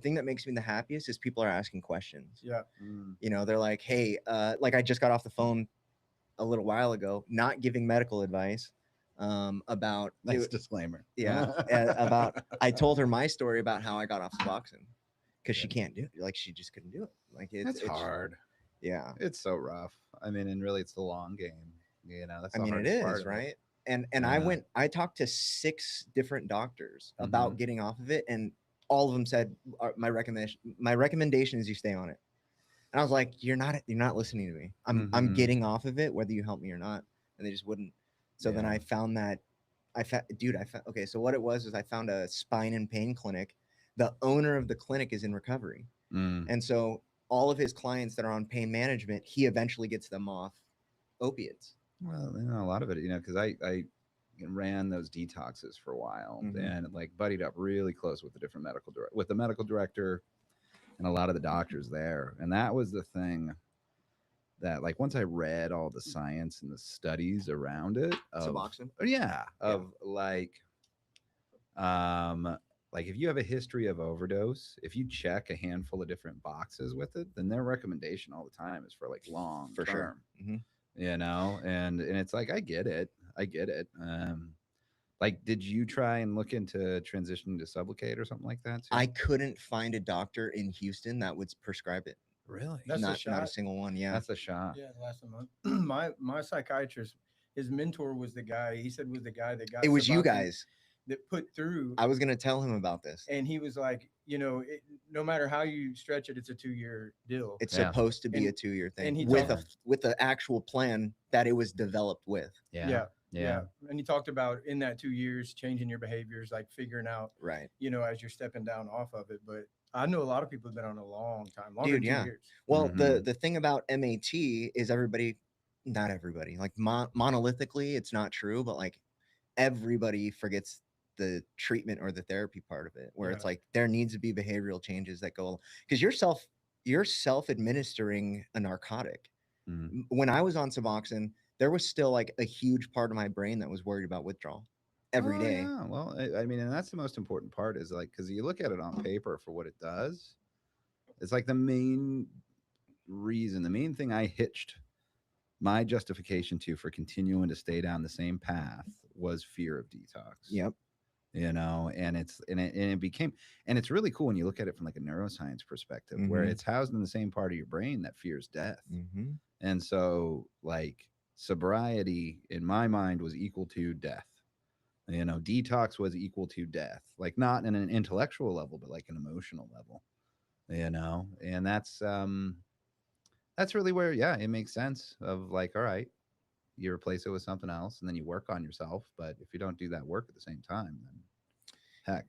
thing that makes me the happiest is people are asking questions. Yeah. You know, they're like, hey, like I just got off the phone a little while ago, not giving medical advice, about Nice disclaimer. yeah, about I told her my story about how I got off Suboxone because she can't do it, like she just couldn't do it. Like It's hard. Yeah, It's so rough. I mean, and really, it's the long game. You know, that's I the mean it hardest part is of right. it. And I talked to 6 different doctors about Mhm. getting off of it, and all of them said my recommendation is you stay on it. And I was like, you're not listening to me. I'm Mhm. getting off of it whether you help me or not. And they just wouldn't. So then Yeah. I found that okay, so what it was is I found a spine and pain clinic. The owner of the clinic is in recovery. Mm. And so all of his clients that are on pain management, he eventually gets them off opiates. Well, you know, a lot of it, you know, because I ran those detoxes for a while Mhm. and like buddied up really close with with the medical director and a lot of the doctors there, and that was the thing that like once I read all the science and the studies around it of Suboxone? yeah of like if you have a history of overdose, if you check a handful of different boxes with it, then their recommendation all the time is for like long For sure. term, you know, and it's like I get it. Like, did you try and look into transitioning to Sublocade or something like that too? I couldn't find a doctor in Houston that would prescribe it. Really? That's a Not a shot. single one. Yeah. That's a shot. Yeah, last month. My psychiatrist, his mentor was the guy. He said was the guy that got It was you Suboxone guys. that put through. I was gonna tell him about this. And he was like, no matter how you stretch it, it's a 2-year deal. It's Yeah. supposed to be And- a 2-year thing and he with told- with the actual plan that it was developed with. Yeah. Yeah. And he talked about in that 2 years changing your behaviors, like figuring out, Right. as you're stepping down off of it. But I know a lot of people have been on a long time, longer Dude, than yeah. 2 years. Well, Mhm. the thing about MAT is not everybody, like monolithically, it's not true, but like everybody forgets the treatment or the therapy part of it, where it's Yeah. like there needs to be behavioral changes that go because you're self administering a narcotic. Mhm. When I was on Suboxone, there was still like a huge part of my brain that was worried about withdrawal every Oh, day. yeah. Well, I mean, and that's the most important part is like because you look at it on paper for what it does. It's like the main reason, the main thing I hitched my justification to for continuing to stay down the same path was fear of detox. Yep. You know, and it became, and it's really cool when you look at it from like a neuroscience perspective, where Mhm. it's housed in the same part of your brain that fears death. Mm-hmm. And so, like, sobriety in my mind was equal to death. You know, detox was equal to death, like not in an intellectual level, but like an emotional level. You know, and that's really where, yeah, it makes sense of like, all right, you replace it with something else, and then you work on yourself. But if you don't do that work at the same time, then heck,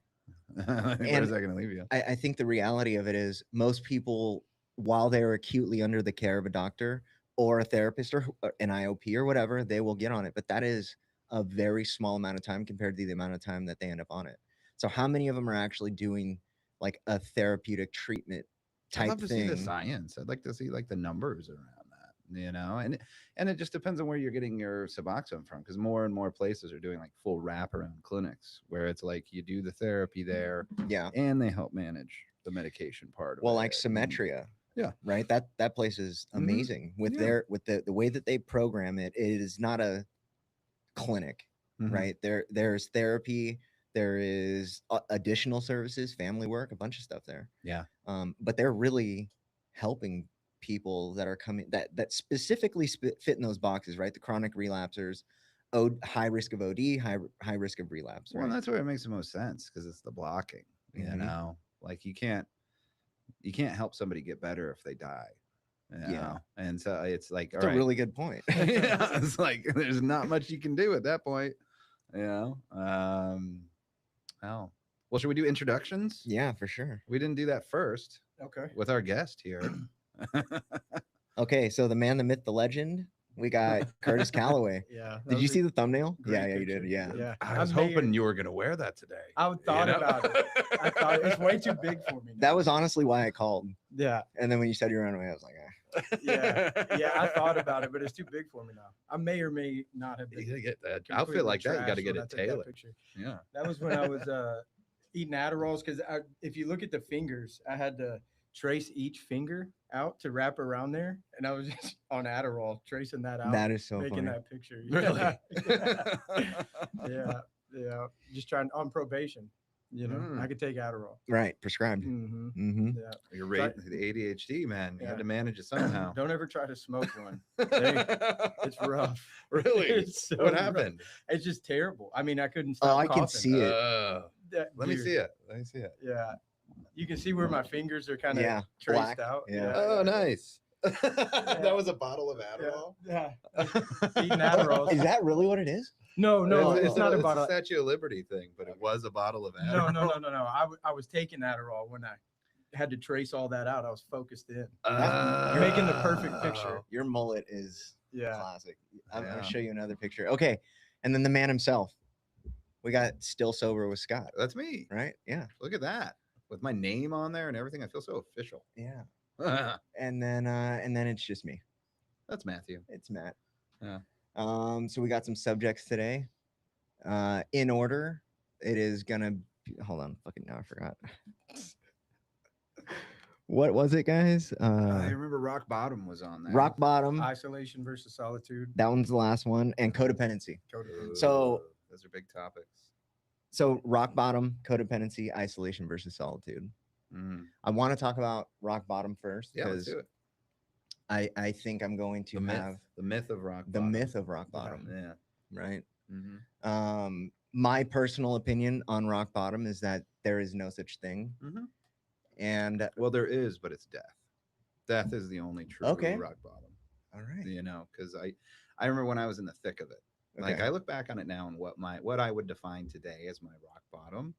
where's that going to leave you? I think the reality of it is most people, while they're acutely under the care of a doctor or a therapist or an IOP or whatever, they will get on it. But that is a very small amount of time compared to the amount of time that they end up on it. So how many of them are actually doing like a therapeutic treatment I'd type love to see the thing? science. I'd like to see like the numbers around that, you know, and it just depends on where you're getting your Suboxone from, because more and more places are doing like full wraparound clinics where it's like you do the therapy there, Yeah. and they help manage the medication part of Well, it. like Symmetria. Yeah. Right. That place is amazing with Yeah. with the way that they program it. It is not a clinic, Mhm. right? There's therapy, there is additional services, family work, a bunch of stuff there. Yeah. But they're really helping people that are coming that specifically fit in those boxes, right? The chronic relapsers, high risk of OD, high risk of relapse, Well, right? and that's where it makes the most sense because it's the blocking, you Mhm. know, like you can't help somebody get better if they die. You know? And so it's like, That's all a right. really good point. Yeah, it's like there's not much you can do at that point, you know. Oh, well, should we do introductions? Yeah, for sure. We didn't do that first Okay. with our guest here. Okay, so the man, the myth, the legend. We got Curtiss Callaway. Yeah. Did you see the thumbnail? Yeah, great you did. picture. Yeah. Yeah. I was may- hoping you were going to wear that today. I thought about it. I thought it's way too big for me. That now. was honestly why I called. Yeah. And then when you said you were on away, I was like, Yeah. Yeah. I thought about it, but it's too big for me now. I may or may not have You been. got to get that completely outfit like that. You got to trashed get when I it took that tailored. picture. Yeah. That was when I was eating Adderalls because if you look at the fingers, I had to trace each finger out to wrap around there, and I was just on Adderall tracing that out, That is so making funny. that picture. Really? Yeah, yeah. Just trying on probation. You know, I could take Adderall. Right, prescribed. Mm-hmm. Mm-hmm. Yeah. You're right. The ADHD, man. You Yeah. had to manage it somehow. Don't ever try to smoke one. It's rough. Really? It's so What rough. happened? It's just terrible. I mean, I couldn't Oh, stop. I can coughing. see it. Let me Dude, see it. Let me see it. Yeah, you can see where my fingers are kind of Yeah, traced black. out. Yeah. Oh, nice. That was a bottle of Adderall. Yeah. Eating Adderalls. Is that really what it is? No, it's not a, a it's bottle. a Statue of Liberty thing, but it was a bottle of No, Adderall. no. I was taking Adderall when I had to trace all that out. I was focused in. You're making the perfect picture. Your mullet is Yeah. classic. I'm Yeah. gonna show you another picture. Okay, and then the man himself. We got Still Sober with Scott, That's me. right? Yeah, Look at that. With my name on there and everything, I feel so official. yeah. That's And then it's just me. Matthew. It's Matt. Yeah. So we got some subjects today. In order, it is gonna be, hold on, fucking now I forgot. What was it, guys? I remember Rock Bottom was on there. Rock bottom. Isolation versus solitude. That one's the last one, and codependency. Codependency. So- those are big topics. So rock bottom, codependency, isolation versus solitude. Mm. I want to talk about rock bottom first Yeah, let's because do it. I think I'm going to have The myth of rock the bottom. myth of rock bottom, Yeah. right? Mm-hmm. My personal opinion on rock bottom is that there is no such thing, Mm-hmm. and Well, there is, but it's death. Death is the only true Okay. rock bottom. all right, You know, because I remember when I was in the thick of it. Like okay. I look back on it now and what I would define today as my rock bottom.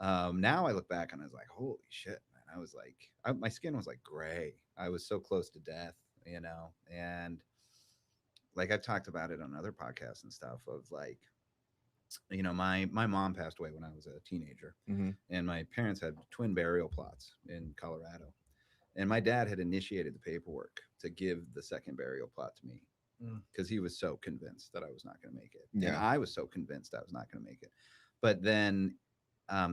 Now I look back and I was like, holy shit, man! I was like, my skin was like gray. I was so close to death, you know, and like I've talked about it on other podcasts and stuff. Of like, you know, my mom passed away when I was a teenager, Mhm. and my parents had twin burial plots in Colorado, and my dad had initiated the paperwork to give the second burial plot to me because he was so convinced that I was not going to make it. And Yeah. I was so convinced I was not going to make it. But then,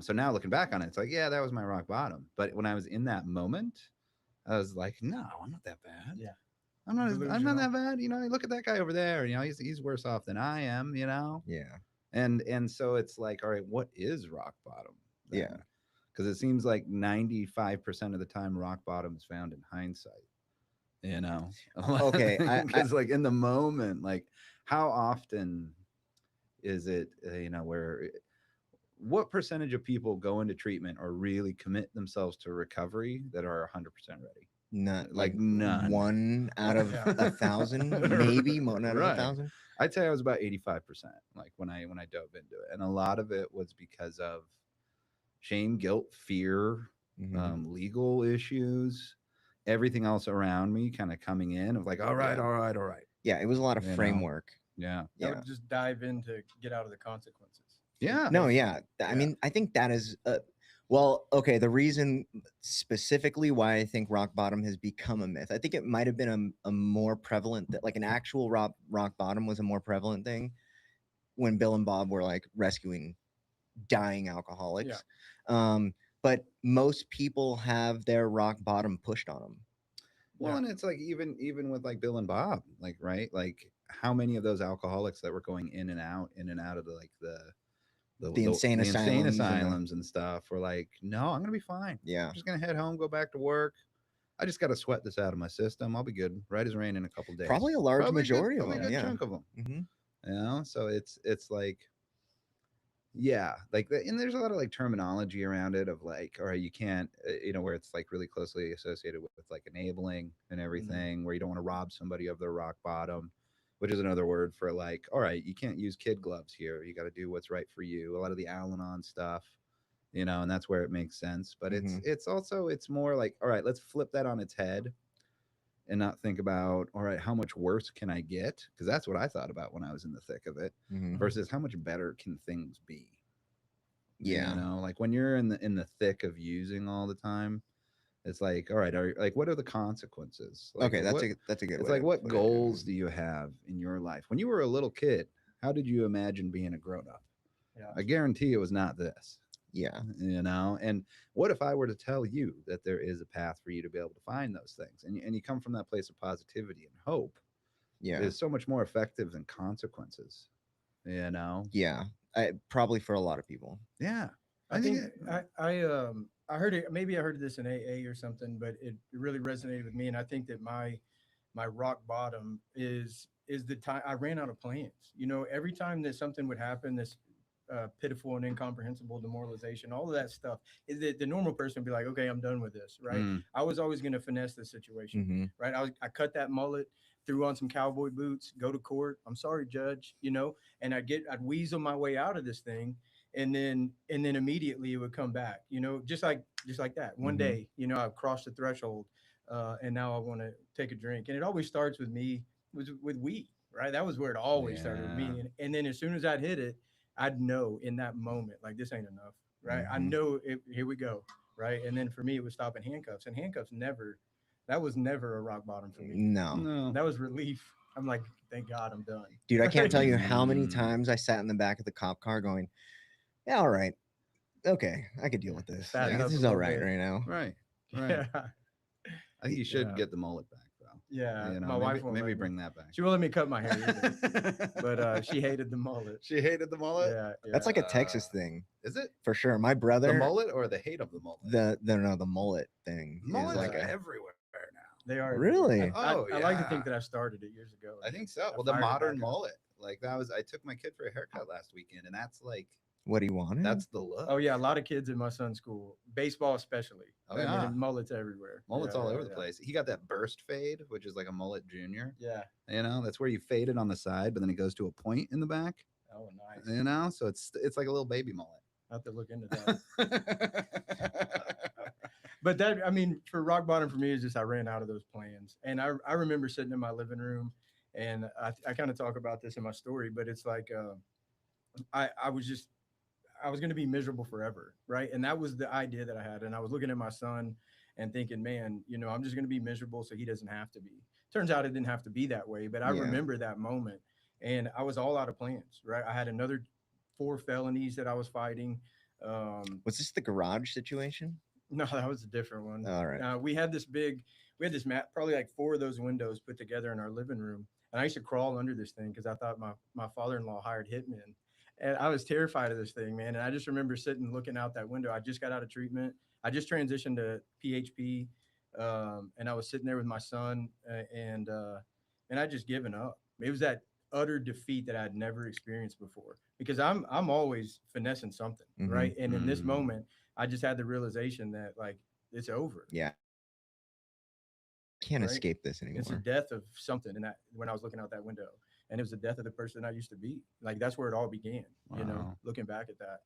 so now looking back on it, it's like, yeah, that was my rock bottom. But when I was in that moment, I was like, no, I'm not that bad. Yeah. I'm not Delusional. that bad. You know, look at that guy over there. You know, he's worse off than I am, you know? Yeah, And so it's like, all right, what is rock bottom? Yeah. Because it seems like 95% of the time rock bottom is found in hindsight. You know, Okay, because like in the moment, like how often is it, you know, what percentage of people go into treatment or really commit themselves to recovery that are 100% ready? not Like none. 1 out of Yeah. 1,000, maybe 1 out of Right. 1,000. I'd say I was about 85%, like when I dove into it, and a lot of it was because of shame, guilt, fear, Mhm. legal issues, everything else around me kind of coming in of like, all right, Yeah. all right. Yeah, it was a lot of You know. framework. Yeah. I Yeah. would just dive in to get out of the consequences. Yeah. No, yeah. I Yeah. mean, I think that is well, okay, the reason specifically why I think rock bottom has become a myth. I think it might have been a more prevalent like an actual rock bottom was a more prevalent thing when Bill and Bob were like rescuing dying alcoholics. But most people have their rock bottom pushed on them. Well, Yeah. and it's like even with like Bill and Bob, like right, like how many of those alcoholics that were going in and out of the like The insane asylums and the- asylums and stuff were like, no, I'm gonna be fine. Yeah. I'm just gonna head home, go back to work. I just got to sweat this out of my system. I'll be good. Right as rain in a couple days. Probably a large Probably a good- majority of probably a them. good Yeah. chunk of them. Mhm. You know, so it's like, yeah, like and there's a lot of like terminology around it of like, all right, you can't, you know, where it's like really closely associated with like enabling and everything, where you don't want to rob somebody of their rock bottom, which is another word for like, all right, you can't use kid gloves here. You got to do what's right for you. A lot of the Al-Anon stuff, you know, and that's where it makes sense. But it's also, it's more like, all right, let's flip that on its head and not think about, all right, how much worse can I get? Because that's what I thought about when I was in the thick of it, Mhm. versus how much better can things be? Yeah. You know, like when you're in the thick of using all the time, it's like, all right, like what are the consequences? Like, Okay, that's what, a good it's way like to what put it, goals do you have in your life? When you were a little kid, how did you imagine being a grown up? Yeah. I guarantee it was not this. Yeah. you know. And what if I were to tell you that there is a path for you to be able to find those things, and you come from that place of positivity and hope, Yeah. is so much more effective than consequences, you know. Yeah. Probably for a lot of people. Yeah, I I think think I heard it. Maybe I heard this in AA or something, but it really resonated with me. And I think that my rock bottom is the time I ran out of plans. You know, every time that something would happen, this pitiful and incomprehensible demoralization, all of that stuff, is that the normal person would be like, okay, I'm done with this, right? mm, I was always going to finesse the situation, Hmm. right? I cut that mullet, threw on some cowboy boots, go to court. I'm sorry, judge, you know, and I'd weasel my way out of this thing, and then immediately it would come back, you know, just like that. One Hmm. day, you know, I've crossed the threshold, and now I want to take a drink, and it always starts with me with weed, right? That was where it always started with yeah, me, and then as soon as I'd hit it, I'd know in that moment, like, this ain't enough, right? I Hmm. know it. Here we go, right? And then for me, it was stopping handcuffs, and handcuffs never. That was never a rock bottom for me. No. no, That was relief. I'm like, thank God, I'm done. Dude, I can't tell Right? you how many mm, times I sat in the back of the cop car going, yeah, all right. Okay. I could deal Yeah. with this. Like, Fatten yeah, this up a is all little right bit. right now. right, right. Yeah. I think you should Yeah. get the mullet back though. Yeah. You know, My maybe wife won't maybe let me. bring that back. She won't let me cut my hair either. But she hated the mullet. She hated the mullet. Yeah. That's Yeah. like a Texas thing Is it for sure. My the brother, mullet or the hate of the mullet? the mullet thing is Mullets like are Yeah. a everywhere now. They are everywhere. really. Oh I like to yeah, think that I started it years ago. I And think so. I Well, the fired it modern back up. mullet, like that was. I took my kid for a haircut last weekend, and that's like What he wanted? that's the look. Oh yeah, a lot of kids in my son's school, baseball especially. Oh I mean, yeah, and mullets everywhere. mullets Yeah. all over Yeah. the Yeah. place. He got that burst fade, which is like a mullet junior. Yeah. You know, that's where you fade it on the side, but then it goes to a point in the back. Oh, nice. You know, so it's like a little baby mullet. I have to look into that. But that, I mean, for rock bottom for me is just I ran out of those plans, and I remember sitting in my living room, and I kind of talk about this in my story, but it's like I was just I was going to be miserable forever, right? And that was the idea that I had, and I was looking at my son and thinking, man, you know, I'm just going to be miserable so he doesn't have to be. Turns out it didn't have to be that way, but I Yeah. remember that moment, and I was all out of plans, right? I had another 4 felonies that I was fighting. Was this the garage situation? No, that was a different one. All right. We had this mat, probably like 4 of those windows put together in our living room. And I used to crawl under this thing because I thought my father-in-law hired hitmen. And I was terrified of this thing, man. And I just remember sitting looking out that window. I just got out of treatment. I just transitioned to PHP. And I was sitting there with my son, and I just given up. It was that utter defeat that I'd never experienced before because I'm always finessing something, Hmm. right? And in this Mm. moment, I just had the realization that like it's over, Yeah. Can't right? escape this It's a anymore. death of something in that when I was looking out that window. And it was the death of the person I used to be. Like that's where it all began, you know, Wow. looking back at that.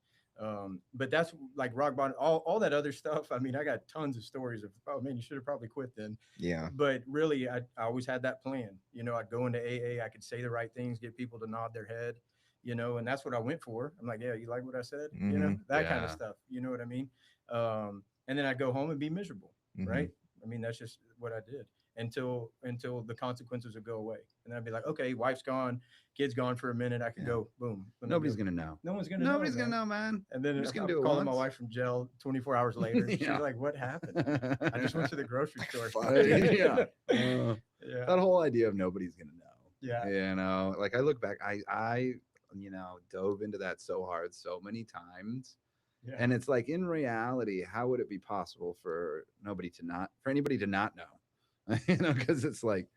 But that's like rock bottom, all that other stuff. I mean, I got tons of stories of, oh man, you should have probably quit then. Yeah. But really, I always had that plan. You know, I'd go into AA, I could say the right things, get people to nod their head, you know, and that's what I went for. I'm like, yeah, you like what I said? You know, Hmm. that kind of Yeah. stuff. You know what I mean? And then I'd go home and be miserable, Hmm. right? I mean, that's just what I did until the consequences would go away. And then I'd be like, okay, wife's gone, kid's gone for a minute. I could Yeah. go, boom. Let me Nobody's go. gonna know. No one's gonna know, Nobody's gonna man. know, man. And then You're just gonna I'm do it calling my once. wife from jail 24 hours later. She's Yeah. like, what happened? I just went to the grocery store. Fuck. Yeah. Yeah. That whole idea of nobody's gonna know. Yeah. You know, like I look back, I you know, dove into that so hard so many times. Yeah. And it's like in reality, how would it be possible for anybody to not know? You know, because it's like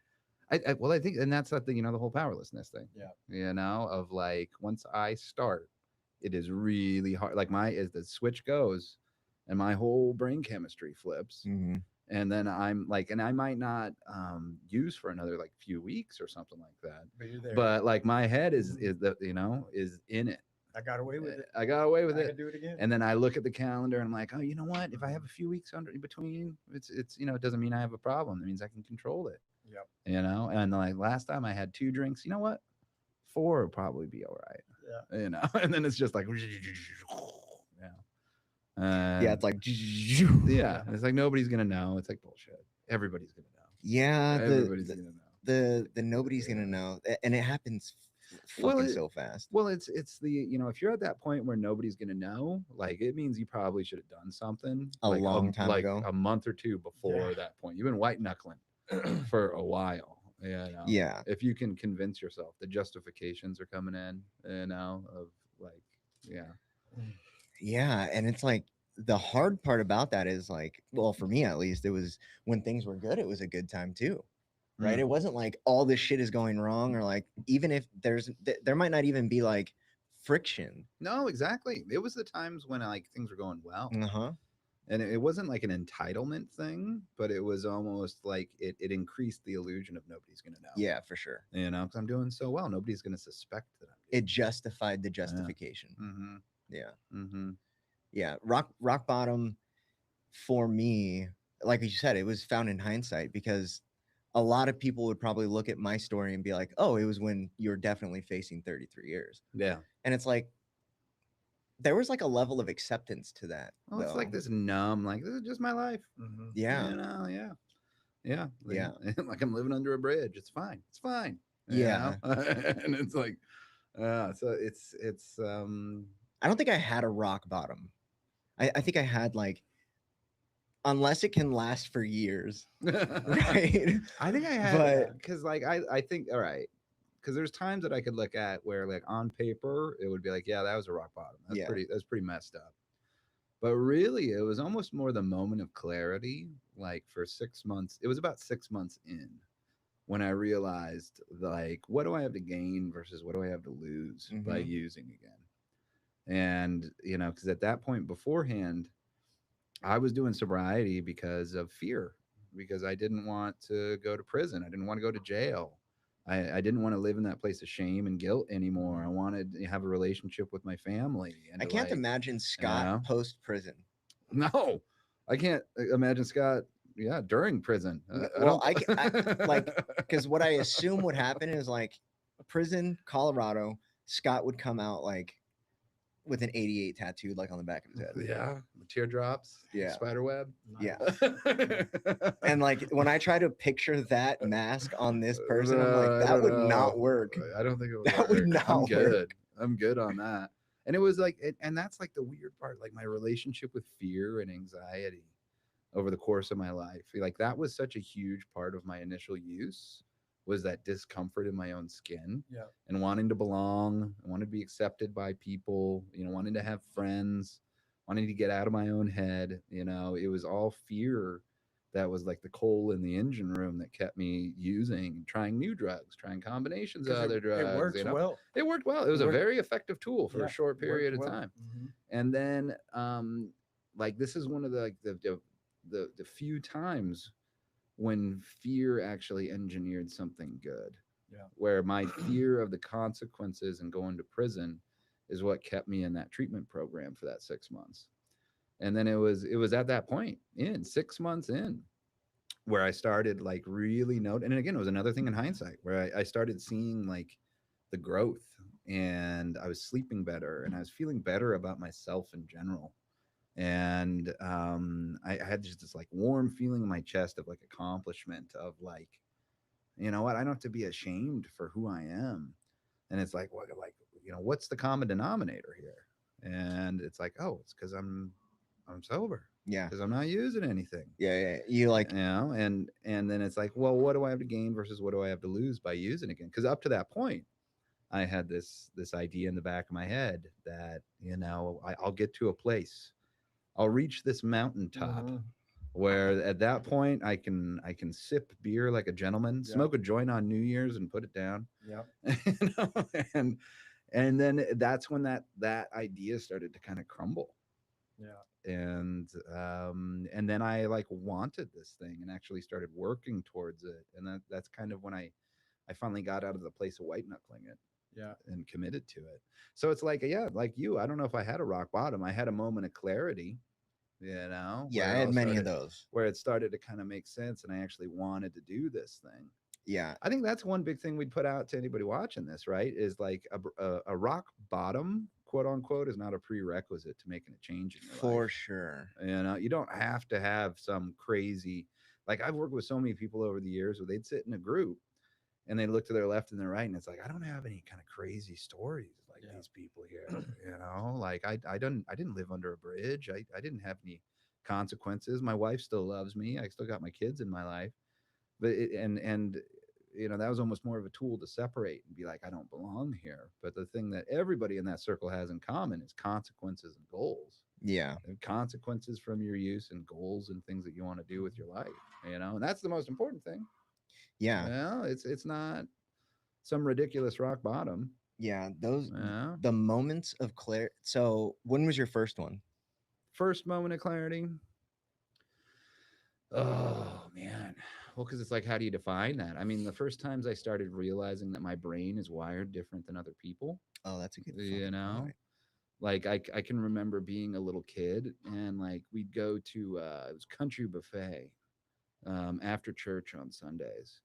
well, I think, and that's the thing, you know, the whole powerlessness thing. Yeah. You know, of like once I start, it is really hard. Like as the switch goes, and my whole brain chemistry flips, Hmm. and then I'm like, and I might not use for another like few weeks or something like that. But you're there. But like my head is that, you know, is in it. I got away with it. I got away with I it. can do it again. And then I look at the calendar and I'm like, oh, you know what? If I have a few weeks under in between, it's you know, it doesn't mean I have a problem. It means I can control it. Yep. You know, and like last time I had 2 drinks. You know what? 4 would probably be all right. Yeah. You know, and then it's just like, yeah, Yeah. It's like, yeah. It's like nobody's gonna know. It's like bullshit. Everybody's gonna know. yeah. Everybody's gonna know. The nobody's gonna know, and it happens Well, fucking so fast. well, it's the, if you're at that point where nobody's gonna know, like it means you probably should have done something A long time like ago. a month or two before Yeah. that point. You've been white knuckling for a while, Yeah. If you can convince yourself, the justifications are coming in, of like, yeah, Yeah, and it's like the hard part about that is like, well, for me at least, it was when things were good, it was a good time too. Right? Mm. It wasn't like all this shit is going wrong, or like even if there might not even be like friction. No, exactly. It was the times when like things were going well. Uh-huh. And it wasn't like an entitlement thing, but it was almost like it increased the illusion of nobody's gonna know. Yeah, for sure. Because I'm doing so well, nobody's gonna suspect that I'm It doing justified the justification. Mm-hmm. Yeah. Mm-hmm. Yeah. Rock bottom for me, like you said, it was found in hindsight because a lot of people would probably look at my story and be like, "Oh, it was when you were definitely facing 33 years." Yeah. And it's like there was like a level of acceptance to that, Well, it's though. like this numb, like this is just my life. Mhm. Yeah. Yeah. Yeah. Yeah. Like I'm living under a bridge. It's fine. It's fine. Yeah. And it's like, so it's I don't think I had a rock bottom. I think I had like, unless it can last for years, right? I think I had, But because like I think, all right, because there's times that I could look at where like on paper it would be like, yeah, that was a rock bottom. Yeah. That's pretty messed up. But really, it was almost more the moment of clarity. Like for 6 months, it was about 6 months in when I realized, like, what do I have to gain versus what do I have to lose by Mhm. using again? And because at that point beforehand, I was doing sobriety because of fear, because I didn't want to go to prison. I didn't want to go to jail. I didn't want to live in that place of shame and guilt anymore. I wanted to have a relationship with my family. And I to, can't like, imagine Scott know? post prison. No, I can't imagine Scott. Yeah, during prison. I Well, don't. like, because what I assume would happen is like prison, Colorado, Scott would come out like with an 88 tattooed like on the back of his head. Yeah, teardrops. Yeah. Spider web. Yeah. Nice. And like when I try to picture that mask on this person, I'm No, like, I that don't would know. not work. I don't think it would That work. would not I'm work. good. I'm good on that. And it was like, and that's like the weird part, like my relationship with fear and anxiety over the course of my life. Like that was such a huge part of my initial use, was that discomfort in my own skin Yeah. and wanting to belong, and wanting to be accepted by people, wanting to have friends, wanting to get out of my own head. It was all fear that was like the coal in the engine room that kept me using, trying new drugs, trying combinations of 'Cause other drugs. it works well. It worked well. It was It a worked- very effective tool for Yeah, a short worked period of well. time. Mhm. And then like this is one of the like the few times when fear actually engineered something good. Yeah. Where my fear of the consequences and going to prison is what kept me in that treatment program for that 6 months. And then it was at that point, in 6 months in, where I started like really and again, it was another thing in hindsight where I started seeing like the growth, and I was sleeping better and I was feeling better about myself in general. And I had just this like warm feeling in my chest of like accomplishment, of like, you know what, I don't have to be ashamed for who I am. And it's like, what, like, what's the common denominator here? And it's like, oh, it's because I'm sober, Yeah. because I'm not using anything. Yeah. You like, And then it's like, well, what do I have to gain versus what do I have to lose by using again? Because up to that point, I had this idea in the back of my head that I'll get to a place, I'll reach this mountaintop Mhm. where at that point I can sip beer like a gentleman, Yeah. smoke a joint on New Year's and put it down. Yeah. You know? And then that's when that idea started to kind of crumble. Yeah. And then I like wanted this thing and actually started working towards it. And that's kind of when I finally got out of the place of white knuckling it. Yeah. And committed to it. So it's like, yeah, like you, I don't know if I had a rock bottom. I had a moment of clarity, yeah, where I it had all many of started- those. where it started to kind of make sense, and I actually wanted to do this thing. Yeah. I think that's one big thing we'd put out to anybody watching this, right? Is like a rock bottom, quote unquote, is not a prerequisite to making a change in your For life. sure. You don't have to have some crazy, like I've worked with so many people over the years where they'd sit in a group and they look to their left and their right, and it's like, I don't have any kind of crazy stories like Yeah. these people here. Like I didn't live under a bridge. I didn't have any consequences. My wife still loves me. I still got my kids in my life. But and that was almost more of a tool to separate and be like, I don't belong here. But the thing that everybody in that circle has in common is consequences and goals. Yeah. And consequences from your use and goals and things that you want to do with your life. And that's the most important thing. Yeah. It's not some ridiculous rock bottom. Yeah. Those, Yeah. the moments of clarity. So when was your first one? First moment of clarity. Oh man. Well, because it's like, how do you define that? I mean, the first times I started realizing that my brain is wired different than other people, Oh, that's a good you fucking know, point. like I can remember being a little kid and like we'd go to it was country buffet after church on Sundays,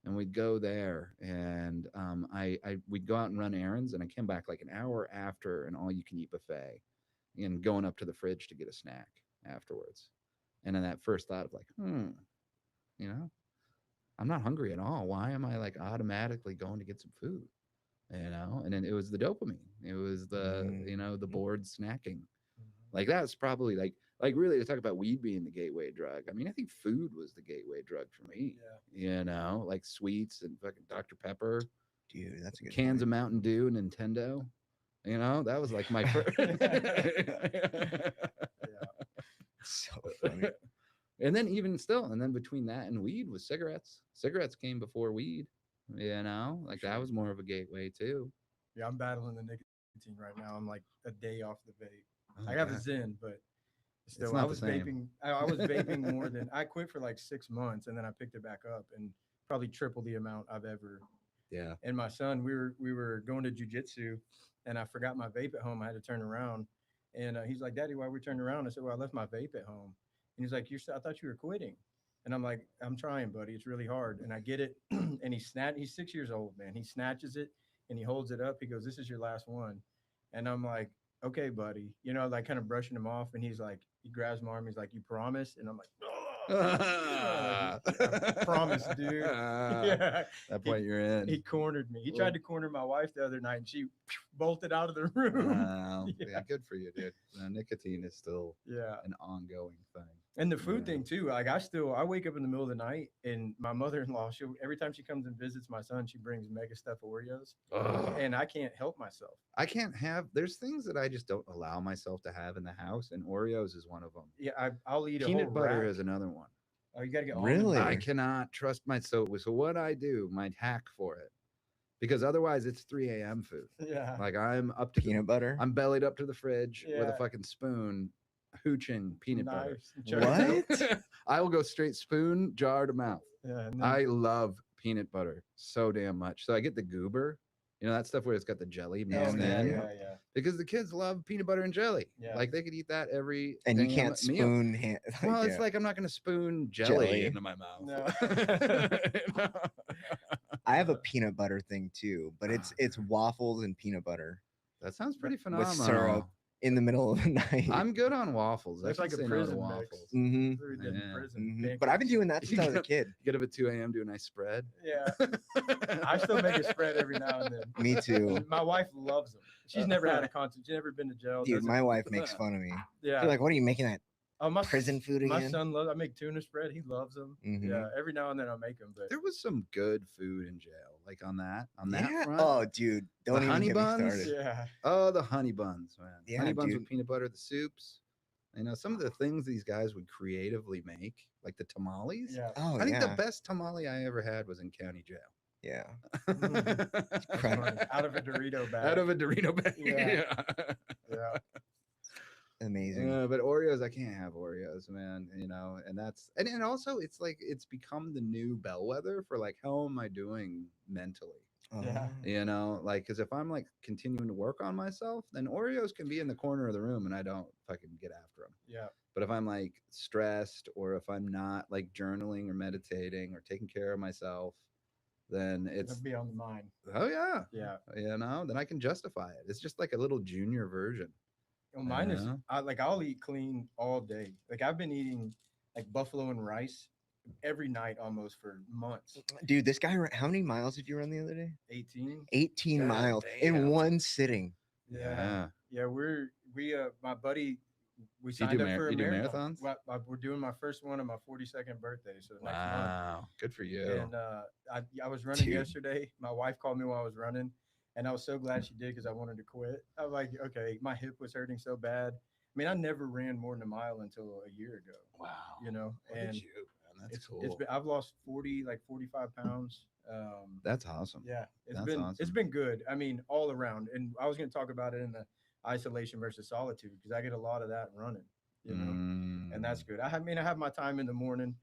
and we'd go there and I we'd go out and run errands, and I came back like an hour after an all you can eat buffet, and going up to the fridge to get a snack afterwards, and then that first thought of like, you know, I'm not hungry at all. Why am I like automatically going to get some food? And then it was the dopamine. It was the bored snacking. Like that's probably like really to talk about weed being the gateway drug. I mean, I think food was the gateway drug for me. Like sweets and fucking Dr. Pepper, Dude, that's a good cans point. of Mountain Dew, Nintendo. That was like my first. So funny. And then even still, and then between that and weed was cigarettes. Cigarettes came before weed. Like that was more of a gateway too. Yeah, I'm battling the nicotine right now. I'm like a day off the vape. Oh, I have a God. Zen, but still, not I the was same. vaping. I was vaping more than I quit for like 6 months, and then I picked it back up, and probably triple the amount I've ever. Yeah. And my son, we were going to jujitsu, and I forgot my vape at home. I had to turn around, and he's like, "Daddy, why we turned around?" I said, "Well, I left my vape at home." And he's like, I thought you were quitting." And I'm like, "I'm trying, buddy. It's really hard." And I get it, and he's 6 years old, man. He snatches it and he holds it up. He goes, "This is your last one." And I'm like, "Okay, buddy," like kind of brushing him off. And he's like, he grabs my arm. He's like, "You promise?" And I'm like, "Oh, I promise, dude." Yeah. That point you're in. He cornered me. He tried to corner my wife the other night, and she bolted out of the room. Wow. Yeah. Yeah, good for you, dude. Nicotine is still Yeah. an ongoing thing. And the food Yeah. thing too. Like I wake up in the middle of the night, and my mother-in-law, she every time she comes and visits my son, she brings mega stuffed Oreos, Ugh. and I can't help myself. I can't have. There's things that I just don't allow myself to have in the house, and Oreos is one of them. Yeah, I'll eat a Peanut whole butter rack. is another one. Oh, you gotta get Really? I cannot trust my so what I do, my hack for it, because otherwise it's 3 a.m. food. Yeah. Like I'm up to Peanut butter? I'm bellied up to the fridge with a Yeah. fucking spoon, hooching peanut butter. Knives. What? I will go straight spoon, jar to mouth. Yeah. And then, I love peanut butter so damn much. So I get the goober, that stuff where it's got the jelly mixed yeah, in. yeah. Because the kids love peanut butter and jelly. Yeah. Like they could eat that every And you damn can't meal. spoon hand. Well, yeah. it's like I'm not going to spoon jelly, Jelly. into my mouth. No. I have a peanut butter thing too, but it's waffles and peanut butter That sounds pretty with phenomenal. syrup in the middle of the night. I'm good on waffles. It's like a prison mix. hmm Literally dead in Yeah. prison. But I've been doing that since I was a kid. Get up at 2 a.m. do a nice spread. Yeah. I still make a spread every now and then. Me too. My wife loves them. She's never had a concert. She's never been to jail. Dude, doesn't- my wife makes fun of me. Yeah. She's like, what are you making that Oh, my prison food My again? son loves. I make tuna spread. He loves them. Mhm. Yeah. Every now and then I make them, but There was some good food in jail, like on that Yeah. front. Oh, dude, don't even honey get me buns? started. yeah. Oh, the honey buns, man. Yeah, honey buns dude. with peanut butter, the soups. Some of the things these guys would creatively make, like the tamales. Yeah. Oh, I think yeah. the best tamale I ever had was in county jail. Yeah. Funny. Out of a Dorito bag. Out of a Dorito bag. Yeah. Yeah. Amazing. But Oreos, I can't have Oreos, man. And also it's like it's become the new bellwether for like how am I doing mentally? Yeah. Like because if I'm like continuing to work on myself, then Oreos can be in the corner of the room and I don't fucking get after them. Yeah. But if I'm like stressed or if I'm not like journaling or meditating or taking care of myself, then it's It'll be on the mind. oh yeah, Yeah. then I can justify it. It's just like a little junior version. Well, mine is Yeah. I'll eat clean all day. Like I've been eating like buffalo and rice every night almost for months. Dude, this guy, how many miles did you run the other day? 18. 18 God miles damn. in one sitting. Yeah. Yeah, my buddy, we Do you signed do up for a you do marathon. marathons? We're doing my first one on my 42nd birthday, so next month. Wow, good for you. And I was running Dude. yesterday. My wife called me while I was running, and I was so glad she did because I wanted to quit. I was like, okay, my hip was hurting so bad. I mean, I never ran more than a mile until a year ago. Wow. You know, Look at and you, man. That's cool. it's been, I've lost 45 pounds. That's awesome. Yeah, That's awesome. it's been good. I mean, all around. And I was going to talk about it in the isolation versus solitude because I get a lot of that running. You know, and that's good. I mean, I have my time in the morning,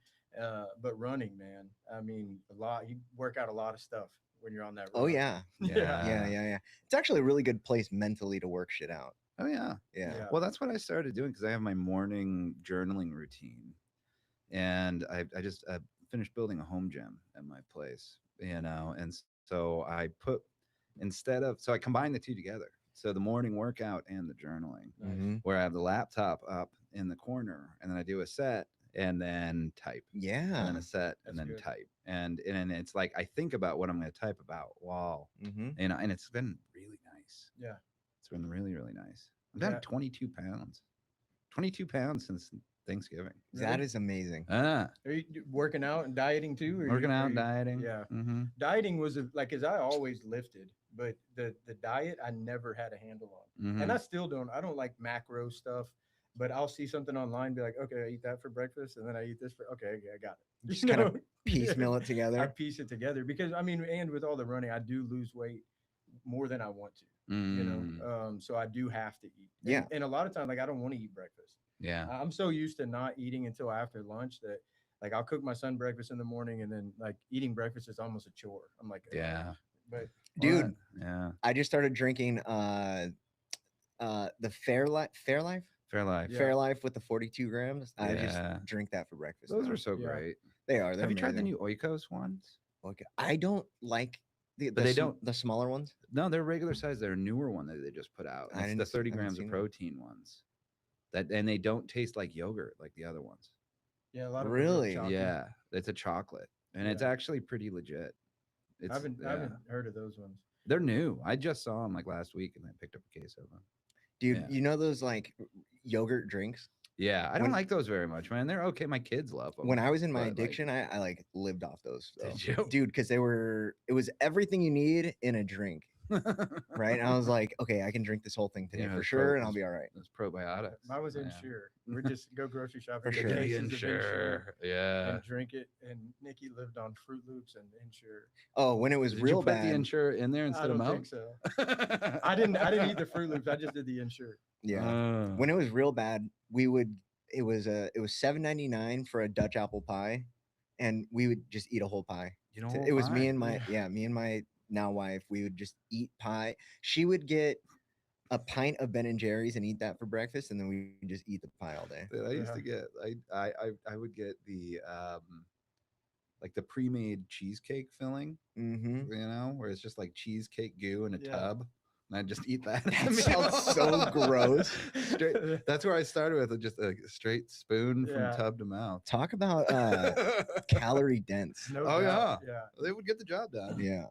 but running, man. I mean, a lot. You work out a lot of stuff when you're on that. Oh run. yeah. Yeah. Yeah. It's actually a really good place mentally to work shit out. Oh yeah. Yeah. Yeah. Well, that's what I started doing because I have my morning journaling routine, and I just finished building a home gym at my place, and so I put so I combine the two together. So the morning workout and the journaling, Nice. Mhm. where I have the laptop up in the corner, and then I do a set and then type, and Yeah. then a set and That's then good. type, and it's like I think about what I'm going to type about while, Mm-hmm. and it's been really nice. Yeah. It's been really, really nice. I'm Yeah. down 22 pounds. 22 pounds since Thanksgiving. That Really? is amazing. Ah, Are you working out and dieting too? Or working are out, you- dieting. Yeah. Mm-hmm. Dieting was like, cause I always lifted, but the diet I never had a handle on, Mm-hmm. and I still don't. I don't like macro stuff, but I'll see something online, be like, okay, I eat that for breakfast, and then I eat this for okay, I got it. Just kind of piecemeal it I together. piece it together because I mean, and with all the running, I do lose weight more than I want to. You know, so I do have to eat. And, Yeah. and a lot of times, like I don't want to eat breakfast. Yeah. I'm so used to not eating until after lunch that like I'll cook my son breakfast in the morning and then like eating breakfast is almost a chore. I'm like, "Ugh." Yeah. But Dude, What? Yeah. I just started drinking the Fairlife Fair life. Yeah. Fairlife with the 42 grams. I just Yeah. drink that for breakfast. Those now. are so Yeah. great. They are. They're Have you tried the amazing. new Oikos ones? Okay. I don't like But they don't- the smaller ones. No, they're regular size. They're a newer one that they just put out. I It's the didn't- 30 I haven't grams of seen that. protein ones. And they don't taste like yogurt like the other ones. yeah, a lot of Really? Yeah, it's a chocolate, and it's Yeah. actually pretty legit. It's, I haven't heard of those ones. They're new. I just saw them like last week, and I picked up a case of them. Dude, Yeah. you know those like yogurt drinks? Yeah, I don't When- like those very much, man. They're okay. My kids love them. When I was in my but, like- addiction, I like lived off those. though. Did you? Dude, because it was everything you need in a drink. Right. And I was like, okay, I can drink this whole thing today Yeah, for it's sure, pro- and I'll be all right. Those probiotics. Mine was Yeah. Ensure. We just go grocery shopping, For get sure. Yeah, cases of Ensure, Ensure. Yeah. and drink it. And Nikki lived on Fruit Loops and Ensure. Oh, when it was Did real you put bad. the Ensure in there I instead don't of think milk? so. I didn't eat the Fruit Loops. I just did the Ensure. Yeah. When it was real bad, it was $7.99 for a Dutch apple pie, and we would just eat a whole pie. It was me and my me and my now wife. We would just eat pie. She would get a pint of Ben and Jerry's and eat that for breakfast, and then we would just eat the pie all day. Dude, I used Yeah. to get I would get the like the pre-made cheesecake filling, Mm-hmm. where it's just like cheesecake goo in a Yeah. tub. And I just eat that. That sounds so gross. Straight, that's where I started with just a straight spoon Yeah. from tub to mouth. Talk about calorie dense. No Oh, doubt. Yeah. They would get the job done. Yeah,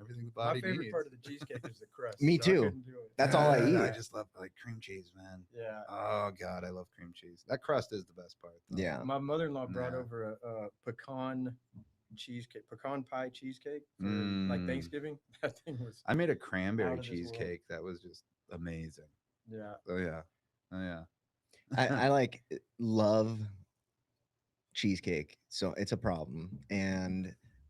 Everything the My body favorite needs. part of the cheesecake is the crust. Me so I too. couldn't do it. That's all I eat. I just love like cream cheese, man. Yeah. Oh god, I love cream cheese. That crust is the best part. though. Yeah. My mother-in-law brought Yeah. over a pecan pie cheesecake for like Mm. Thanksgiving. That thing was I made a Out cranberry of this world. cheesecake that was just amazing. yeah. Oh yeah. Oh yeah. I like love cheesecake, so it's a problem.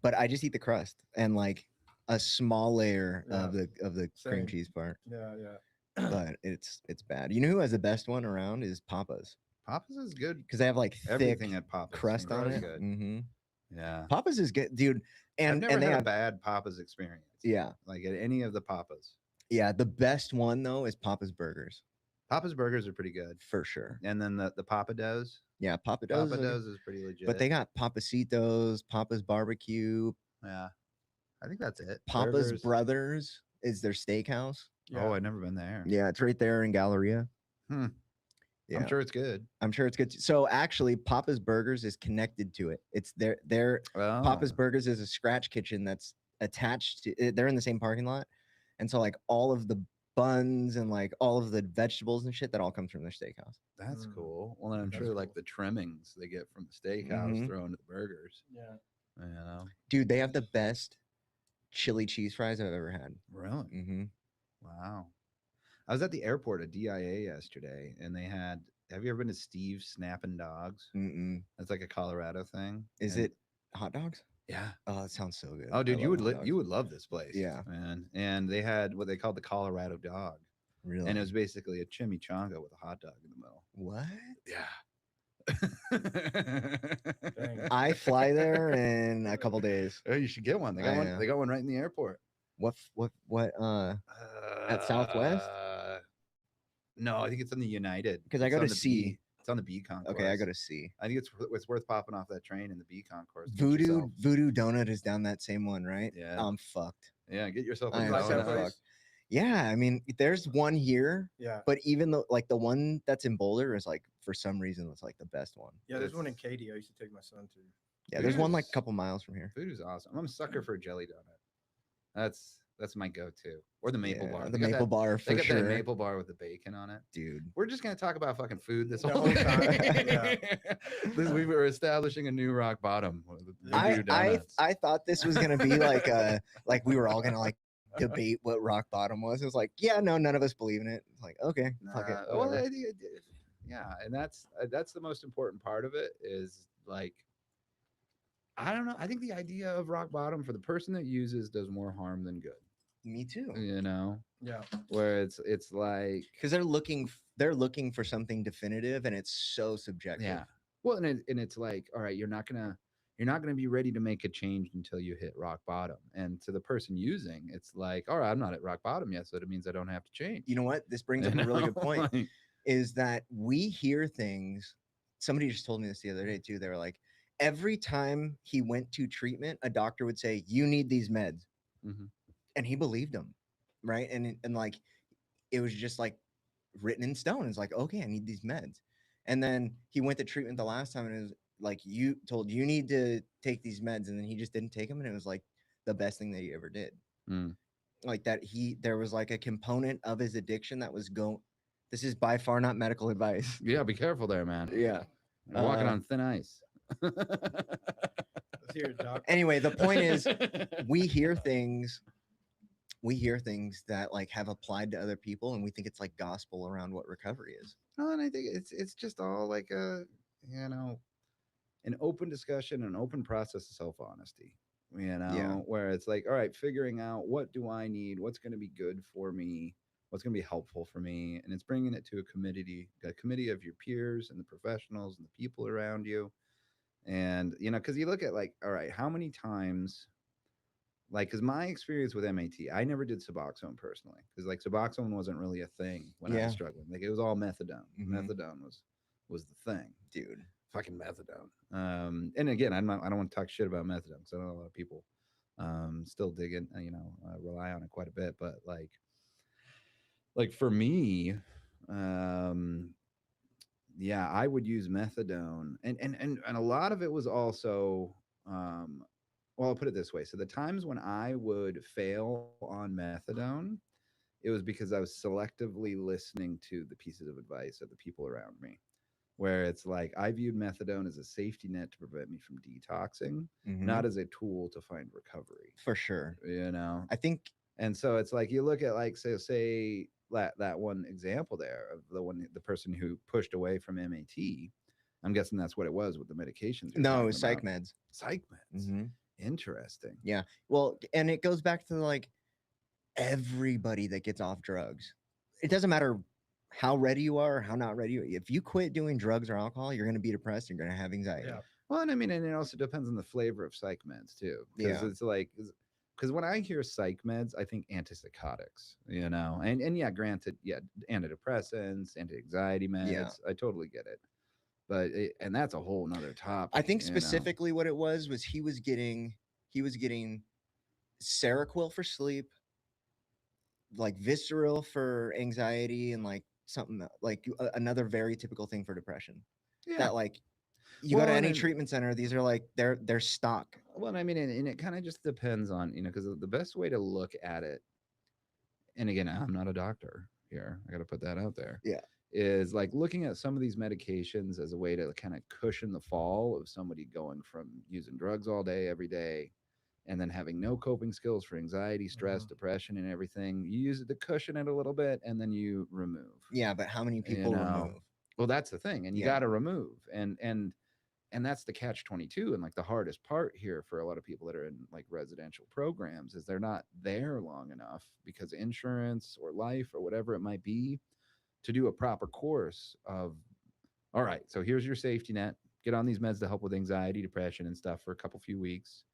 But I just eat the crust and like a small layer of the cream Same. cheese part. Yeah, yeah. But it's bad. You know who has the best one around is Papa's, Papa's is good. because they have like thick Everything at Papa's crust seems on really it. Good. Mm-hmm. Yeah. Papa's is good, dude. I've And never they had a have bad Papa's experience. yeah. Like at any of the Papa's. Yeah, the best one though is Papa's Burgers Papa's burgers are pretty good. for sure. And then the Papa Do's. Yeah, Papa Do's. Papa Do's is pretty legit. But they got Papacitos, Papa's Barbecue, yeah. I think that's it. Papa's Burgers. Brothers is their steakhouse. Yeah. Oh, I've never been there. Yeah, it's right there in Galleria. Hmm. Yeah. I'm sure it's good. I'm sure it's good. So actually, Papa's Burgers is connected to it. It's their Oh, Papa's Burgers is a scratch kitchen that's attached to. They're in the same parking lot, and so like all of the buns and like all of the vegetables and shit that all comes from their steakhouse. that's Mm, cool. Well, then I'm that's sure like cool. the trimmings they get from the steakhouse Mhm. thrown to the burgers. Yeah. You know, Dude, they have the best chili cheese fries I've ever had. really? Mm-hmm. Wow. I was at the airport at DIA yesterday, and they had. Have you ever been to Steve's Snapping Dogs? Mm-mm. That's like a Colorado thing. Is And it hot dogs? yeah. Oh, it sounds so good. Oh, I dude, love hot you dogs. would love this place. Yeah. Man. And they had what they called the Colorado dog, Really? and it was basically a chimichanga with a hot dog in the middle. What? Yeah. I fly there in a couple days. Oh, you should get one. They got I one. know. They got one right in the airport. What at Southwest? No, I think it's on the United. 'Cause I It's go on to the C. B. It's on the B concourse. Okay, I go to C. I think it's worth popping off that train in the B concourse. Get yourself- Voodoo Donut is down that same one, right? Yeah. I'm fucked. Yeah, get yourself a I am like so that donut. place? fucked. Yeah, I mean, there's one here, Yeah. but even though like the one that's in Boulder is like for some reason it's like the best one. Yeah. There's one in It's- Katy I used to take my son to. Yeah, there's one like a Voodoo's- couple miles from here. Voodoo's awesome. I'm a sucker for a jelly donut. That's my go-to. Or the maple Yeah, bar. the They got maple that- bar They for got sure. that maple bar with the bacon on it. Dude. We're just gonna talk about fucking food this The whole whole time. time, yeah. We were establishing a new rock bottom. With the I, Voodoo I donuts. I thought this was gonna be like like we were all gonna like debate what rock bottom was. It was like, yeah, no, none of us believe in it. It's like, okay, fuck it. Well, whatever. yeah, and that's the most important part of it is like I don't know. I think the idea of rock bottom for the person that uses does more harm than good. Me too. You know, Yeah. where it's like Because they're looking for something definitive, and it's so subjective. yeah. Well, and it's like all right, you're not gonna be ready to make a change until you hit rock bottom. And to the person using, it's like all right, I'm not at rock bottom yet, so it means I don't have to change. You know what? This brings up You a really good know? point. Like, Is that we hear things. Somebody just told me this the other day too. They were like, every time he went to treatment, a doctor would say, "You need these meds," mhm. and he believed them, right? And like, it was just like written in stone. It's like, okay, I need these meds, and then he went to treatment the last time, and it was like you told you need to take these meds, and then he just didn't take them, and it was like the best thing that he ever did. Mm. Like that, there was like a component of his addiction that was going. This is by far not medical advice. Yeah, be careful there, man. Yeah. You're walking Uh, on thin ice. Let's hear it, Doc. Anyway, the point is, we hear things that like have applied to other people, and we think it's like gospel around what recovery is. No, and I think it's just all like a an open discussion, an open process of self honesty. Where it's like, all right, figuring out what do I need, what's going to be good for me, what's going to be helpful for me, and it's bringing it to a committee of your peers and the professionals and the people around you, and because you look at like, all right, how many times. Like, because my experience with MAT, I never did Suboxone personally, because like Suboxone wasn't really a thing when I Yeah. was struggling. Like, it was all methadone. Mhm. Methadone was the thing. Dude. Fucking methadone. And again, I don't want to talk shit about methadone because I know a lot of people still dig in, rely on it quite a bit. But like for me, yeah, I would use methadone, and a lot of it was also well, I'll put it this way. So the times when I would fail on methadone, it was because I was selectively listening to the pieces of advice of the people around me. Where it's like I viewed methadone as a safety net to prevent me from detoxing, Mhm. not as a tool to find recovery. For sure. I think and so it's like you look at like say that one example there of the person who pushed away from MAT. I'm guessing that's what it was with the medications. you're no, it talking was psych about. meds. Psych meds. Mhm. Interesting. Yeah. Well, and it goes back to like everybody that gets off drugs. It doesn't matter how ready you are or how not ready you are. If you quit doing drugs or alcohol, you're going to be depressed. You're going to have anxiety. Yeah. Well, and I mean, and it also depends on the flavor of psych meds too. Because Yeah. it's like, because when I hear psych meds, I think antipsychotics, and yeah, granted, yeah, antidepressants, anti-anxiety meds. Yeah. I totally get it. But and that's a whole nother topic. I think specifically what it was he was getting Seroquel for sleep, like Visceral for anxiety, and like something like another very typical thing for depression. Yeah. That like you go to Well, and any then, treatment center, these are like they're stock. well, and I mean, and it kind of just depends on, because the best way to look at it, and again, I'm not a doctor here. I got to put that out there. Yeah. Is like looking at some of these medications as a way to kind of cushion the fall of somebody going from using drugs all day, every day, and then having no coping skills for anxiety, stress, Mhm. depression, and everything. You use it to cushion it a little bit, and then you remove. Yeah, but how many You people know, remove? well, that's the thing, and you Yeah, got to remove, and that's the catch 22, and like the hardest part here for a lot of people that are in like residential programs is they're not there long enough because insurance or life or whatever it might be to do a proper course of, all right, so here's your safety net, get on these meds to help with anxiety, depression, and stuff for a couple few weeks,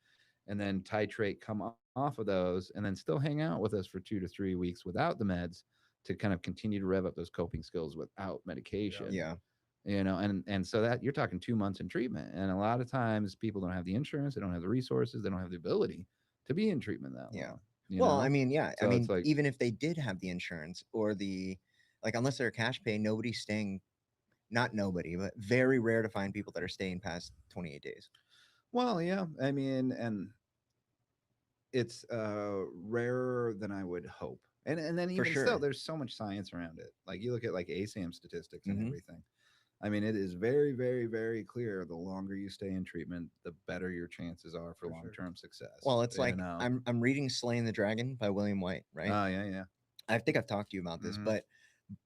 and then titrate, come off of those, and then still hang out with us for 2 to 3 weeks without the meds to kind of continue to rev up those coping skills without Yeah. medication. yeah, And so that you're talking 2 months in treatment, and a lot of times people don't have the insurance, they don't have the resources, they don't have the ability to be in treatment that yeah. long, Well, I mean, yeah, I so it's mean, like, even if they did have the insurance or the like, unless they're a cash pay, nobody's staying. Not nobody, but very rare to find people that are staying past 28 days. well, yeah, I mean, and it's rarer than I would hope. And then For even still, sure. there's so much science around it. Like you look at like ASAM statistics and Hmm. everything. I mean, it is very, very, very clear. The longer you stay in treatment, the better your chances are for For long sure. term success. Well, it's like I'm reading Slaying the Dragon by William White, right? Oh yeah, yeah. I think I've talked to you about this, Hmm. but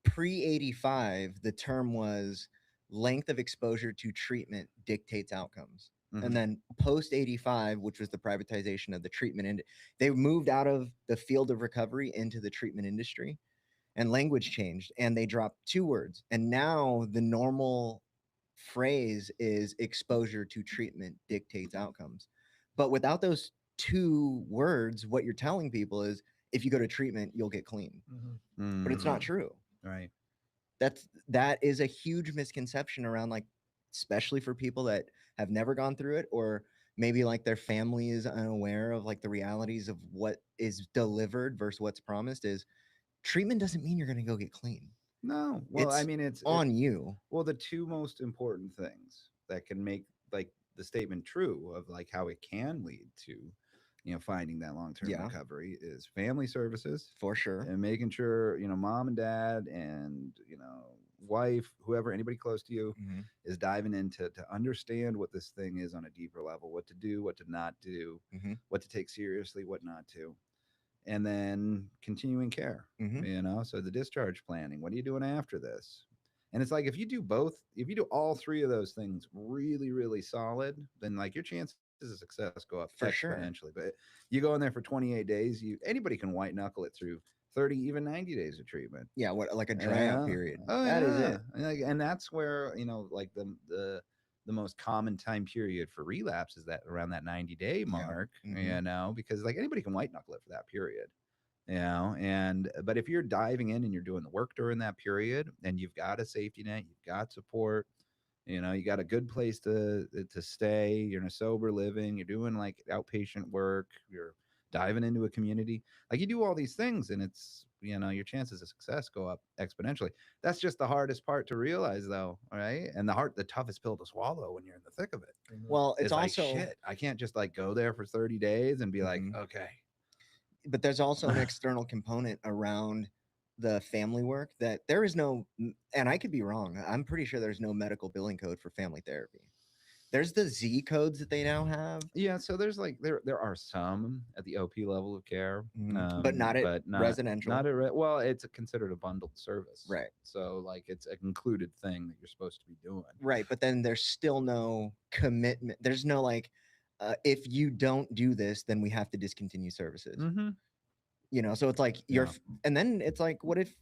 pre 85, the term was length of exposure to treatment dictates outcomes. And Hmm. then post 85, which was the privatization of the treatment, and they moved out of the field of recovery into the treatment industry, and language changed, and they dropped two words. And now the normal phrase is exposure to treatment dictates outcomes. But without those two words, what you're telling people is if you go to treatment, you'll get clean. Mhm. But it's Hmm. not true. Right. That is a huge misconception around, like, especially for people that have never gone through it, or maybe like their family is unaware of like the realities of what is delivered versus what's promised. Is treatment doesn't mean you're going to go get clean. No. Well, I It's mean, on you. well, the two most important things that can make like the statement true of like how it can lead to, finding that long term Yeah, recovery is family services for sure. and making sure, mom and dad and, wife, whoever, anybody close to you Hmm. is diving into to understand what this thing is on a deeper level, what to do, what to not do, Hmm. what to take seriously, what not to, and then continuing care, Hmm. so the discharge planning, what are you doing after this? And it's like if you do both, if you do all three of those things really, really solid, then like your chances of success go up For sure. exponentially. But you go in there for 28 days, anybody can white knuckle it through 30, even 90 days of treatment. Yeah, what, like a dry out Yeah. period. Oh That is yeah. it. And that's where, like the most common time period for relapse is that around that 90-day Yeah. mark, Hmm. because like anybody can white knuckle it for that period. And but if you're diving in and you're doing the work during that period and you've got a safety net, you've got support, you got a good place to stay, you're in a sober living, you're doing like outpatient work, you're diving into a community, like you do all these things, and it's, your chances of success go up exponentially. That's just the hardest part to realize, though, right? And the toughest pill to swallow when you're in the thick of it Mhm. Well, it's is like, also, shit, I can't just like go there for 30 days and be like, mhm, okay. but there's also an external component around the family work that there is no, and I could be wrong. I'm pretty sure there's no medical billing code for family therapy. There's the Z codes that they now have, Yeah, so there's like there are some at the OP level of care, but not at but not residential. well, it's considered a bundled service. Right. So like it's an included thing that you're supposed to be doing. Right. But then there's still no commitment. There's no like, if you don't do this, then we have to discontinue services. Mm-hmm. So it's like Yeah. and then it's like, what if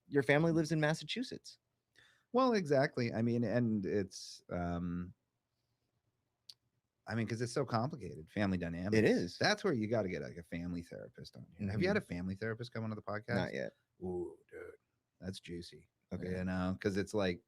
your family lives in Massachusetts? Well, exactly. I mean, and it's I mean, because it's so complicated, family It dynamics. is. That's where you got to get like a family therapist on here. Have you Hmm. had a family therapist come onto the podcast? Not yet. Ooh, dude, that's juicy. Okay. Because it's like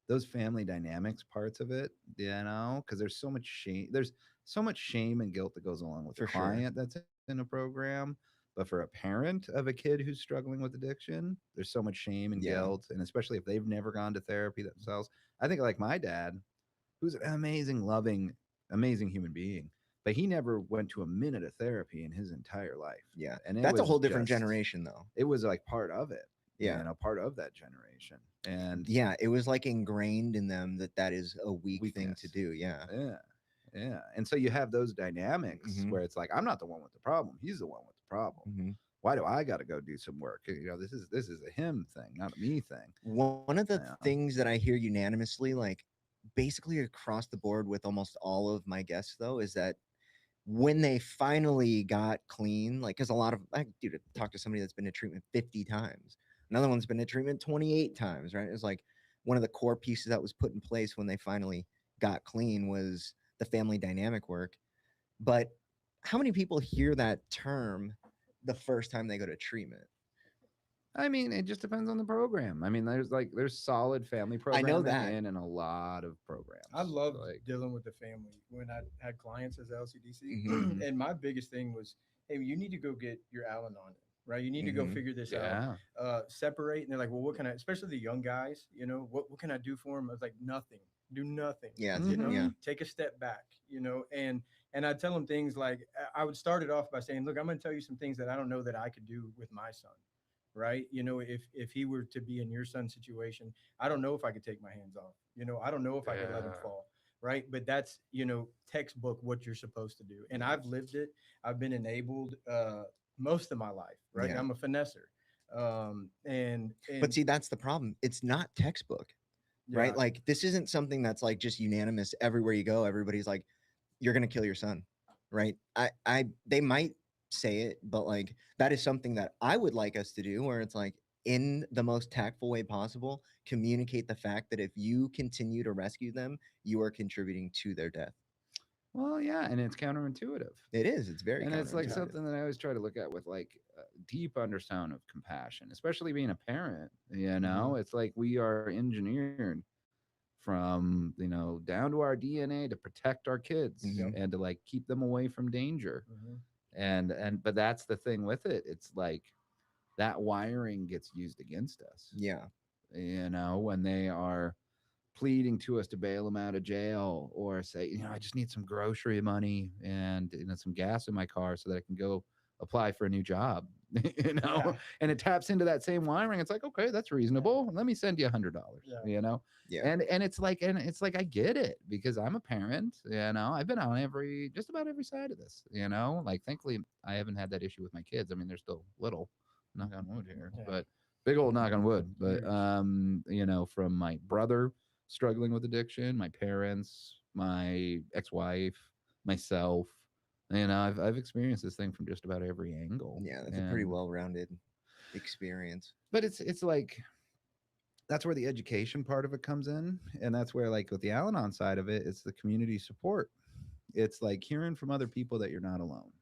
those family dynamics parts of it, because there's so much shame. There's so much shame and guilt that goes along with the For sure. client that's in a program. But for a parent of a kid who's struggling with addiction, there's so much shame and Yeah. guilt. And especially if they've never gone to therapy themselves. I think like my dad, who's an amazing, loving, amazing human being, but he never went to a minute of therapy in his entire life. Yeah. And it That's a was whole different just, generation though. it was like part of it, Yeah. part of that generation. And Yeah, it was like ingrained in them that that is a weak thing to weakness. do. Yeah. Yeah. Yeah. And so you have those dynamics Mhm. where it's like, I'm not the one with the problem. He's the one with the problem. Mhm. Why do I got to go do some work? This is a him thing, not a me thing. One of the Yeah. things that I hear unanimously, like basically across the board with almost all of my guests, though, is that when they finally got clean, like, because a lot of, I dude, talk to somebody that's been to treatment 50 times, another one's been to treatment 28 times, right? It's like one of the core pieces that was put in place when they finally got clean was the family dynamic work. But how many people hear that term the first time they go to treatment? I mean, it just depends on the program. I mean, there's solid family I know programming that. in a lot of programs. I love Like, dealing with the family when I had clients as LCDC. Mhm. And my biggest thing was, hey, you need to go get your Allen on it, right? You need to go Mhm. figure this out. yeah, Separate. And they're like, well, what can I, especially the young guys, what can I do for them? I was like, nothing, do nothing, Yeah, hmm yeah. take a step back, and I tell them things like, I would start it off by saying, look, I'm going to tell you some things that I don't know that I could do with my son. Right. If he were to be in your son's situation, I don't know if I could take my hands off. I don't know if I could let him yeah. fall. Right. But that's, textbook what you're supposed to do. And I've lived it. I've been enabled most of my life. Right. Yeah. I'm a finesser. But And see, that's the problem. It's not textbook, right? yeah, Like this isn't something that's like just unanimous everywhere you go. Everybody's like, you're gonna kill your son, right? They might say it, but like that is something that I would like us to do, where it's like in the most tactful way possible, communicate the fact that if you continue to rescue them, you are contributing to their death. Well, yeah, and it's counterintuitive. It is. It's very And it's like counterintuitive. something that I always try to look at with like a deep undertone of compassion, especially being a parent. hmm It's like we are engineered from down to our DNA to protect our kids Hmm. yep. and to like keep them away from danger. hmm And but that's the thing with it. It's like that wiring gets used against us. Yeah. When they are pleading to us to bail them out of jail or say, I just need some grocery money and some gas in my car so that I can go apply for a new job. Yeah. And it taps into that same wiring. It's like, okay, that's reasonable. Let me send you $100. Yeah. Yeah. And it's like I get it because I'm a parent. I've been on just about every side of this. Like thankfully I haven't had that issue with my kids. I mean, they're still little, knock on wood here, Yeah. but big old knock on wood. But Cheers. from my brother struggling with addiction, my parents, my ex-wife, myself. I've experienced this thing from just about every angle. Yeah. That's a pretty And well-rounded experience. but it's like that's where the education part of it comes in, and that's where like with the Al-Anon side of it, it's the community support. It's like hearing from other people that you're not alone.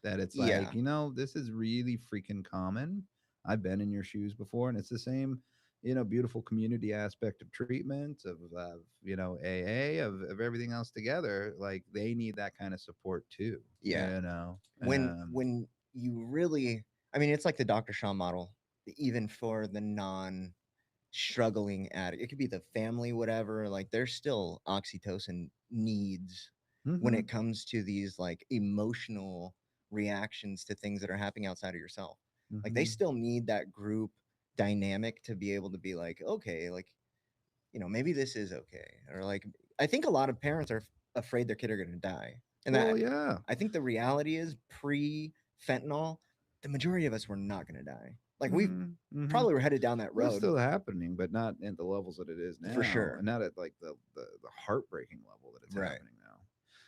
That it's like, Yeah. this is really freaking common. I've been in your shoes before, and it's the same, beautiful community aspect of treatment, of AA, of everything else together. Like they need that kind of support too. Yeah. You know, When you really, I mean, it's like the Dr. Shaw model, even for the non struggling addict. It could be the family, whatever. Like there's still oxytocin needs when hmm it comes to these like emotional reactions to things that are happening outside of yourself. Like they hmm still need that group dynamic to be able to be like, okay, like, maybe this is okay. Or like, I think a lot of parents are afraid their kid are going to die. And well, that yeah. I think the reality is pre fentanyl, the majority of us were not going to die. Like we hmm hmm probably were headed down that Well, it's road still happening, but not at the levels that it is for now, sure. and not at like the heartbreaking level that it's Right. happening now.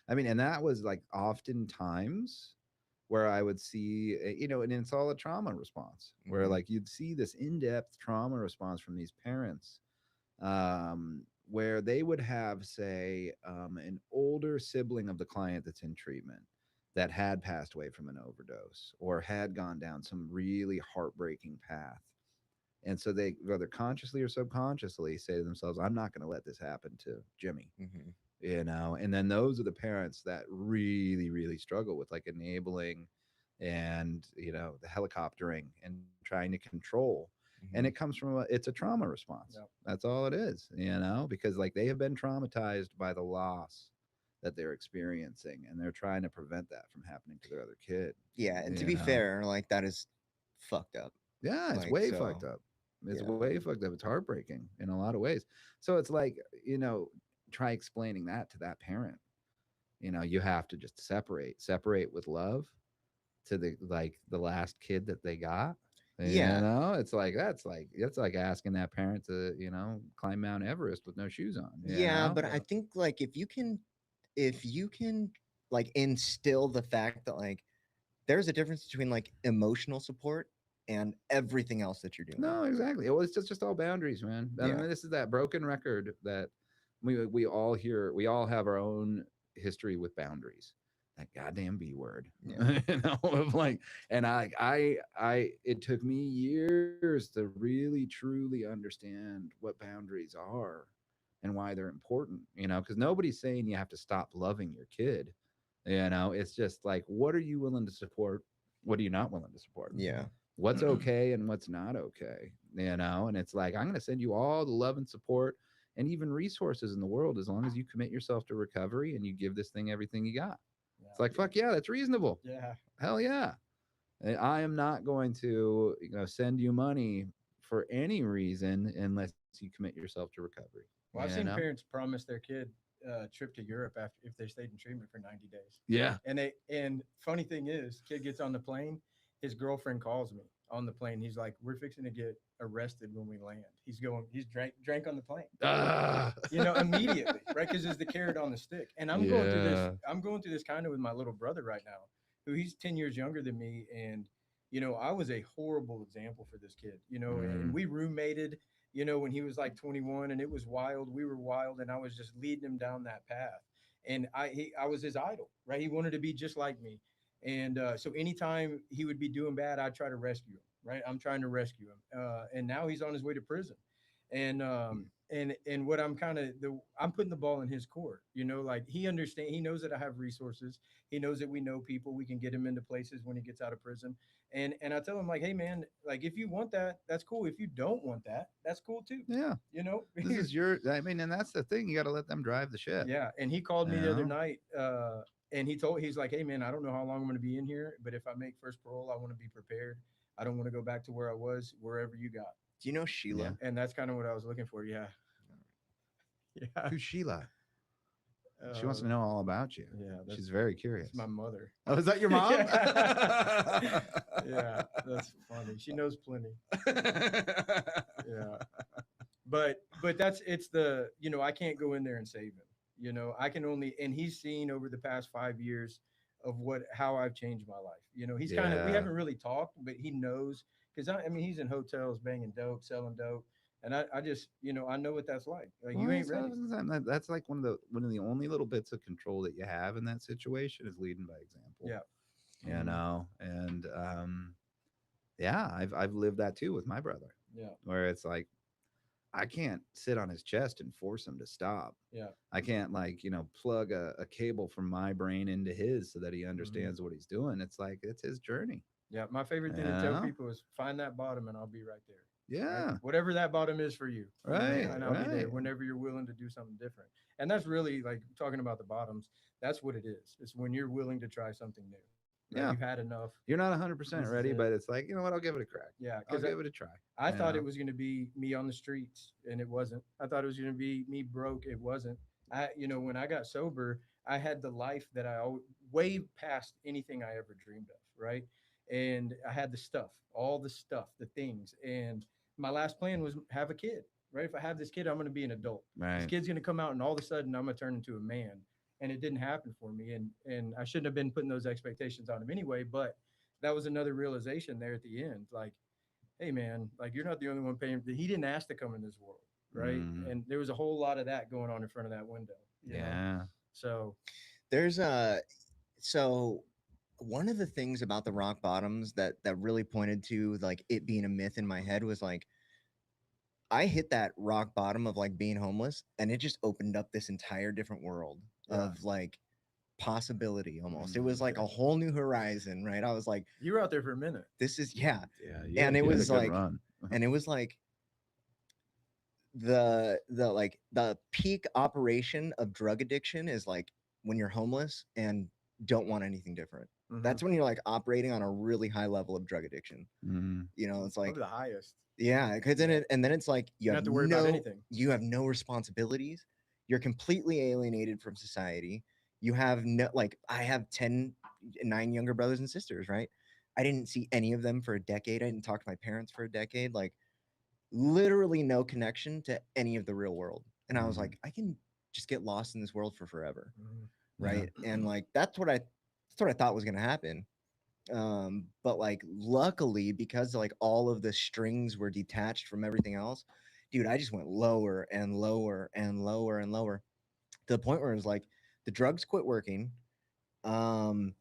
I mean, and that was like oftentimes where I would see, and it's all a trauma response, where Mhm. like you'd see this in-depth trauma response from these parents, where they would have, say, an older sibling of the client that's in treatment that had passed away from an overdose or had gone down some really heartbreaking path. And so they, whether consciously or subconsciously, say to themselves, I'm not going to let this happen to Jimmy, Mhm. And then those are the parents that really, really struggle with like enabling and the helicoptering and trying to control. And it Mhm. comes from it's a trauma response. Yep. That's all it is, because like they have been traumatized by the loss that they're experiencing, and they're trying to prevent that from happening to their other kid. Yeah, and to you be know fair, like that is fucked up. yeah, it's Like way so, fucked up. It's yeah. way fucked up. It's heartbreaking in a lot of ways. So it's like, try explaining that to that parent. You have to just separate with love to the last kid that they got. Yeah. It's like that's like asking that parent to, climb Mount Everest with no shoes on, Yeah, but I Yeah. think like if you can like instill the fact that like there's a difference between like emotional support and everything else that you're doing. No, exactly. Well, it's just all boundaries, man. I Yeah. mean, this is that broken record that we all hear. We all have our own history with boundaries. That goddamn B word, Yeah. of like, and it took me years to really truly understand what boundaries are and why they're important. Because nobody's saying you have to stop loving your kid. It's just like, what are you willing to support? What are you not willing to support? Yeah. What's okay and what's not okay, and it's like, I'm going to send you all the love and support and even resources in the world as long as you commit yourself to recovery and you give this thing everything you got. It's Yeah. like, fuck yeah, that's reasonable. Yeah. Hell yeah. I am not going to send you money for any reason unless you commit yourself to recovery. Well, I've seen parents promise their kid a trip to Europe after if they stayed in treatment for 90 days. Yeah. And funny thing is, kid gets on the plane, his girlfriend calls me on the plane. He's like, "We're fixing to get arrested when we land." He's drank on the plane. Ah. Immediately, right? Because it's the carrot on the stick. And I'm going through this. Yeah. I'm going through this kind of with my little brother right now, who he's 10 years younger than me, and I was a horrible example for this kid. And Mm. we roommated. When he was like 21, and it was wild. We were wild, and I was just leading him down that path. And I was his idol, right? He wanted to be just like me. And so anytime he would be doing bad, I'd try to rescue him, right? I'm trying to rescue him. And now he's on his way to prison. And what I'm putting the ball in his court. Like he knows that I have resources. He knows that we know people. We can get him into places when he gets out of prison. And I tell him like, hey man, like if you want that, that's cool. If you don't want that, that's cool too. Yeah. You know? This is your, I mean, and that's the thing. You got to let them drive the ship. Yeah. And he called You me the other know? night, and he's like, hey man, I don't know how long I'm gonna be in here, but if I make first parole, I want to be prepared. I don't want to go back to where I was, wherever you got. Do you know Yeah. Sheila? And that's kind of what I was looking for. Yeah. Yeah. Who's Sheila? She wants Uh, to know all about you. yeah, She's very that's curious. my mother. Oh, is that your mom? Yeah. Yeah, that's funny. She knows plenty. Yeah. But it's I can't go in there and save him. I can only, and he's seen over the past 5 years of how I've changed my life. He's kind of, we Yeah. haven't really talked, but he knows because I mean he's in hotels banging dope, selling dope. And I just, I know what that's like. Like Well, you ain't ready. that's like one of the only little bits of control that you have in that situation is leading by example. Yeah. And yeah, I've lived that too with my brother, Yeah. where it's like I can't sit on his chest and force him to stop. Yeah. I can't plug a cable from my brain into his so that he Mhm. understands what he's doing. It's like it's his journey. Yeah. My favorite thing to tell Yeah. people is find that bottom and I'll be right there. Right? Yeah. Whatever that bottom is for you, Right. and I'll be there Right. whenever you're willing to do something different. And that's really like talking about the bottoms. That's what it is. It's when you're willing to try something new. Right? Yeah. You've had enough. You're not 100% This is ready, it. but it's like, you know what? I'll give it a crack. Yeah, I'll because give it a try. I you thought it know? was going to be me on the streets, and it wasn't. I thought it was going to be me broke. It wasn't. When I got sober, I had the life that way past anything I ever dreamed of, right? And I had the stuff, all the stuff, the things. And my last plan was have a kid, right? If I have this kid, I'm going to be an adult. This Right. kid's going to come out, and all of a sudden, I'm going to turn into a man. And it didn't happen for me, and I shouldn't have been putting those expectations on him anyway. But that was another realization there at the end, like, hey man, like you're not the only one paying. He didn't ask to come in this world, right? Mhm. And there was a whole lot of that going on in front of that window. Yeah. So There's a so one of the things about the rock bottoms that really pointed to like it being a myth in my head was like I hit that rock bottom of like being homeless and it just opened up this entire different world yeah, of like possibility almost. It was like a whole new horizon, right? I was like, You were out there for a minute. this is yeah. Yeah, And it you had a was good like run. and it was like the peak operation of drug addiction is like when you're homeless and don't want anything different. That's when you're like operating on a really high level of drug addiction. Mhm. You know, it's like Probably the highest. yeah, because then and then it's like You don't have to worry about anything. you have no responsibilities. You're completely alienated from society. You have no like I have 9 younger brothers and sisters, right? I didn't see any of them for a decade. I didn't talk to my parents for a decade. Like literally no connection to any of the real world. And I was Mhm. like, I can just get lost in this world for forever, Mhm. right? And like that's what I thought was gonna happen. But like luckily because like all of the strings were detached from everything else, dude, I just went lower and lower and lower and lower to the point where it was like the drugs quit working. Um,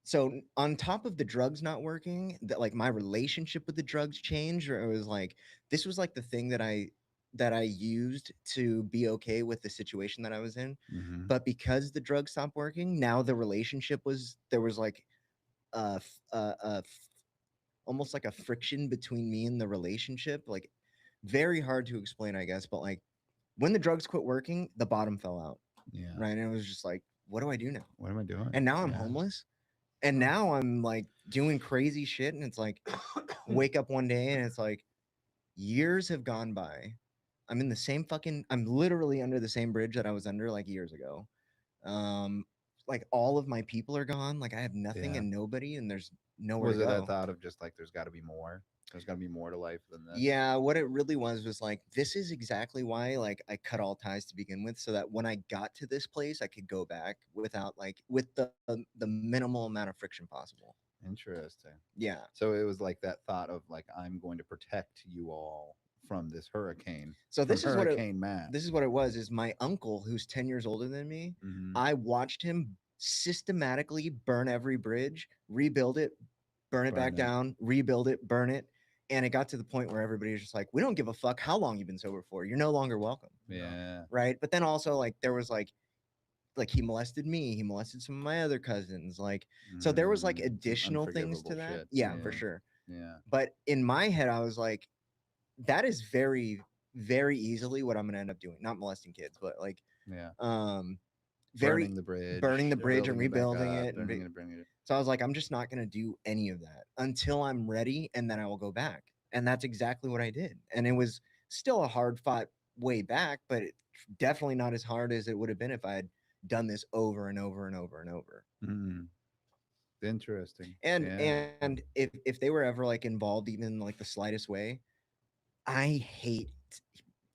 so on top of the drugs not working, that like my relationship with the drugs changed, or it was like this was like the thing that I used to be okay with the situation that I was in. Mhm. But because the drugs stopped working, now the relationship was there was like uh, f- uh, uh, f- almost like a friction between me and the relationship. Like very hard to explain, I guess. But like when the drugs quit working, the bottom fell out, Yeah. right? And it was just like, what do I do now? What am I doing? And now I'm Yeah. homeless. And now I'm like doing crazy shit. And it's like, wake up one day and it's like, years have gone by. I'm literally under the same bridge that I was under like years ago. Um, like all of my people are gone. Like I have nothing Yeah. and nobody, and there's nowhere Was to it that go. thought of just like there's got to be more? There's got to be more to life than this. Yeah, what it really was like this is exactly why like I cut all ties to begin with, so that when I got to this place, I could go back without like with the minimal amount of friction possible. Interesting. Yeah. So it was like that thought of like I'm going to protect you all from this hurricane, So from Hurricane Matt. this is what it was is my uncle who's 10 years older than me, Mhm. I watched him systematically burn every bridge, rebuild it, burn it Burn back it. down, rebuild it, burn it. And it got to the point where everybody was just like, we don't give a fuck how long you've been sober for. You're no longer welcome. Yeah. Right. But then also like there was like he molested me, he molested some of my other cousins. Like so there was like Some additional things unforgivable to that. shit. Yeah, for sure. Yeah. But in my head, I was like, that is very, very easily what I'm gonna end up doing. Not molesting kids, but like Yeah. um Burning very the bridge. burning the bridge and building it back rebuilding up, it and burning it, burning it. so I was like, I'm just not gonna do any of that until I'm ready, and then I will go back. And that's exactly what I did. And it was still a hard fought way back, but definitely not as hard as it would have been if I had done this over and over and over and over. Mm. Interesting. And Yeah. and if they were ever like involved even in like the slightest way, I hate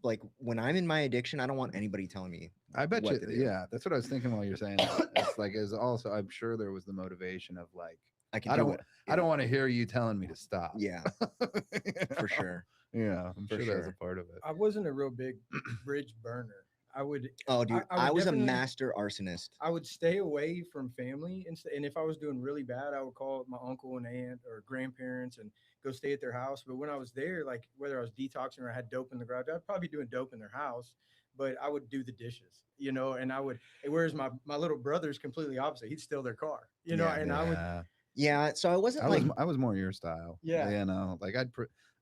like when I'm in my addiction, I don't want anybody telling me I bet what you. to do. Yeah, that's what I was thinking while you're saying that. It's like is also I'm sure there was the motivation of like I can I do don't it. I don't want to hear you telling me to stop. Yeah, You for know? sure. Yeah, I'm For sure that was a sure. part of it. I wasn't a real big bridge burner. I would Oh, dude, I I would was a definitely master arsonist. I would stay away from family and if I was doing really bad, I would call my uncle and aunt or grandparents and go stay at their house. But when I was there, like whether I was detoxing or I had dope in the garage, I'd probably be doing dope in their house. But I would do the dishes, and I would. Whereas my little brother's completely opposite. He'd steal their car, Yeah. and I would, Yeah, Yeah, so I wasn't like I was more your style. yeah, You know, like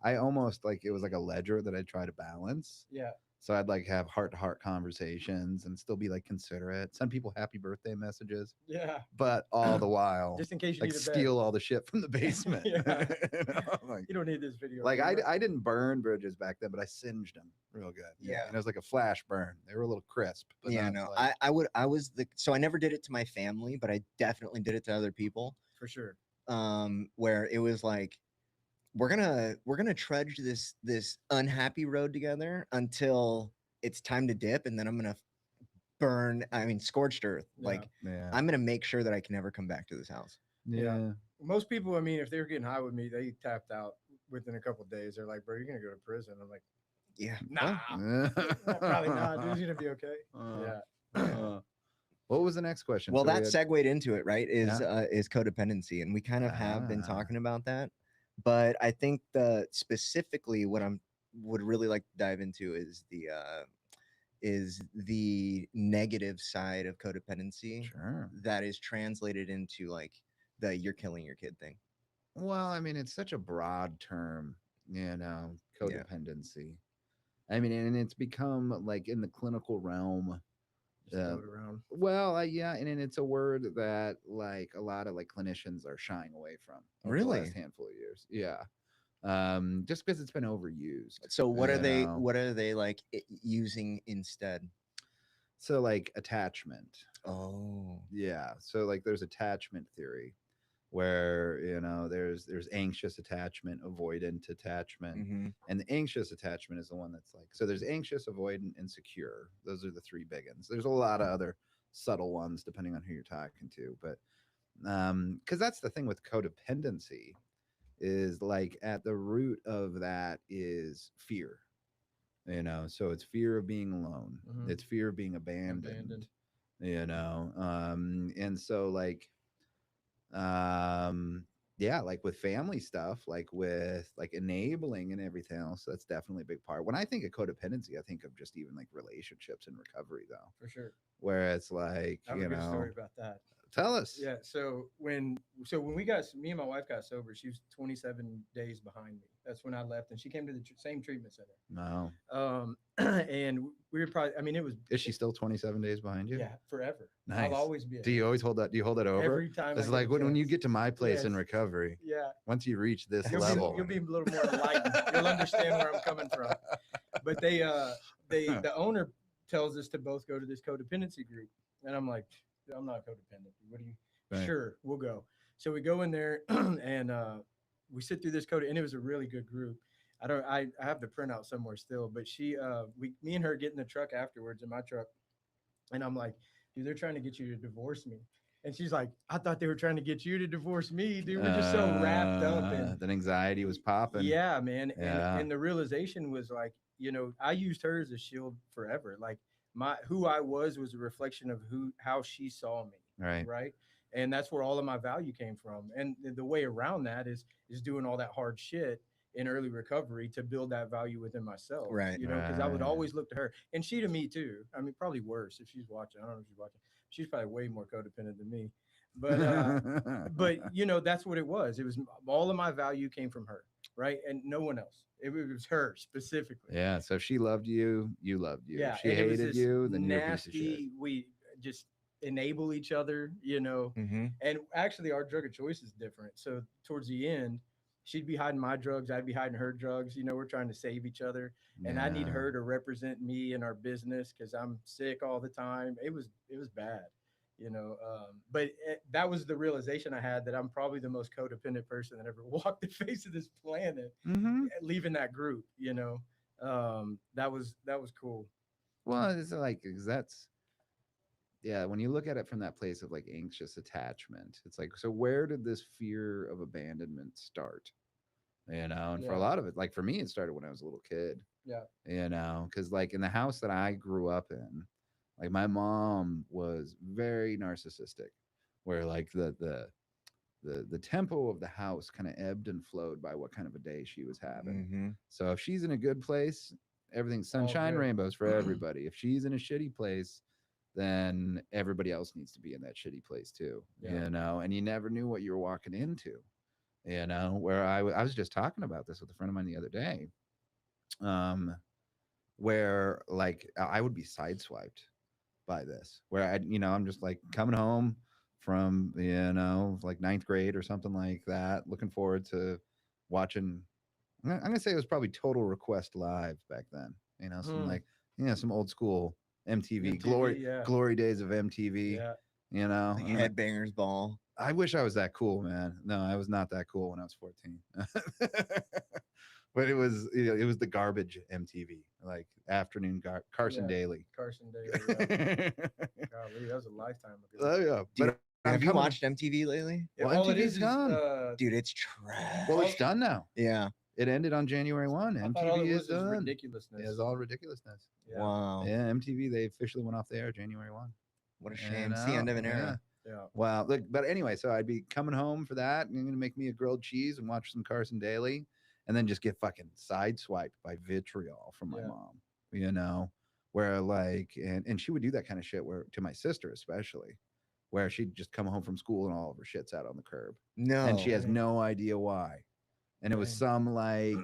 I almost like it was like a ledger that I'd try to balance. yeah, So I'd like have heart to heart conversations and still be like considerate, send people happy birthday messages, yeah. but all the while Just in case you like need a bed. steal all the shit from the basement. Yeah. You know, like You don't need this video. like camera. I didn't burn bridges back then, but I singed them real good. Yeah. And it was like a flash burn. They were a little crisp, but yeah, not no. like I was the so I never did it to my family, but I definitely did it to other people. For sure. Where it was like we're gonna trudge this unhappy road together until it's time to dip, and then I'm gonna burn. I mean, scorched earth. Yeah. Like yeah. I'm gonna make sure that I can never come back to this house. Yeah. Most people, I mean, if they were getting high with me, they tapped out within a couple of days. They're like, "Bro, you're gonna go to prison." I'm like, Yeah. "Nah, probably not. Dude's gonna be okay." Yeah. What was the next question? Well, So we that had- segued into it, right? Yeah. Is codependency, and we kind of have been Ah. talking about that. But I think the specifically what I'm would really like to dive into is is the negative side of codependency Sure. that is translated into like the "you're killing your kid" thing. Well, I mean, it's such a broad term, you know, Yeah. codependency. I mean, and it's become like in the clinical realm. Just Uh, throw it around. well, yeah, and it's a word that like a lot of like clinicians are shying away from over the Really? last handful of years. Yeah, just because it's been overused. So what are You they? know, What are they like using instead? so like attachment. Oh. Yeah, so like there's attachment theory where there's anxious attachment, avoidant attachment, Mm-hmm. and the anxious attachment is the one that's like, so there's anxious, avoidant, and secure. Those are the three big ones. There's a lot of other subtle ones depending on who you're talking to, but because that's the thing with codependency is like at the root of that is fear. So it's fear of being alone, Mhm. it's fear of being abandoned. Abandoned. And so like um yeah, like with family stuff, like with like enabling and everything else, that's definitely a big part. When I think of codependency, I think of just even like relationships and recovery though, For sure. where it's like, I have a good story about that. tell us. Yeah. So when me and my wife got sober, she was 27 days behind me. That's when I left, and she came to the same treatment center. No. And we were probably. I mean, it was. Is she still 27 days behind you? Yeah, forever. Nice. I'll always be. Do you always hold that? Do you hold that over? Every time? It's I like get a when you chance. get to my place in Yes. recovery, Yeah. once you reach this You'll level, be a little more enlightened. You'll understand where I'm coming from. But the owner tells us to both go to this codependency group, and I'm like, I'm not codependent. What do you? Right. Sure, we'll go. So we go in there, and we sit through this code, and it was a really good group. I have the printout somewhere still, but me and her get in the truck afterwards, in my truck, and I'm like, dude, they're trying to get you to divorce me. And she's like, I thought they were trying to get you to divorce me, dude. We're just so wrapped up in that anxiety was popping. yeah, man. Yeah. And the realization was like, I used her as a shield forever. Like my who I was a reflection of how she saw me. Right. Right. And that's where all of my value came from. And the way around that is doing all that hard shit in early recovery to build that value within myself. Right. Because I would Right. always look to her. And she to me too. I mean, probably worse if she's watching. I don't know if she's watching. She's probably way more codependent than me. But that's what it was. It was all of my value came from her, right? And no one else. It was her specifically. Yeah. So if she loved you, you loved you. Yeah, If she and it was hated this you, then you're a piece of shit. nasty. We just enable each other, Mm-hmm. and actually our drug of choice is different. So towards the end, she'd be hiding my drugs, I'd be hiding her drugs. We're trying to save each other, and I need Yeah. her to represent me in our business because I'm sick all the time. It was bad. But that was the realization I had, that I'm probably the most codependent person that ever walked the face of this planet, Mm-hmm. leaving that group. That was cool. Well, it's like 'cause that's yeah. When you look at it from that place of like anxious attachment, it's like, so where did this fear of abandonment start? And for a Yeah. lot of it, like for me, it started when I was a little kid. Yeah. Because like in the house that I grew up in, like my mom was very narcissistic, where like the tempo of the house kind of ebbed and flowed by what kind of a day she was having. Mm-hmm. So if she's in a good place, everything's All sunshine, good. rainbows for everybody. If she's in a shitty place, then everybody else needs to be in that shitty place too. Yeah. And you never knew what you were walking into. Where I was just talking about this with a friend of mine the other day, where like I would be sideswiped by this, where I'm just like coming home from like ninth grade or something like that, looking forward to watching. I'm gonna say it was probably Total Request Live back then. Some Hmm. like some old school MTV, MTV, yeah. glory days of MTV. Yeah. Like Headbangers Ball. I wish I was that cool, man. No, I was not that cool when I was 14. But it was the garbage MTV, like afternoon Carson Yeah. Daly. Carson Daly. Yeah. Golly, that was a lifetime ago. Oh yeah, Dude, but have you watched MTV lately? Yeah, Well, all it MTV's is gone. Dude, it's trash. well, it's done now. Yeah. It ended on January 1. I thought all MTV it is was done. ridiculousness. It's all ridiculousness. Yeah. Wow. Yeah, MTV, they officially went off the air January 1. What a shame. It's the end of an era. Yeah. Wow. Look, but anyway, so I'd be coming home for that, and you're gonna make me a grilled cheese and watch some Carson Daly, and then just get fucking sideswiped by vitriol from my Yeah. mom. where like and she would do that kind of shit where to my sister especially, where she'd just come home from school and all of her shit's out on the curb and she No. has Dang, no idea why. And it was dang. some like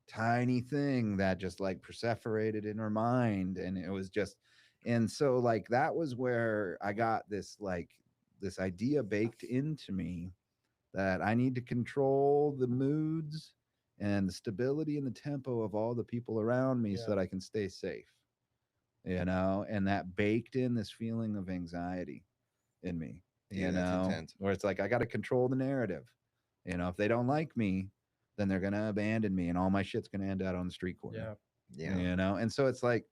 tiny thing that just like perseverated in her mind. And it was just, and so like that was where I got this like this idea baked into me that I need to control the moods and the stability and the tempo of all the people around me so Yeah, that I can stay safe, and that baked in this feeling of anxiety in me, Dude, that's intense. where it's like I got to control the narrative. If they don't like me, then they're going to abandon me and all my shit's going to end out on the street corner, yeah, Yeah. and so it's like,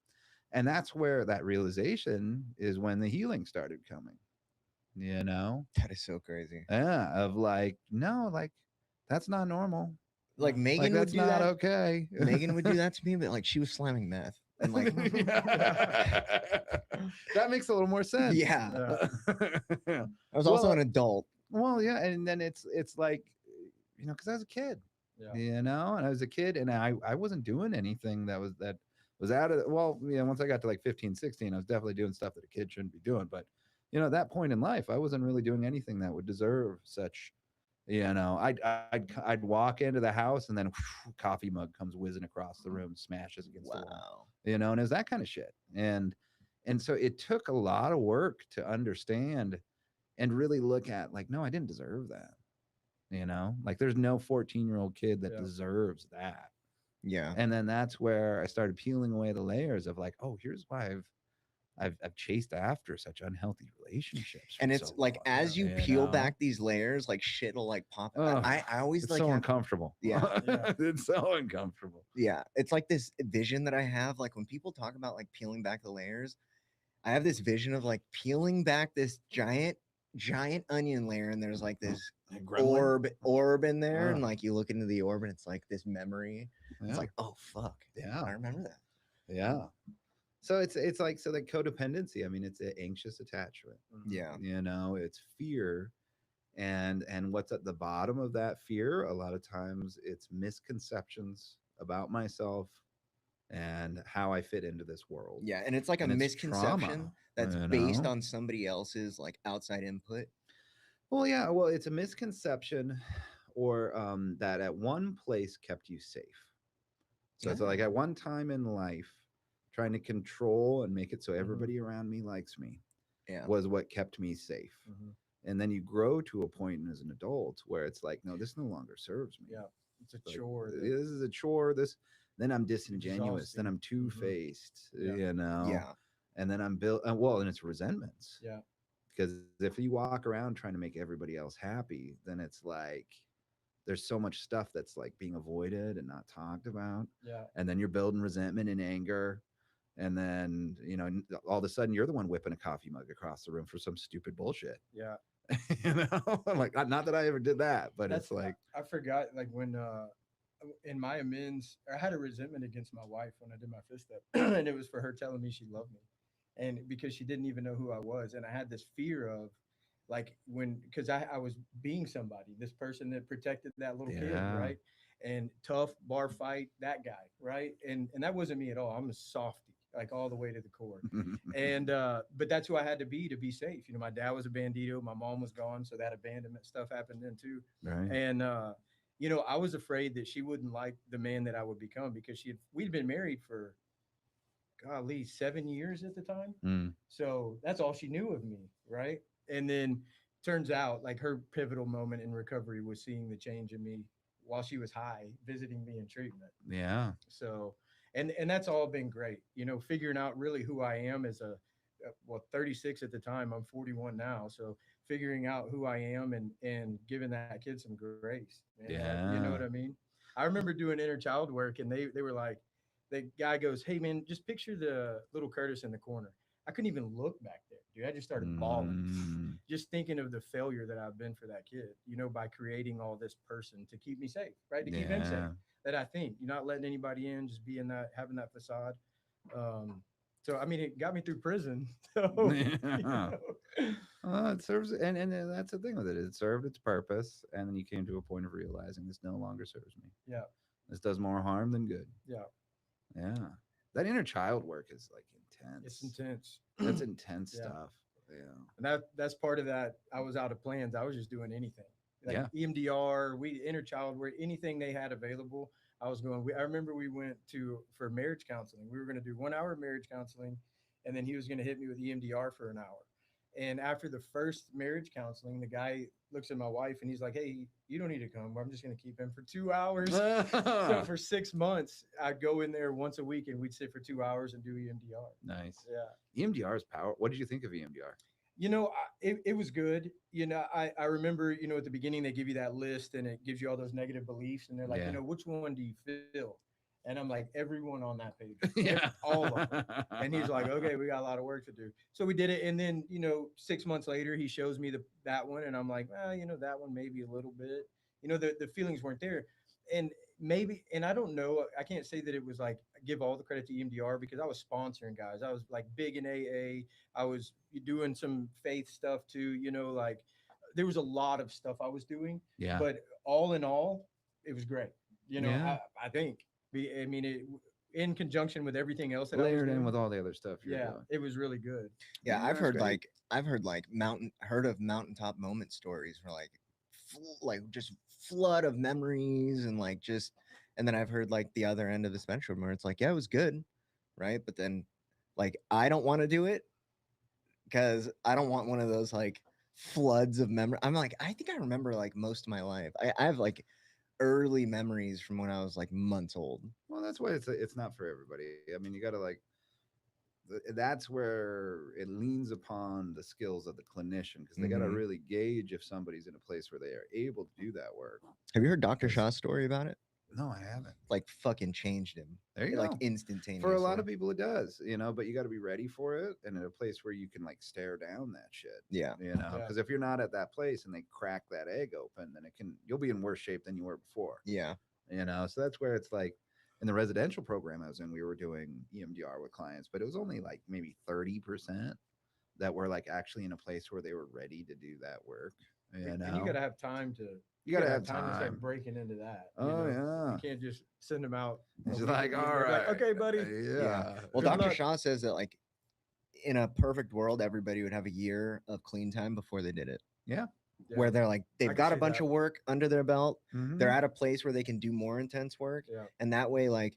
and that's where that realization is when the healing started coming, you know, That is so crazy. yeah, of like, no, like that's not normal. Like yeah. Like Megan would that's do not that. okay. Megan would do that to me, but like she was slamming meth. And like, That makes a little more sense. yeah. Yeah, I was also well, an adult. well, yeah, and then it's like, because I was a kid, yeah, and I was a kid, and I wasn't doing anything that was out of, well, once I got to like 15, 16, I was definitely doing stuff that a kid shouldn't be doing, but at that point in life, I wasn't really doing anything that would deserve such. I'd walk into the house and then coffee mug comes whizzing across the room, smashes against the wall, Wow. and it was that kind of shit. And so it took a lot of work to understand and really look at like, no, I didn't deserve that. Like there's no 14-year-old kid that yeah, deserves that. Yeah. And then that's where I started peeling away the layers of like, oh, here's why I've chased after such unhealthy relationships for And so it's like long. as you You peel know? back these layers, like shit will like pop. Ugh, I always it's like so have, uncomfortable. yeah. yeah, It's so uncomfortable. Yeah. It's like this vision that I have. Like when people talk about like peeling back the layers, I have this vision of like peeling back this giant onion layer, and there's like this Gremlin? orb in there, and Uh, like you look into the orb, and it's like this memory. It's yeah, like, oh fuck, yeah, I remember that. yeah. So it's like, so the codependency. I mean, it's an anxious attachment. mhm, Yeah. It's fear, and what's at the bottom of that fear? A lot of times, it's misconceptions about myself and how I fit into this world, Yeah, and it's like a and it's misconception trauma. that's based on somebody else's like outside input. Well, yeah, well, it's a misconception, or that at one place kept you safe. So it's like Oh, at one time in life, trying to control and make it so mhm, everybody around me likes me yeah, was what kept me safe. mhm. And then you grow to a point as an adult where it's like, no, this no longer serves me. Yeah, it's a Like, chore that this is a chore. Then I'm disingenuous. Then exhausting. I'm two Hmm. faced, Yeah, yeah, and then I'm built. Well, and it's resentments, yeah, because if you walk around trying to make everybody else happy, then it's like there's so much stuff that's like being avoided and not talked about, yeah, and then you're building resentment and anger, and then all of a sudden you're the one whipping a coffee mug across the room for some stupid bullshit. yeah. I'm like, not that I ever did that, but it's That's like, I forgot like when in my amends I had a resentment against my wife when I did my fist up, and it was for her telling me she loved me, and because she didn't even know who I was, and I had this fear of like when because I was being somebody, this person that protected that little kid, yeah. right? And tough bar fight that guy, right? And that wasn't me at all. I'm a softie, like all the way to the core. And but that's who I had to be safe. My dad was a bandito, my mom was gone, so that abandonment stuff happened then too. Right. And I was afraid that she wouldn't like the man that I would become because we'd been married for golly 7 years at the time, Mm. so that's all she knew of me, right? And then turns out like her pivotal moment in recovery was seeing the change in me while she was high visiting me in treatment. Yeah. So, and that's all been great. Figuring out really who I am as a well, 36 at the time. I'm 41 now. So figuring out who I am and giving that kid some grace. And like, you know what I Yeah. mean? I remember doing inner child work, and they were like, the guy goes, "Hey man, just picture the little Curtis in the corner." I couldn't even look back there, dude. I just started bawling, Mm. just thinking of the failure that I've been for that kid. By creating all this person to keep me safe, right? To keep him safe. Yeah. That I think you're not letting anybody in, just being that, having that facade. Um, so I mean, it got me through prison. So Yeah. Well, it serves, and that's the thing with it. It served its purpose, and then you came to a point of realizing this no longer serves me. yeah, This does more harm than good. yeah, Yeah. That inner child work is like It's intense. intense. That's intense Yeah. stuff. Yeah. And that's part of that. I was out of plans. I was just doing anything, like Yeah. EMDR, inner child, where anything they had available. I was going. I remember we went to for marriage counseling. We were going to do 1 hour marriage counseling, and then he was going to hit me with EMDR for an hour. And after the first marriage counseling, the guy looks at my wife and he's like, "Hey, you don't need to come. I'm just going to keep him for 2 hours." So for 6 months, I'd go in there once a week and we'd sit for 2 hours and do EMDR. Nice. Yeah. EMDR is power. What did you think of EMDR? It was good. I remember, at the beginning they give you that list and it gives you all those negative beliefs and they're like, Yeah. which one do you feel? And I'm like, everyone on that page, Yeah. all of them. And he's like, okay, we got a lot of work to do. So we did it. And then, 6 months later, he shows me that one. And I'm like, well, that one maybe a little bit, the feelings weren't there. And maybe, and I don't know, I can't say that it was like, give all the credit to EMDR because I was sponsoring guys. I was like big in AA. I was doing some faith stuff too, like there was a lot of stuff I was doing, Yeah. but all in all, it was great. Yeah. I think, I mean, in conjunction with everything else that I was Layered in doing, with all the other stuff you're yeah, doing. it was really good. Yeah, Yeah, I've that's heard great. like heard of mountaintop moment stories where like like just flood of memories and like just and then I've heard like the other end of the spectrum where it's like, yeah, it was good, right? But then like I don't want to do it because I don't want one of those like floods of memory. I'm like, I think I remember like most of my life. I have like early memories from when I was like months old. Well, that's why it's not for everybody. I mean, you got to like that's where it leans upon the skills of the clinician because they got to Mhm. really gauge if somebody's in a place where they are able to do that work. Have you heard Dr. 'Cause- Shaw's story about it? No, I haven't. Like fucking changed him. There you Like go. instantaneously. For a lot of people, it does, but you got to be ready for it and in a place where you can like stare down that shit. Yeah. Yeah. Because if you're not at that place and they crack that egg open, then you'll be in worse shape than you were before. Yeah. So that's where it's like in the residential program I was in, we were doing EMDR with clients, but it was only like maybe 30% that were like actually in a place where they were ready to do that work. And you got to have time to. You gotta have to time. start breaking into that. Oh, yeah. You can't just send them out. It's a just week like, and all they're right, like, okay, buddy. yeah. Well, Good Dr. luck. Shaw says that like in a perfect world, everybody would have a year of clean time before they did it. Yeah. Yeah. Where they're like they've can got a see bunch that. of work under their belt. Mhm. They're at a place where they can do more intense work. Yeah. And that way, like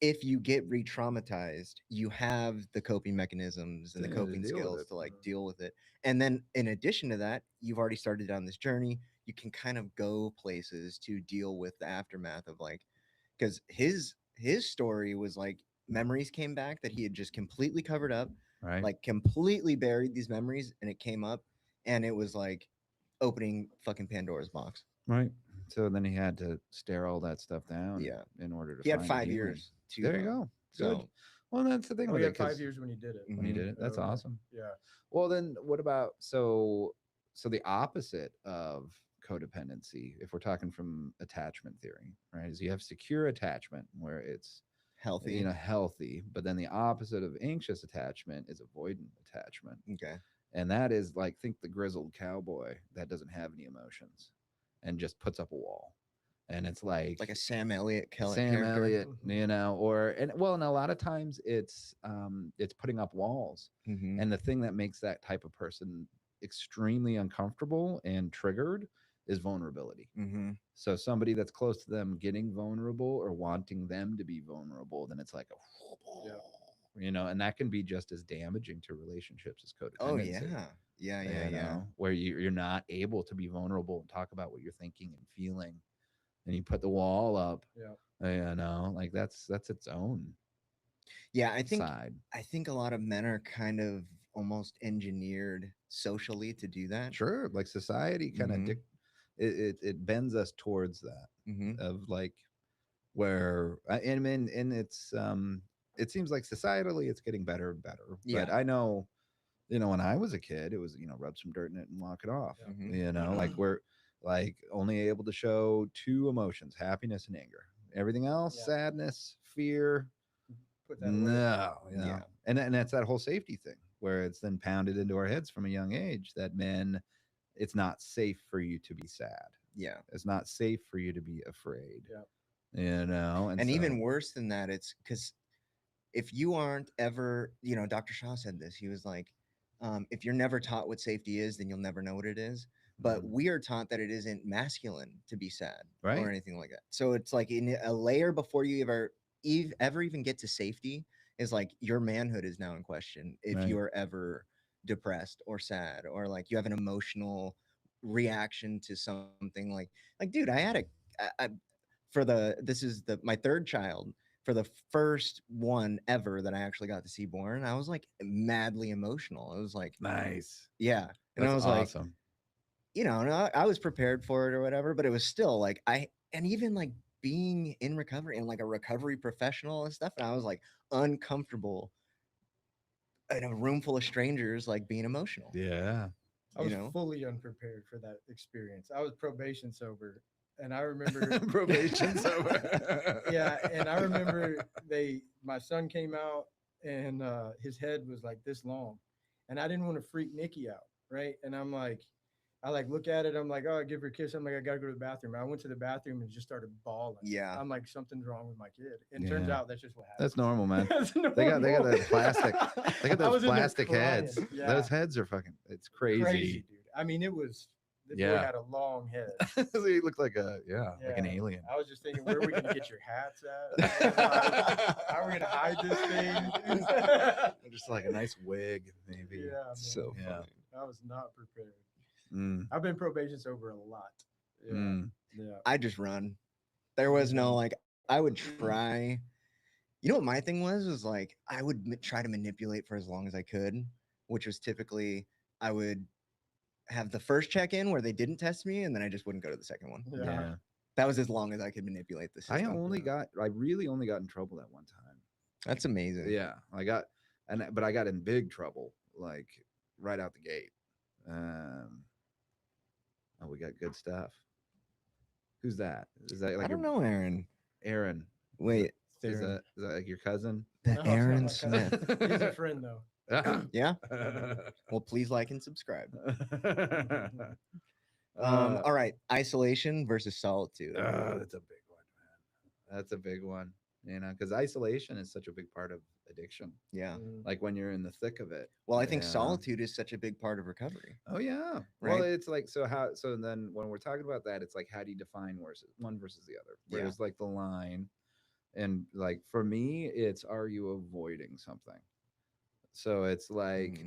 if you get re-traumatized, you have the coping mechanisms and the To coping deal with skills it. to like Mhm. deal with it. And then in addition to that, you've already started down this journey. You can kind of go places to deal with the aftermath of like because his story was like memories came back that he had just completely covered up, Right. like completely buried these memories, and it came up, and it was like opening fucking Pandora's box. Right. So then he had to stare all that stuff down. Yeah. In order to He had find 5 healing. years to There you go. Good. So Well, that's the thing Oh, with he it. had 5 'Cause years when he did it. when he Mhm. did it, that's Okay. awesome. Yeah. Well, then what about so the opposite of codependency, if we're talking from attachment theory, right? Is you have secure attachment where it's healthy. healthy, but then the opposite of anxious attachment is avoidant attachment. Okay. And that is like think the grizzled cowboy that doesn't have any emotions and just puts up a wall. And it's like Like a Sam Elliott Sam character. Elliott, Mhm. and a lot of times it's putting up walls. Mhm. And the thing that makes that type of person extremely uncomfortable and triggered is vulnerability. Mhm. So somebody that's close to them getting vulnerable or wanting them to be vulnerable, then it's like and that can be just as damaging to relationships as codependency. Oh yeah. Yeah. Where you're not able to be vulnerable and talk about what you're thinking and feeling, and you put the wall up. Yeah. Like that's its own Yeah, I think side. a lot of men are kind of almost engineered socially to do that. Sure, like society kind of Mhm. it bends us towards that Mhm. of like where and it's it seems like societally it's getting better and better. Yeah. But I know, when I was a kid, it was rub some dirt in it and walk it off. Yeah. Mhm. Like we're like only able to show two emotions, happiness and anger. Everything else, Yeah. sadness, fear, Put that away. no, Yeah. and that's that whole safety thing where it's then pounded into our heads from a young age that men, it's not safe for you to be sad. Yeah. It's not safe for you to be afraid. Yeah. And And so, even worse than that, it's because if you aren't ever, Dr. Shaw said this. He was like, if you're never taught what safety is, then you'll never know what it is. But Mhm. we are taught that it isn't masculine to be sad or Right. anything like that. So it's like in a layer before you ever even get to safety is like your manhood is now in question if Right. you're ever depressed or sad or like you have an emotional reaction to something like dude, I had I for the this is the my third child, for the first one ever that I actually got to see born, I was like madly emotional. It was like, Nice. yeah. And I That's was like, awesome. and I was prepared for it or whatever, but it was still like and even like being in recovery and like a recovery professional and stuff, and I was like uncomfortable in a room full of strangers, like being emotional, Yeah. I you was know? fully unprepared for that experience. I was probation sober, and I remember Probation sober. yeah, and I remember my son came out, and his head was like this long, and I didn't want to freak Nikki out, right? And I like look at it, I'm like, oh, I give her a kiss. I'm like, I gotta go to the bathroom. I went to the bathroom and just started bawling. Yeah. I'm like, something's wrong with my kid. And turns Yeah. out that's just what happened. That's normal, man. That's They got normal. that plastic. They got I those was in there plastic crying. heads. Yeah. Those heads are fucking. It's crazy. Crazy, dude. I mean, it was the boy Yeah. had a long head. He looked like like an Yeah. alien. I was just thinking, where are we gonna get your hats at? How are we gonna hide this thing? Just like a nice wig, maybe. Yeah, man. So Yeah. funny. I was not prepared. Mm, I've been probation sober a lot. Yeah, yeah. I just run. There was no Mhm. like I would try. You know what my thing was like I would try to manipulate for as long as I could, which was typically I would have the first check in where they didn't test me, and then I just wouldn't go to the second one. Yeah. yeah. That was as long as I could manipulate the system. I really only got in trouble that one time. That's amazing. Yeah. But I got in big trouble, like right out the gate. Oh, we got good stuff. Who's that? Is that like I don't know, Aaron. Aaron? Wait, Is Theron. that like your cousin? the No, it's not Aaron my cousin. Smith. He's a friend though. Yeah. Well, please like and subscribe. Uh, All right. Isolation versus solitude. that's a big one, man. That's a big one. Because isolation is such a big part of addiction. Yeah. Mm. Like when you're in the thick of it. Well, I think Yeah. solitude is such a big part of recovery. Oh yeah. Right. Well, it's like so then when we're talking about that, it's like how do you define one versus the other? Yeah. Where's like the line? And like for me, it's are you avoiding something? So it's like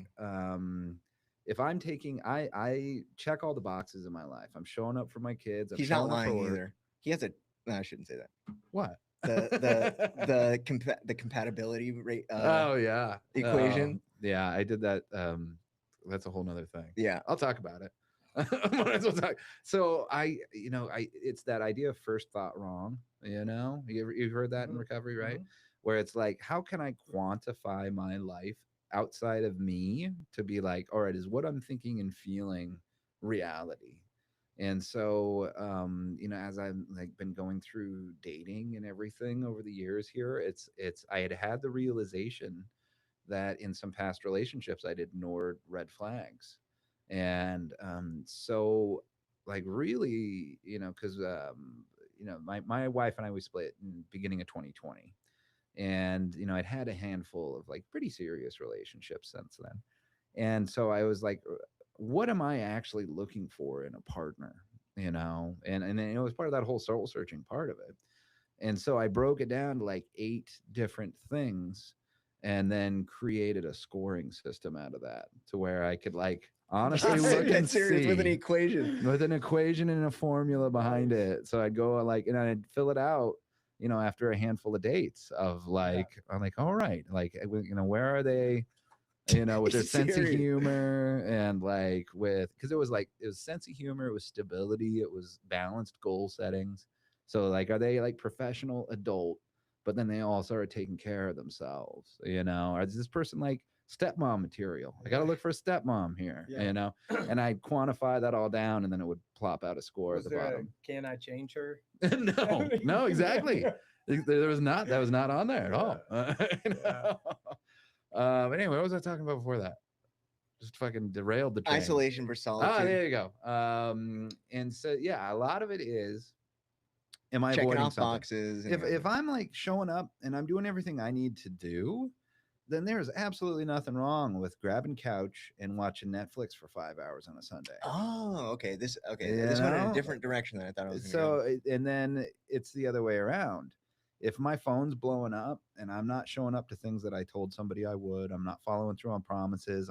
if I'm taking I check all the boxes in my life. I'm showing up for my kids. I'm He's not showing up for lying work. either. He has a. No, I shouldn't say that. What? The compatibility rate. Oh yeah. Equation. Yeah, I did that. That's a whole nother thing. Yeah. I'll talk about it. Might as well talk. So it's that idea of first thought wrong. You've heard that in Mhm. recovery, right? Mhm. Where it's like, how can I quantify my life outside of me to be like, all right, is what I'm thinking and feeling reality? And so, as I've like been going through dating and everything over the years here, I had the realization that in some past relationships I'd ignored red flags. And so like really, because my wife and I we split in the beginning of 2020. And I'd had a handful of like pretty serious relationships since then. And so I was like, what am I actually looking for in a partner? And it was part of that whole soul searching part of it. And so I broke it down to like 8 different things and then created a scoring system out of that to where I could like honestly look and serious with an see equation. with an equation and a formula behind it. So I'd go like, and I'd fill it out, after a handful of dates of like, I'm like, all right, like, where are they, with their sense of Serious. humor and like because it was sense of humor, it was stability, it was balanced goal settings. So like, are they like professional adult, but then they also are taking care of themselves, or is this person like stepmom material? I got to look for a stepmom here, Yeah. and I'd quantify that all down and then it would plop out a score Was at the there bottom. can I change her? No, exactly. There was not, that was not on there at all. Anyway, what was I talking about before that? Just fucking derailed the train. Isolation versus solitude. There you go. And so, yeah, a lot of it is, am I checking avoiding off something? boxes. If I'm like showing up and I'm doing everything I need to do, then there's absolutely nothing wrong with grabbing couch and watching Netflix for 5 hours on a Sunday. Oh, okay. This You This went in a know? different direction than I thought it was going to So, go. and then it's the other way around. If my phone's blowing up and I'm not showing up to things that I told somebody I would, I'm not following through on promises.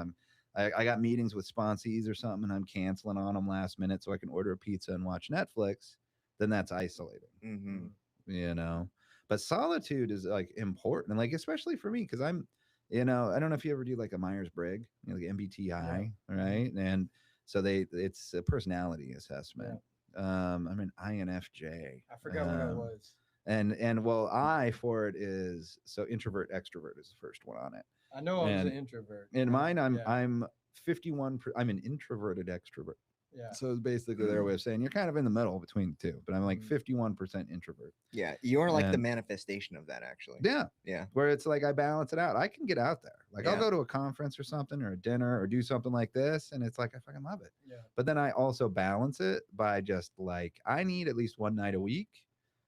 I got meetings with sponsees or something, and I'm canceling on them last minute so I can order a pizza and watch Netflix. Then that's isolating, Mm-hmm. you know. But solitude is like important, like especially for me because I don't know if you ever do like a Myers Briggs, like MBTI, right? And so it's a personality assessment. I'm an INFJ. I forgot what I was. And well, I for it is so introvert extrovert is the first one on it. I know I was And an introvert. in mine, I'm Yeah. I'm 51. I'm an introverted extrovert. Yeah. So it's basically their way of saying you're kind of in the middle between the two. But I'm like 51% introvert. Yeah, you're like the And- manifestation of that, actually. Yeah, Yeah. where it's like I balance it out. I can get out there. Like I'll Yeah. go to a conference or something or a dinner or do something like this, and it's like I fucking love it. Yeah. But then I also balance it by just like I need at least one night a week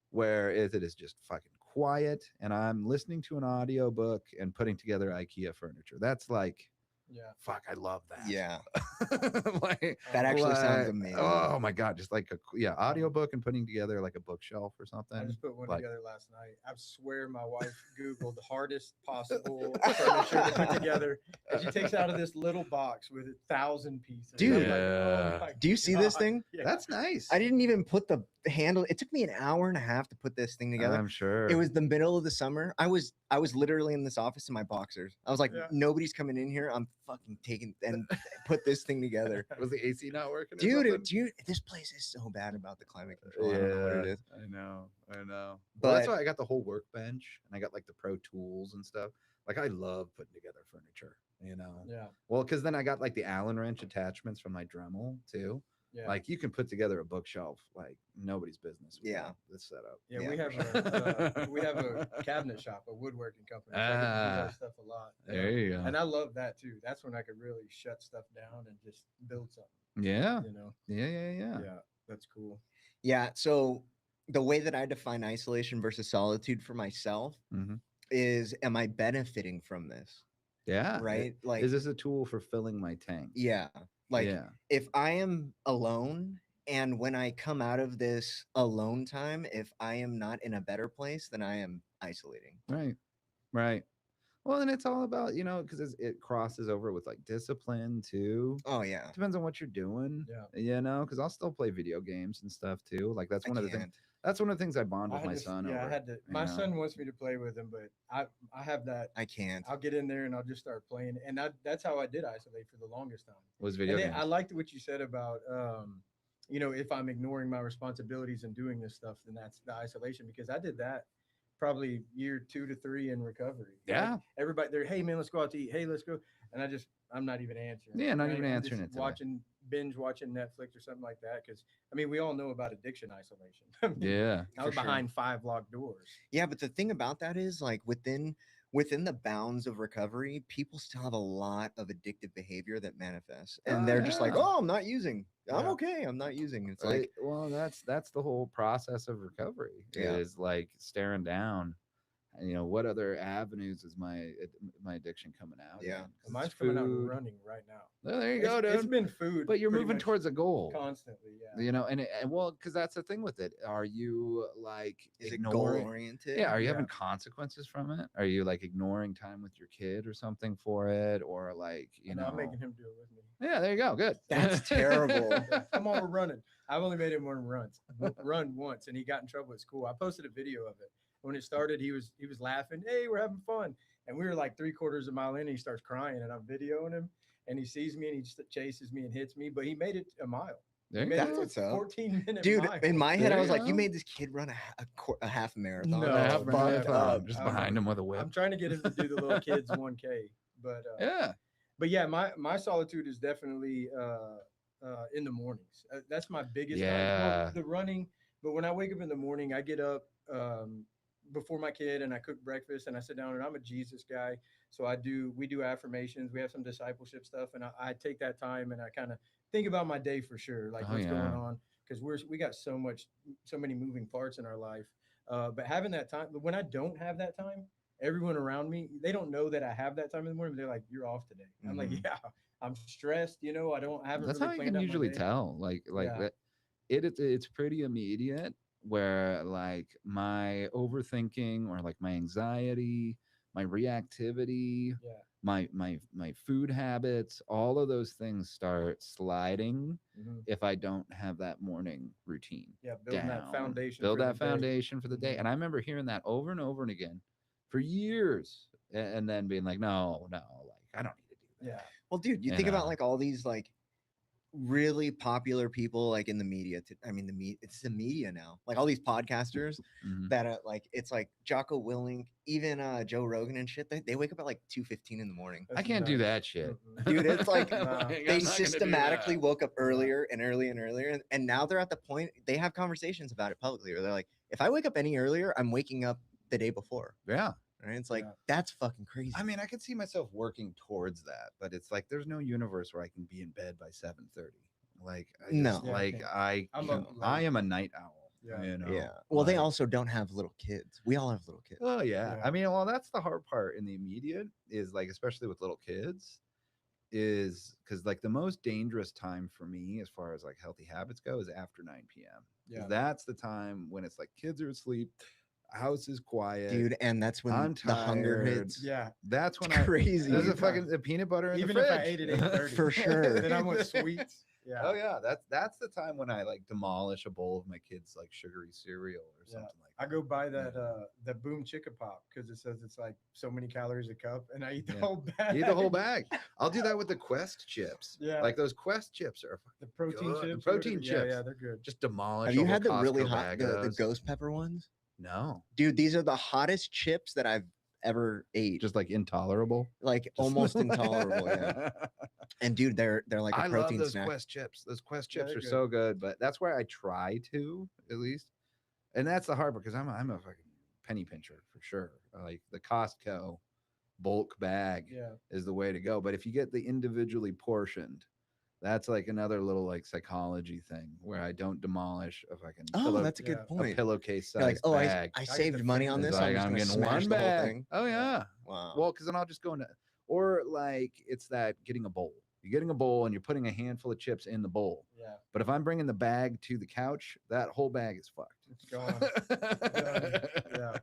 where it is just fucking quiet and I'm listening to an audiobook and putting together IKEA furniture. That's like Yeah. fuck, I love that. Yeah. Like, That actually sounds like, amazing. Oh my god, just like audiobook and putting together like a bookshelf or something. I just put one like, together last night. I swear my wife Googled the hardest possible furniture to put together. And she takes out of this little box with 1,000 pieces. Dude. I'm like, oh my Do you see this God. thing? Yeah. That's nice. I didn't even put the handle. It took me an hour and a half to put this thing together. I'm sure. It was the middle of the summer. I was literally in this office in my boxers. I was like, Yeah. nobody's coming in here. I'm fucking taking and put this thing together. Was the AC not working? Or Dude, something? this place is so bad about the climate control. I don't know what it is. I know. Well, But- that's why I got the whole workbench and I got like the pro tools and stuff. Like I love putting together furniture, you know. Yeah. Well, because then I got like the Allen wrench attachments from my Dremel too. Yeah. Like you can put together a bookshelf like nobody's business. With Yeah. this setup. Yeah, Yeah, we have we have a cabinet shop, a woodworking company. So I get to do Ah. that stuff a lot. There you go. And I love that too. That's when I could really shut stuff down and just build something. Yeah. You know. Yeah. Yeah, that's cool. Yeah. So the way that I define isolation versus solitude for myself Mhm. is, am I benefiting from this? Yeah. Right? Like, Is this a tool for filling my tank? yeah. Like, yeah. if I am alone and when I come out of this alone time, if I am not in a better place, then I am isolating. Right. Well, and it's all about, because it crosses over with like discipline too. Oh, yeah. Depends on what you're doing. Yeah. Because I'll still play video games and stuff too. Like that's I one of the things. can't. That's one of the things I bond I with had my to- son yeah, over. I had to. My son wants me to play with him, but I have that. I can't. I'll get in there and I'll just start playing, and that's how I did isolate for the longest time. Was video And games. then I liked what you said about, if I'm ignoring my responsibilities and doing this stuff, then that's the isolation, because I did that probably year 2 to 3 in recovery. Yeah. Like, everybody, they're, hey man, let's go out to eat. Hey, let's go. And I'm not even answering. Yeah, not right? even I'm answering just it today. binge watching Netflix or something like that. Because we all know about addiction isolation. I mean, Yeah. I was For sure. behind 5 locked doors. Yeah, but the thing about that is, like, within the bounds of recovery, people still have a lot of addictive behavior that manifests, and Oh, they're just like, yeah. "Oh, I'm not using. I'm Yeah. okay. I'm not using." It's Right. like, Well, that's the whole process of recovery. Yeah. Is like staring down. What other avenues is my addiction coming out? Yeah. in? 'Cause Mine's it's coming out food. running right now. Oh, there you go, It's dude. been food, But you're pretty moving much towards a goal. constantly. Yeah. And well, because that's the thing with it. Are you like is it goal oriented? Yeah, are you Yeah. having consequences from it? Are you like ignoring time with your kid or something for it, or like And I'm making him do it with me. Yeah, there you go. Good. That's terrible. Yeah, come on, we're running. I've only made him run once, and he got in trouble at school. I posted a video of it. When it started, he was laughing. Hey, we're having fun, and we were like 3/4 of a mile in, and he starts crying, and I'm videoing him, and he sees me, and he just chases me and hits me, but he made it a mile. There He you made That's it a what's up. 14-minute Dude, mile. in my head, There I was you like, "You go. made this kid run a half marathon." No, That's half fucked marathon. up. just I behind know. him with a whip. I'm trying to get him to do the little kids 1K, but Yeah. my solitude is definitely in the mornings. That's my biggest time. Yeah. Well, the running, but when I wake up in the morning, I get up before my kid and I cook breakfast and I sit down, and I'm a Jesus guy. So we do affirmations. We have some discipleship stuff, and I take that time and I kind of think about my day for sure, like Oh, what's yeah. going on. because we got so many moving parts in our life. But having that time, but when I don't have that time, everyone around me, they don't know that I have that time in the morning. But they're like, "You're off today." I'm like, Mhm. "Yeah, I'm stressed. I haven't That's really how you planned can out my usually day." tell. Like Yeah, that it's pretty immediate where like my overthinking or like my anxiety, my reactivity, yeah, my food habits, all of those things start sliding hmm if I don't have that morning routine yeah. Building that down. foundation Build for the that day. foundation for the day. Hmm And I remember hearing that over and over and again for years and then being like, no, no, like I don't need to do Yeah, that. Well, dude, you You think about know. like all these like really popular people like in the media. I mean, it's the media now. Like all these podcasters Mhm. that like it's like Jocko Willink, even Joe Rogan and shit. They wake up at like 2:15 in the morning. I that's can't do nuts. that shit. Mm-mm. Dude, it's like Nah. they I'm not gonna do systematically that. woke up Yeah. earlier and earlier and earlier, and now they're at the point they have conversations about it publicly. Where they're like, if I wake up any earlier, I'm waking up the day before. Yeah. Right? It's like Yeah. that's fucking crazy. I mean, I could see myself working towards that, but it's like there's no universe where I can be in bed by 7:30. Like I just No. Yeah, I like can't. I I'm can't- up I late. am a night owl. Yeah. You know. Yeah. Well, they Like, also don't have little kids. We all have little kids. oh yeah. Yeah. I mean, well, that's the hard part in the immediate is like, especially with little kids, is because like the most dangerous time for me as far as like healthy habits go is after 9 p.m. Yeah. 'Cause that's the time when it's like kids are asleep, house is quiet, Dude, and that's when I'm the hunger tired. hits. Yeah. That's when It's I crazy. there's a Anytime. fucking the peanut butter in Even the if fridge. I ate at 8:30. For sure. Then I want sweets. Yeah. Oh yeah, that's the time when I like demolish a bowl of my kids' like sugary cereal or Yeah. something like I that. go buy that Yeah. the Boom Chicken Pop because it says it's like so many calories a cup, and I eat the Yeah. whole bag. Eat the whole bag. I'll do that with the Quest chips. Yeah. Like those Quest chips are fucking The protein good. The chips. or protein whatever. Yeah, chips. yeah, they're good. just demolish. Have you a whole had the really Costco hot bag of the those. ghost pepper ones? No, Dude, these are the hottest chips that I've ever ate. just like intolerable. Like Just- almost intolerable, yeah. And dude, they're like a I love protein those snack. Quest chips. Those Quest Yeah, chips they're are good. so good, but that's where I try to at least, and that's the hard part because I'm a fucking penny pincher for sure. Like the Costco bulk bag Yeah. is the way to go. But if you get the individually portioned, that's like another little like psychology thing where I don't demolish a fucking Oh, that's a Yeah. good a point. pillowcase You're like, size oh, bag. I get saved the money on fingers. It's this. like I'm I'm just getting gonna smash one the whole bag. thing. Oh Yeah. yeah. Wow. Well, because then I'll just go into, or like it's that getting a bowl. You're getting a bowl and you're putting a handful of chips in the bowl. Yeah. But if I'm bringing the bag to the couch, that whole bag is fucked. It's gone. Done. Yeah.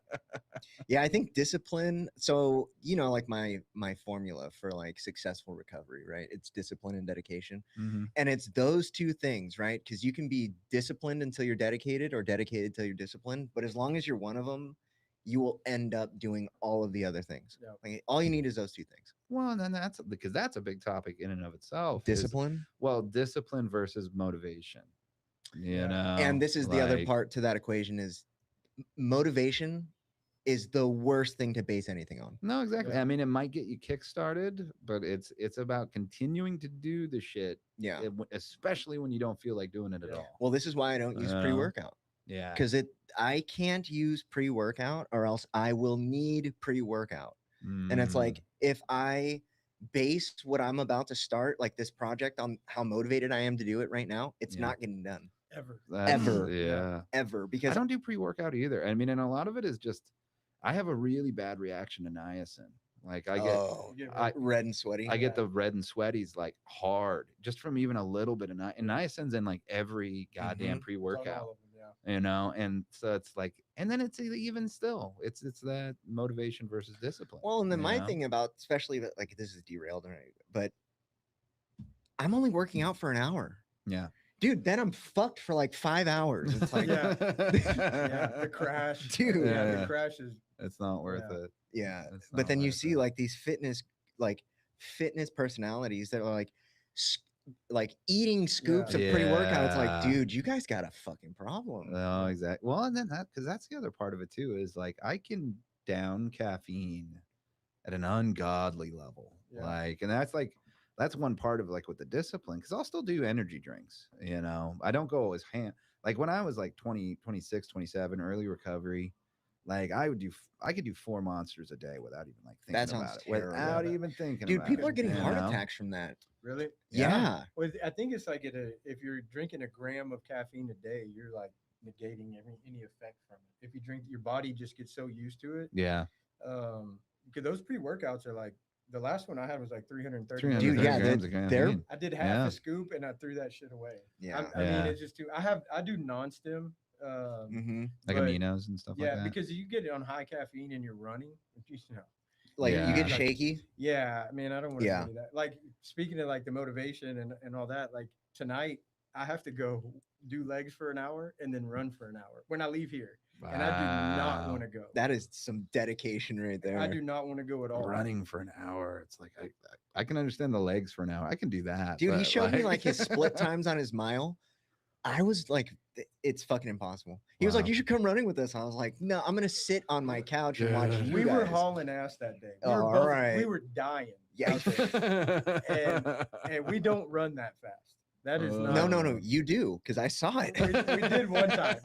Yeah, I think discipline. So like my formula for like successful recovery, right? It's discipline and dedication, Mhm. and it's those two things, right? Because you can be disciplined until you're dedicated, or dedicated until you're disciplined. But as long as you're one of them, you will end up doing all of the other things. Yeah. Like all you need is those two things. Well, and then that's because that's a big topic in and of itself. is, Discipline. well, discipline versus motivation. You Yeah. know, And this is the other like, part to that equation is motivation is the worst thing to base anything on. No, exactly. Yeah. I mean, it might get you kick-started, but it's about continuing to do the shit, Yeah. especially when you don't feel like doing it at Yeah. all. Well, this is why I don't use Yeah. pre-workout. Yeah. Because I can't use pre-workout or else I will need pre-workout. And it's Mm. like if I base what I'm about to start, like this project, on how motivated I am to do it right now, it's Yeah. not getting done Ever. ever. Yeah. ever. I Because don't do pre-workout either. I mean, and a lot of it is just I have a really bad reaction to niacin. Like I get oh, You get I- red and sweaty. I Yeah. get the red and sweaties like hard just from even a little bit of and niacin's in like every goddamn Mhm. It's on pre-workout, all of them, yeah. and so it's like, and then it's even still it's that motivation versus discipline. Well, and then you my know? thing about, especially that, like, this is derailed, right? But I'm only working out for an hour, Yeah. dude. Then I'm fucked for like 5 hours. It's like, Yeah. Yeah. The crash. Dude. Yeah. Yeah. The crash is. It's not worth Yeah. it. yeah. It's But not then you worth see it. like these fitness personalities that are like eating scoops Yeah. of pre-workout. It's like, Yeah. dude, you guys got a fucking problem. No, exactly. Well, and then because that's the other part of it too is like I can down caffeine at an ungodly level. Yeah. Like, and that's one part of like with the discipline because I'll still do energy drinks. I don't go as like when I was like 20, 26, 27, early recovery, Like I could do 4 monsters a day without even like That thinking sounds about it, terrible. without Yeah. even thinking Dude, about people it. are getting you heart know? attacks from that. Really? Yeah. Well, I think it's like if you're drinking a gram of caffeine a day, you're like negating any effect from it. If you drink, your body just gets so used to it. Yeah, Because those pre-workouts are like the last one I had was like 330 Dude, 330 yeah, milligrams. grams of they're caffeine. I did half Yeah. a scoop and I threw that shit away. yeah. I mean, Yeah. it's just too. I do non-stim, Mm-hmm. Like but aminos and stuff yeah, like that. because you get it on high caffeine and you're running. You know, Like you Yeah. get like, shaky. yeah, man, I don't want to Yeah. do that. Like speaking of like the motivation and all that, like tonight I have to go do legs for an hour and then run for an hour when I leave here. And I do not Wow. want to go. That is some dedication right there. I do not want to go at all. Running for an hour. It's like I can understand the legs for an hour. I can do that. Dude, he but, showed me like his split times on his mile. I was like, it's fucking impossible. He was like, Wow. you should come running with us. I was like, no, I'm gonna sit on my couch and watch Yeah. you We were guys. hauling ass that day. We Oh, were all both, right. we were dying. Yeah. out there. And we don't run that fast. That is not. No, you do because I saw it. We did one time.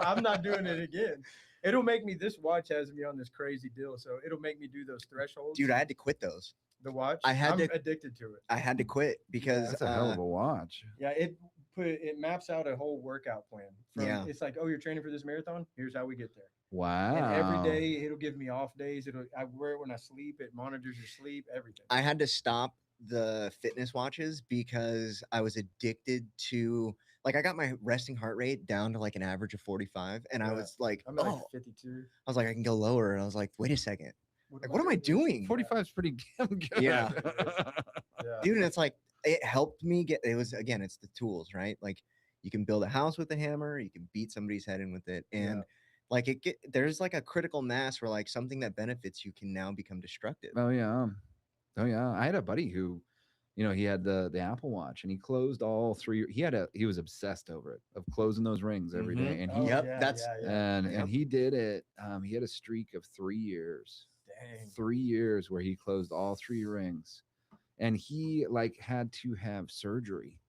I'm not doing it again. It'll make me. This watch has me on this crazy deal, so it'll make me do those thresholds. Dude, I had to quit those. The watch. I'm addicted to it. I had to quit because That's a hell of a watch. Yeah, it maps out a whole workout plan. Yeah. It's like, oh, you're training for this marathon. Here's how we get there. Wow. And every day it'll give me off days. I wear it when I sleep. It monitors your sleep. Everything. I had to stop the fitness watches because I was addicted to like I got my resting heart rate down to like an average of 45 and I Yeah. was like, I'm at like oh, 52. I was like I can go lower and I was like, wait a second. Like what am I doing? 45 is pretty damn good. Yeah. Yeah. Dude, and it's like it helped me get it was again, it's the tools, right? Like you can build a house with a hammer, you can beat somebody's head in with it. And like there's like a critical mass where like something that benefits you can now become destructive. Oh yeah. Oh yeah. I had a buddy who, he had the Apple Watch and he closed all 3. He was obsessed over it of closing those rings every day. And he Yep, that's- and he did it. He had a streak of 3 years. Dang. 3 years where he closed all 3 rings. And he like had to have surgery.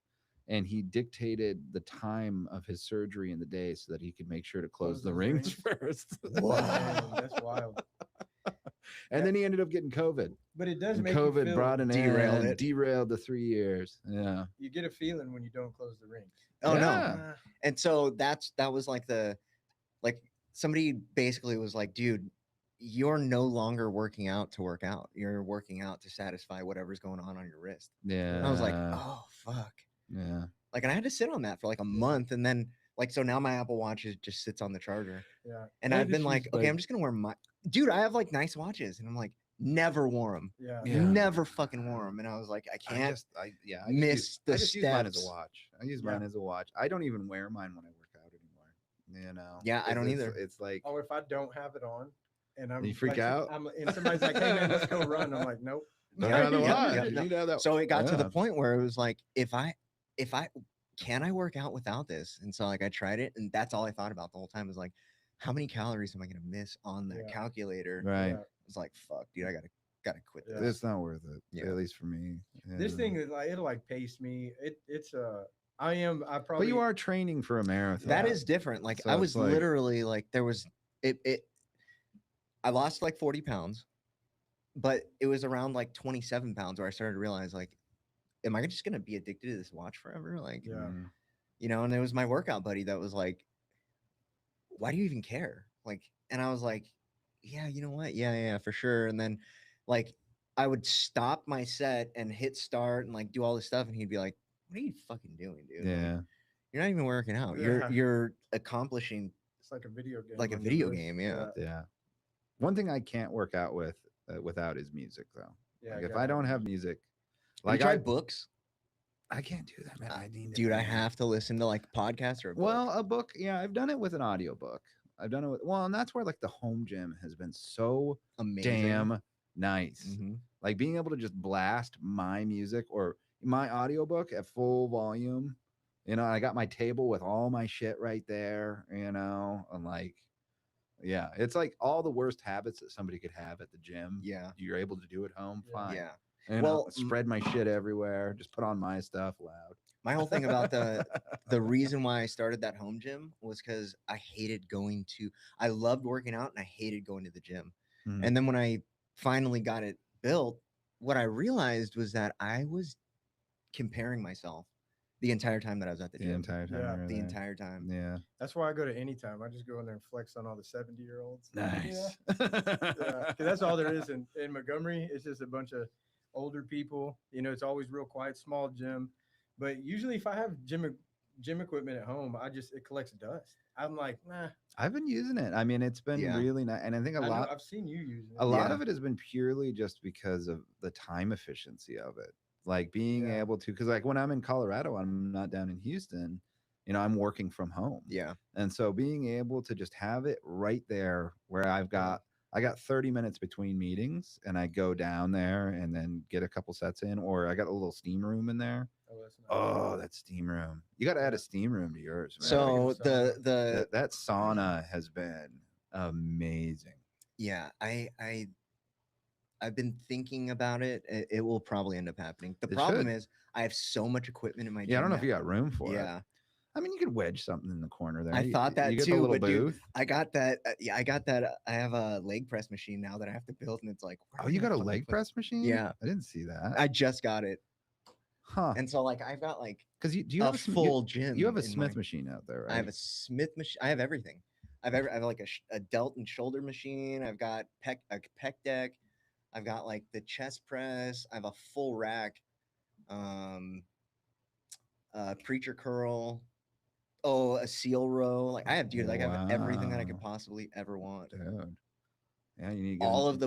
And he dictated the time of his surgery in the day so that he could make sure to close the those rings rings? first. Dang, that's wild. And then he ended up getting COVID. But it does And make you COVID feel, brought an derailed end, it. derailed the 3 years. Yeah. you get a feeling when you don't close the rings. Oh no. Yeah. And so that was like like somebody basically was like, dude, you're no longer working out to work out. You're working out to satisfy whatever's going on your wrist. Yeah. And I was like, oh fuck. yeah. Like, and I had to sit on that for like a month, and then like so now my Apple Watch just sits on the charger, Yeah. and I I've been just like, use, okay, like- I'm just gonna wear my dude. I have like nice watches, and I'm like, never wore them, Yeah. Yeah. never fucking wore them, and I was like, I can't. I miss the I just use mine as a steps. watch. I use Yeah. mine as a watch. I don't even wear mine when I work out anymore. Yeah, I don't either. It's like Oh, if I don't have it on and I'm You freak like, out? and somebody's like, hey man, let's go run. I'm like, nope. don't have the Yeah, watch. yeah, You no. need to have that- So it got to the Yeah. point where it was like, if I can I work out without this? And so like I tried it, and that's all I thought about the whole time was like, how many calories am I gonna miss on the Yeah. calculator? Right. Yeah. I was like, fuck, dude, I gotta quit Yeah. this. It's not worth it. Yeah. At least for me. This Yeah. thing is like it'll like pace me. I probably But you are training for a marathon. That Yeah. is different. Like So I it's was like- literally like there was I lost like 40 pounds, but it was around like 27 pounds where I started to realize like, am I just gonna be addicted to this watch forever? Like, Yeah. Mm. and it was my workout buddy that was like, why do you even care? Like, and I was like, yeah, you know what? Yeah, for sure. And then like I would stop my set and hit start and like do all this stuff, and he'd be like, what are you fucking doing, dude? Like, Yeah. you're not even working out. Yeah. You're accomplishing It's like a video game. like a on your video wrist. game, yeah. Yeah. One thing I can't work out without is music though. Yeah. Like you if gotta I don't have music. music, Have like you tried books? I can't do that, man. I need it, Dude, I man. have to listen to like podcasts or a book. Well, a book, yeah, I've done it with an audiobook. I've done it with and that's where like the home gym has been so amazing. damn nice. Mhm. Like being able to just blast my music or my audiobook at full volume. I got my table with all my shit right there, and like yeah, it's like all the worst habits that somebody could have at the gym. Yeah. You're able to do at home, Yeah. fine. Yeah. And Well, spread my shit everywhere, just put on my stuff loud. My whole thing about the reason why I started that home gym was because I hated going to. I loved working out and I hated going to the gym. Mhm. And then when I finally got it built, what I realized was that I was comparing myself the entire time that I was at the The gym. entire time Yeah. you were The there. entire time. Yeah. That's why I go to Anytime. I just go in there and flex on all the 70-year-olds. Nice. Yeah, because that's all there is in Montgomery. It's just a bunch of older people. You know, it's always real quiet, small gym. But usually, if I have gym equipment at home, it collects dust. I'm like, nah. I've been using it. I mean, it's been Yeah. really nice, and I think I know I've seen you using it. a lot Yeah. of it has been purely just because of the time efficiency of it. Like being Yeah. able to, because like when I'm in Colorado, I'm not down in Houston, I'm working from home. Yeah. And so being able to just have it right there where I got 30 minutes between meetings and I go down there and then get a couple sets in, or I got a little steam room in there. Oh, that's nice. Oh, that steam room. You got to add Yeah. a steam room to yours, man. So get a sauna. That sauna has been amazing. yeah, I've been thinking about it. It will probably end up happening. The It problem should. is I have so much equipment in my Yeah, I gym don't know if now. you got room for it. Yeah. I mean, you could wedge something in the corner there. I You- thought that you get too, the little but dude, booth. I got that. Yeah, I got that. I have a leg press machine now that I have to build, and it's like, where am Oh, I you gonna got a fucking leg put- press machine? Yeah, I didn't see that. I just got it, Huh? and so like I've got like Because you a have full gym. you have a in Smith my- machine out there, right? I have a Smith machine. I have everything. I have like a delt and shoulder machine. I've got a pec deck. I've got like the chest press. I have a full rack. Um, preacher curl. Oh, a seal row. Like I have, dude. Like I have everything that I could Wow. possibly ever want. Dude. Yeah, you need to get All of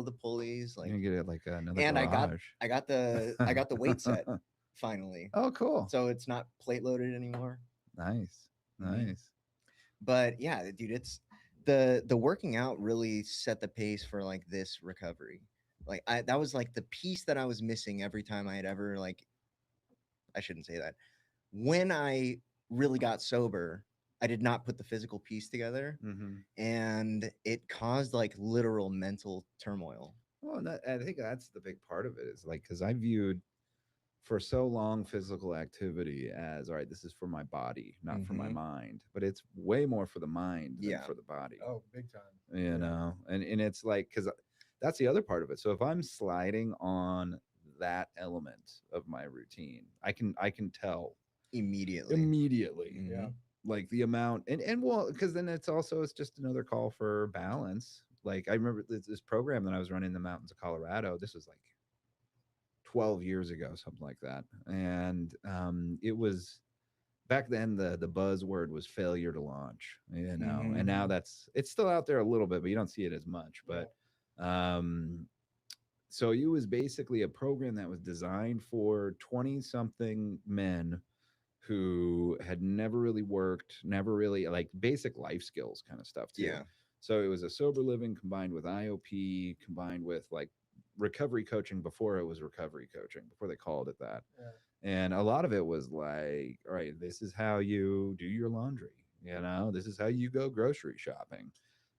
the pulleys. you Like, need to get it like another and garage. I got the weight set finally. Oh, cool. So it's not plate loaded anymore. Nice. Mhm. Nice. But yeah, dude, it's the working out really set the pace for like this recovery. Like that was like the piece that I was missing every time I had ever like I shouldn't say that. When I really got sober, I did not put the physical piece together Mm-hmm. and it caused like literal mental turmoil. Well, I think that's the big part of it is like because I viewed for so long physical activity as all right, this is for my body, not for my Mhm. mind, but it's way more for the mind than Yeah. for the body. Oh, big time. You Yeah. know, and it's like because that's the other part of it. So if I'm sliding on that element of my routine, I can tell Immediately. immediately Yeah. Mhm. like the amount and well because then it's just another call for balance. Like I remember this program that I was running in the mountains of Colorado. This was like 12 years ago, something like that, and it was back then the buzzword was failure to launch, and now it's still out there a little bit, but you don't see it as much. But so it was basically a program that was designed for 20 something men who had never really worked, never really like basic life skills kind of stuff too. Yeah. So it was a sober living combined with IOP combined with like recovery coaching before it was recovery coaching, before they called it that. Yeah. And a lot of it was like, all right, this is how you do your laundry, this is how you go grocery shopping.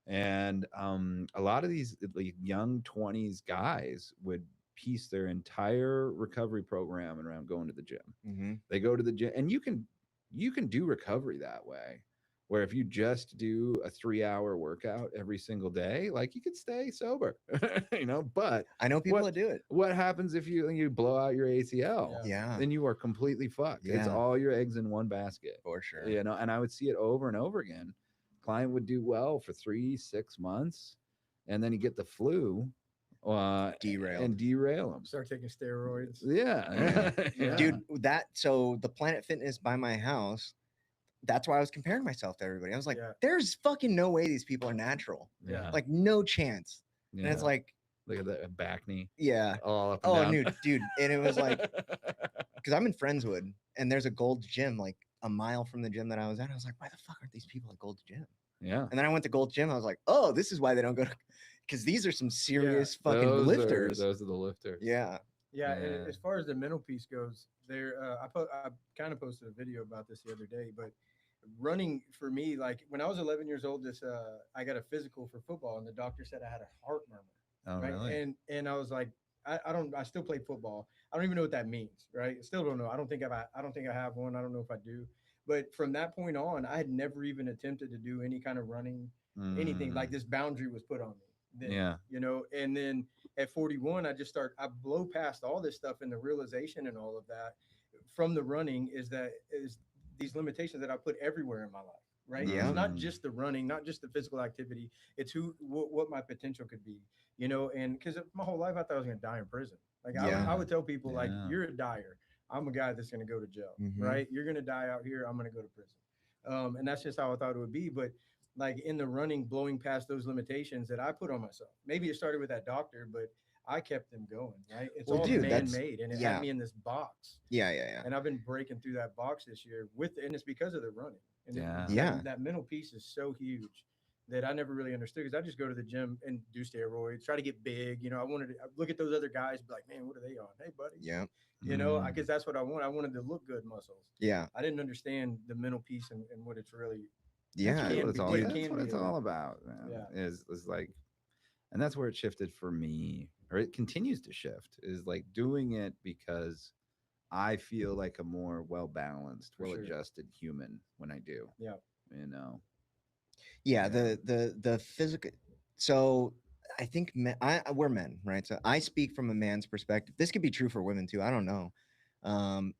And a lot of these like young 20s guys would piece their entire recovery program around going to the gym. Mm-hmm. They go to the gym, and you can do recovery that way. Where if you just do a 3-hour workout every single day, like you could stay sober, But I know people that do it. what happens if you blow out your ACL? Yeah. Then you are completely fucked. It's Yeah. all your eggs in one basket. For sure. And I would see it over and over again. Client would do well for 3-6 months, and then you get the flu, Derailed. and derail them. Start taking steroids. Yeah. Yeah. Dude, so the Planet Fitness by my house, that's why I was comparing myself to everybody. I was like, Yeah. there's fucking no way these people are natural. Yeah. Like no chance. Yeah. And it's like, Look at that back knee yeah. all up and Oh, down. dude. And it was like, because I'm in Friendswood and there's a Gold's Gym like a mile from the gym that I was at. I was like, why the fuck aren't these people at Gold's Gym? Yeah. And then I went to Gold's Gym. I was like, oh, this is why they don't go to, because these are some serious fucking lifters. Those are the lifters. Yeah. Yeah, and Yeah. as far as the mental piece goes, I kind of posted a video about this the other day, but running for me, like when I was 11 years old, I got a physical for football, and the doctor said I had a heart murmur. Oh, Right, really? and I was like, I still play football. I don't even know what that means, right? Still don't know. I don't think I have one. I don't know if I do. But from that point on, I had never even attempted to do any kind of running, anything. Like Mm, this boundary was put on me then, yeah. and then at 41, I blow past all this stuff, and the realization and all of that from the running is these limitations that I put everywhere in my life, right? It's Yeah. not Mm, just the running, not just the physical activity. It's what my potential could be, and because my whole life I thought I was going to die in prison. Like I yeah. would tell people, like, Yeah. you're a dyer. I'm a guy that's going to go to jail, Hmm. right? You're going to die out here. I'm going to go to prison. And that's just how I thought it would be. But like in the running, blowing past those limitations that I put on myself. Maybe it started with that doctor, but I kept them going, right? It's Well, all dude, man that's made, and it had yeah, me in this box. yeah. And I've been breaking through that box this year and it's because of the running. And Yeah. Yeah. that mental piece is so huge that I never really understood because I just go to the gym and do steroids, try to get big. I wanted to look at those other guys, be like, man, what are they on? Hey, buddy, Yeah. Mm, because that's what I want. I wanted to look good muscles. Yeah. I didn't understand the mental piece and what it's really, that's Yeah. really what it's all. what it Dude. That's can what be it's like. all about, man. Yeah. Is like, and that's where it shifted for me, or it continues to shift. Is like doing it because I feel like a more well balanced, For well sure. adjusted human when I do. Yeah. You know. Yeah, Yeah. the physical. So I think we're men, right? So I speak from a man's perspective. This could be true for women too. I don't know,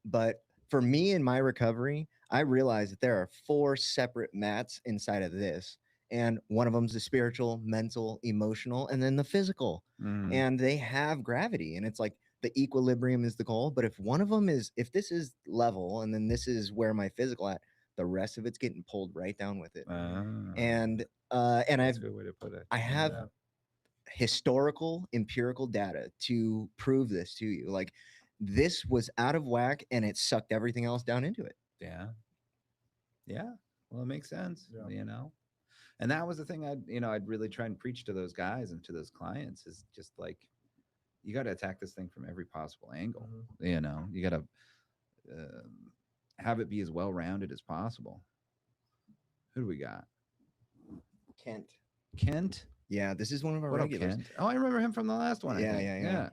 but for me in my recovery, I realized that there are four separate mats inside of this, and one of them's the spiritual, mental, emotional, and then the physical, Mm, and they have gravity, and it's like the equilibrium is the goal. But if this is level, and then this is where my physical at, the rest of it's getting pulled right down with it. ah, And that's a good way to put it. I have Yeah. historical empirical data to prove this to you. Like this was out of whack and it sucked everything else down into it. Yeah. Yeah. Well, it makes sense. Yeah. You know. And that was the thing I'd really try and preach to those guys and to those clients is just like you got to attack this thing from every possible angle. Mhm. You got to have it be as well rounded as possible. Who do we got? Kent. Kent. Yeah, this is one of our What up, regulars. Kent? Oh, I remember him from the last one. I Yeah, think. yeah.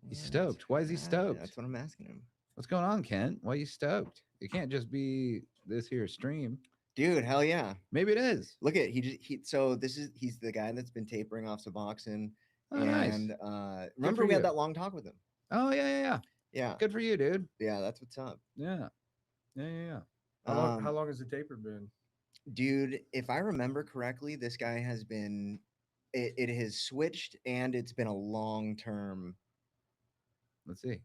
He's Yeah, stoked. Why is he stoked? That's what I'm asking him. What's going on, Kent? Why are you stoked? It can't just be this here stream. Dude, hell yeah. Maybe it is. Look at so he's the guy that's been tapering off Suboxone. Oh, nice. And for remember we you. had that long talk with him. Oh, yeah. Yeah. Good for you, dude. Yeah, that's what's up. Yeah. How long has the taper been? Dude, if I remember correctly, this guy has been it has switched and it's been a long term. Let's see.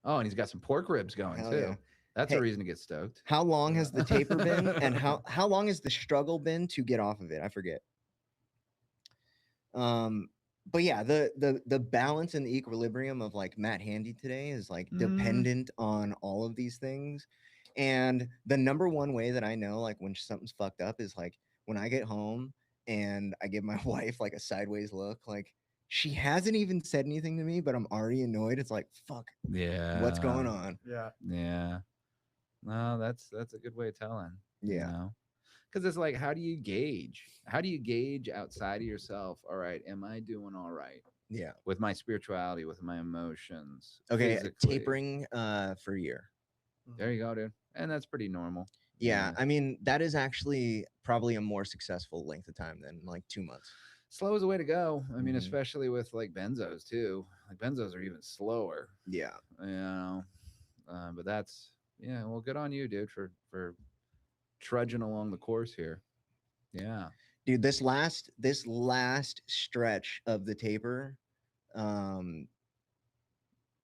Oh, and he's got some pork ribs going Hell too. yeah. That's Hey, a reason to get stoked. How long has Yeah. the taper been and how long has the struggle been to get off of it? I forget. But yeah, the balance and the equilibrium of like Matt Handy today is like dependent on all of these things. And the number one way that I know like when something's fucked up is like when I get home and I give my wife like a sideways look, like she hasn't even said anything to me, but I'm already annoyed. It's like, fuck, Yeah. what's going on? Yeah. Yeah. No, that's a good way of telling. Yeah. Because it's like, how do you gauge? How do you gauge outside of yourself? All right, am I doing all right Yeah. with my spirituality, with my emotions? Okay. physically? Tapering for a year. There you go, dude. And that's pretty normal. Yeah. I mean, that is actually probably a more successful length of time than like 2 months. Slow is the way to go. I mean, Mhm. especially with like benzos too. Like benzos are even slower. Yeah. But that's well, good on you, dude, for trudging along the course here. Yeah. Dude, this last stretch of the taper,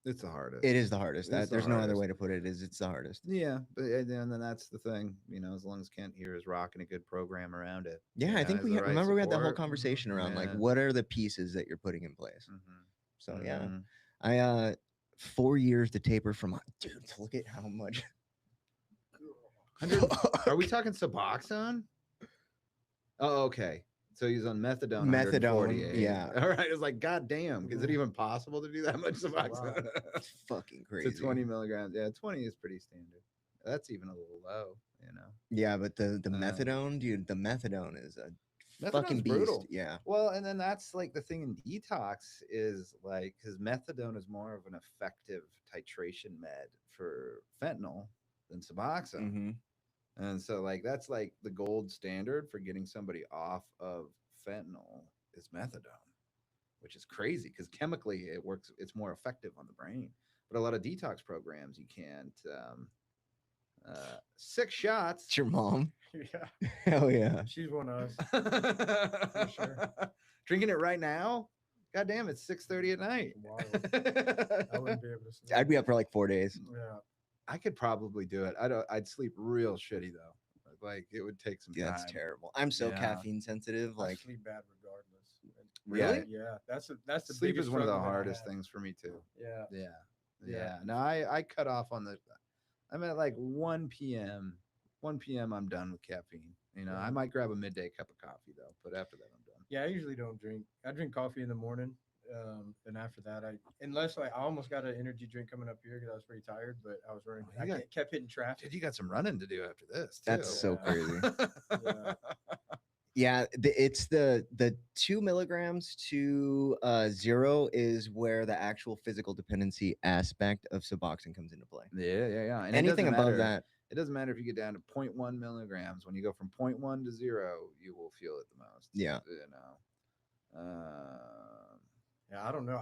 It's the hardest. it is the hardest. It's the There's no other hardest. way to put it. It's the hardest. Yeah, but and then that's the thing, as long as Kent here is rocking a good program around it. Yeah, I think has we the right remember we had that whole support. conversation around like Yeah. what are the pieces that you're putting in place. Mhm. So yeah, Mhm. I 4 years to taper from dude. Look at how much. 100 Are we talking Suboxone? Oh, okay. So he's on methadone. Methadone, 148. yeah. All right. It's like, God damn. Is it even possible to do that much Suboxone? It's fucking crazy. To 20 milligrams. Yeah, 20 is pretty standard. That's even a little low. Yeah, but the methadone, dude, the methadone is a fucking Methadone's beast. brutal. Yeah. Well, and then that's like the thing in detox is like because methadone is more of an effective titration med for fentanyl than Suboxone. Mm-hmm. And so like that's like the gold standard for getting somebody off of fentanyl is methadone, which is crazy because chemically it works, it's more effective on the brain. But a lot of detox programs you can't 6 shots. It's your mom. Yeah, Hell yeah. she's one of us. For sure. Drinking it right now. God damn, it's 6:30 at night. Wild. I wouldn't be able to sleep. I'd be up for like 4 days. Yeah. I could probably do it. I'd sleep real shitty though. Like it would take some Yeah, time. that's terrible. I'm so Yeah. caffeine sensitive. I Like, sleep bad regardless. really? Yeah, that's the Sleep biggest is one of the struggle that I hardest have. things for me too. Yeah. Yeah. Yeah. Yeah. No, I cut off on the I'm at like 1 p.m. 1 p.m. I'm done with caffeine. You know, I Yeah. might grab a midday cup of coffee though, but after that I'm done. Yeah, I usually don't drink. I drink coffee in the morning. And after that, unless like I almost got an energy drink coming up here because I was pretty tired, but I was running. Oh, you got- kept hitting traffic. Dude, you got some running to do after this. That's too. so Yeah. crazy. Yeah. Yeah, it's the 2 milligrams to 0 is where the actual physical dependency aspect of Suboxone comes into play. Yeah. And Anything above that. that, It doesn't matter if you get down to 0.1 milligrams. When you go from 0.1 to 0, you will feel it the most. Yeah. You know. Yeah, I don't know.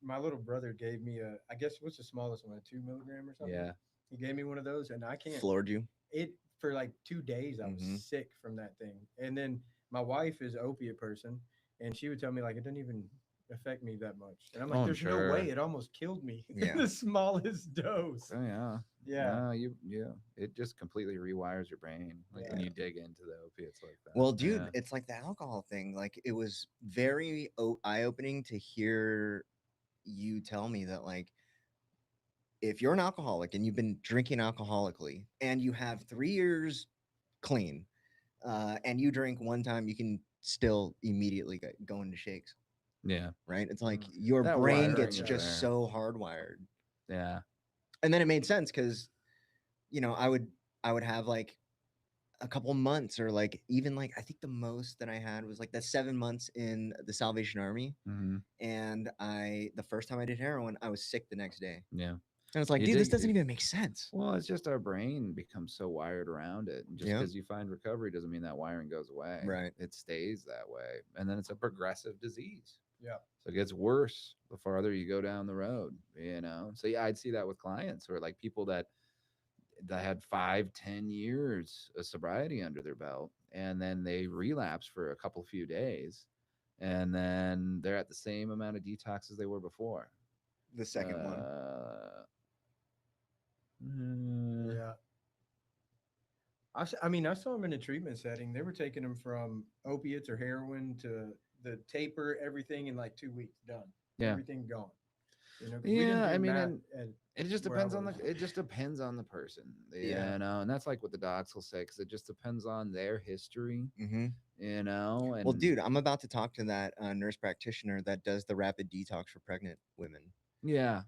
My little brother gave me I guess what's the smallest one, a 2 milligram or something. Yeah. He gave me one of those, and I can't. floored you. It for like 2 days. I was Mhm. sick from that thing, and then my wife is an opiate person, and she would tell me like it didn't even affect me that much, and I'm like, Oh, I'm there's no sure. way. It almost killed me. Yeah. The smallest dose. Oh yeah. Yeah. No, it just completely rewires your brain like when Yeah. you dig into the opiates like that. Well, dude, Yeah. it's like the alcohol thing. Like, it was very eye-opening to hear you tell me that, like, if you're an alcoholic and you've been drinking alcoholically and you have 3 years clean, and you drink one time, you can still immediately go into shakes, Yeah. right? It's like Mm. your That brain wiring gets is just there. so hardwired. Yeah. And then it made sense because, I would have like a couple months, or like even like I think the most that I had was like the 7 months in the Salvation Army. Mm-hmm. And the first time I did heroin, I was sick the next day. Yeah. And it's like, You dude, this dig doesn't deep. even make sense. Well, it's just our brain becomes so wired around it. And just Yeah. because you find recovery doesn't mean that wiring goes away. Right. It stays that way. And then it's a progressive disease. Yeah. So it gets worse the farther you go down the road, So yeah, I'd see that with clients or like people that had 5-10 years of sobriety under their belt, and then they relapse for a couple few days, and then they're at the same amount of detox as they were before. The second one. Yeah. I mean, I saw them in a treatment setting. They were taking them from opiates or heroin to the taper, everything in like 2 weeks, done. Yeah. Everything gone. 'Cause we didn't Yeah, do I mean, meth and at it just where I depends on was. it just depends on the person, Yeah. and that's like what the docs will say because it just depends on their history, Mm-hmm. And Well, dude, I'm about to talk to that nurse practitioner that does the rapid detox for pregnant women. yeah.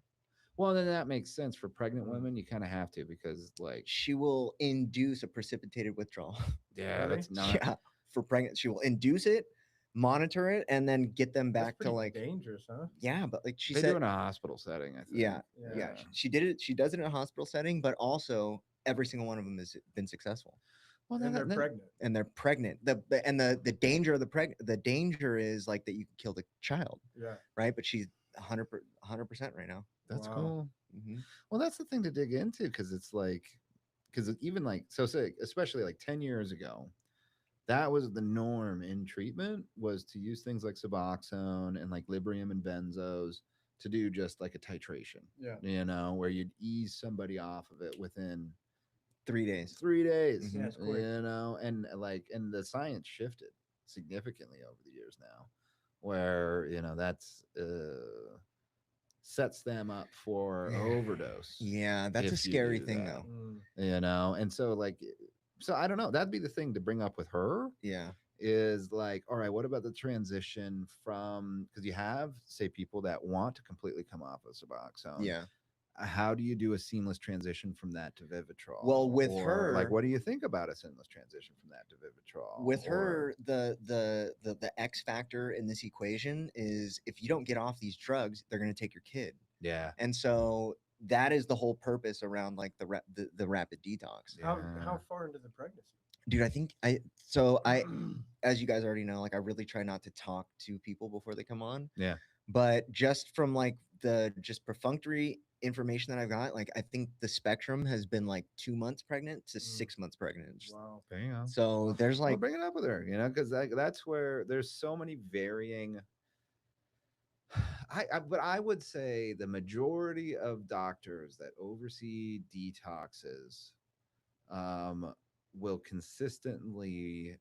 Well, then that makes sense for pregnant Mm. women. You kind of have to because, like, She will induce a precipitated withdrawal. yeah, Really? that's not. Yeah, for pregnant, she will induce it, monitor it, and then get them That's back to pretty like, dangerous, huh? yeah, but like she They do said, in a hospital setting, I think. yeah, Yeah. yeah, she did it. She does it in a hospital setting, but also every single one of them has been successful, Well, And they're then, pregnant. and they're pregnant. The danger of the danger is like that you can kill the child, Yeah. right? But she's 100% right now. that's Wow. cool. Hmm. Well, that's the thing to dig into because it's like, because even like, so say, especially like 10 years ago, that was the norm in treatment was to use things like Suboxone and like Librium and benzos to do just like a titration, Yeah. where you'd ease somebody off of it within 3 days. 3 days, Yeah, it's quick. and the science shifted significantly over the years now, where that's sets them up for overdose. Yeah, that's a if you scary do thing, that. though. Mm. And so like, so I don't know. That'd be the thing to bring up with her Yeah. is like, all right, what about the transition from because you have say people that want to completely come off of Suboxone, Yeah. how do you do a seamless transition from that to Vivitrol? Well, with Or like, her, what do you think about a seamless transition from that to Vivitrol? with Or her, the X factor in this equation is if you don't get off these drugs, they're going to take your kid. yeah, And so that is the whole purpose around like the rapid detox. How far into the pregnancy? Dude, I think I as you guys already know, like I really try not to talk to people before they come on. yeah. But just from like the just perfunctory information that I've got, like I think the spectrum has been like 2 months pregnant to 6 months pregnant. Wow. There you go. So there's Well, like bring it up with her, because that's where there's so many varying. But I would say the majority of doctors that oversee detoxes um, will consistently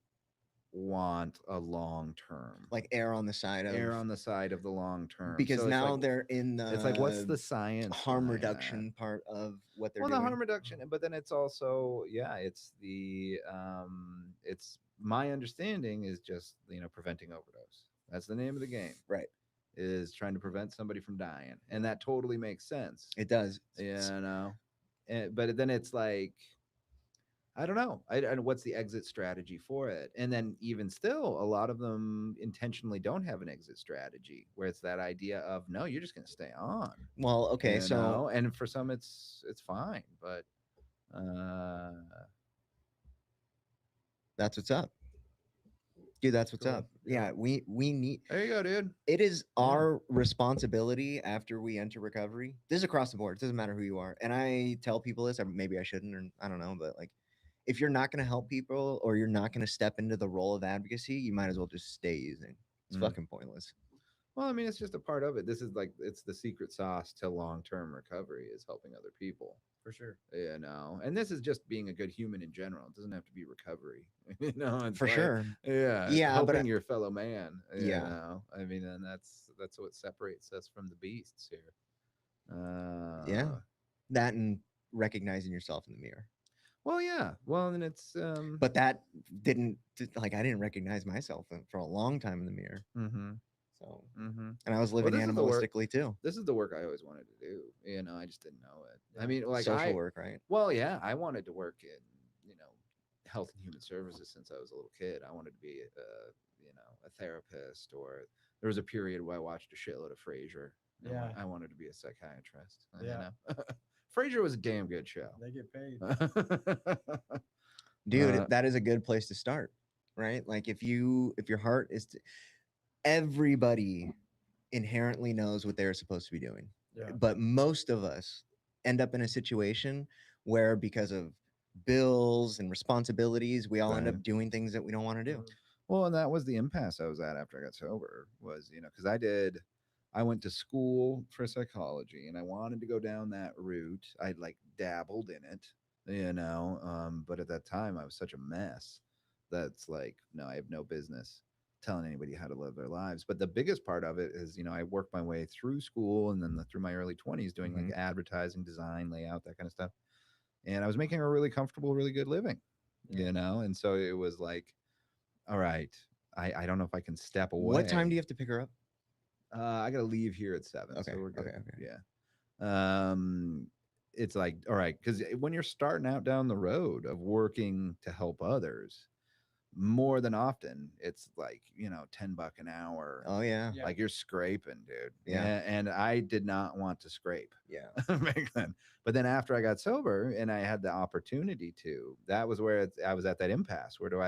want a long term, like err on the side of err on the side of the long term, because so now they're in it's like, what's the the science harm behind that? reduction part of what they're Well, the doing. harm reduction, but then it's also, yeah, it's the it's my understanding is just preventing overdose. That's the name of the game, Right. is trying to prevent somebody from dying, and that totally makes sense. It does. But then it's like, I don't know. I don't know what's the exit strategy for it. And then even still, a lot of them intentionally don't have an exit strategy, where it's that idea of, no, you're just going to stay on. Well, okay, so And for some it's fine, but uh that's what's up. Dude, that's what's Cool. up. Yeah, we need there you go, dude. it is Yeah. our responsibility after we enter recovery. This is across the board. It doesn't matter who you are. And I tell people this, or maybe I shouldn't, or I don't know, but like if you're not going to help people or you're not going to step into the role of advocacy, you might as well just stay using. It's Mhm. fucking pointless. Well, I mean, it's just a part of it. This is like, it's the secret sauce to long-term recovery, is helping other people. For sure. And this is just being a good human in general. It doesn't have to be recovery. It's For like, sure. yeah, it's Yeah, but helping your fellow man. Yeah. I mean, and that's what separates us from the beasts here. Yeah. That and recognizing yourself in the mirror. Well, yeah. Well, and it's But that didn't like I didn't recognize myself for a long time in the mirror. mm-hmm, So mm-hmm. and I was Well, living this is the work. animalistically too. This is the work I always wanted to do. I just didn't know it. I Yeah. mean, like Social work, right? well, yeah, I wanted to work in, health and human services since I was a little kid. I wanted to be, a therapist, or there was a period where I watched a shitload of Frasier. And Yeah. I wanted to be a psychiatrist. Yeah. Frasier was a damn good show. They get paid. Dude, that is a good place to start, right? Like if your heart is everybody inherently knows what they're supposed to be doing. Yeah. But most of us end up in a situation where because of bills and responsibilities, we all end Right. up doing things that we don't want to do. Well, and that was the impasse I was at after I got sober, was, because I went to school for psychology and I wanted to go down that route. I'd like dabbled in it, but at that time I was such a mess that's like, no, I have no business telling anybody how to live their lives. But the biggest part of it is, I worked my way through school and then through my early 20s doing like advertising, design, layout, that kind of stuff. And I was making a really comfortable, really good living, and so it was like, all right, I don't know if I can step away. What time do you have to pick her up? I got to leave here at 7. Okay. So we're good. Okay. Yeah. It's like, all right, because when you're starting out down the road of working to help others, more than often it's like, $10 an hour. Oh yeah. Yeah. Like you're scraping, dude. Yeah. And I did not want to scrape Yeah. back then. But then after I got sober and I had the opportunity to, that was where I was at that impasse. Where do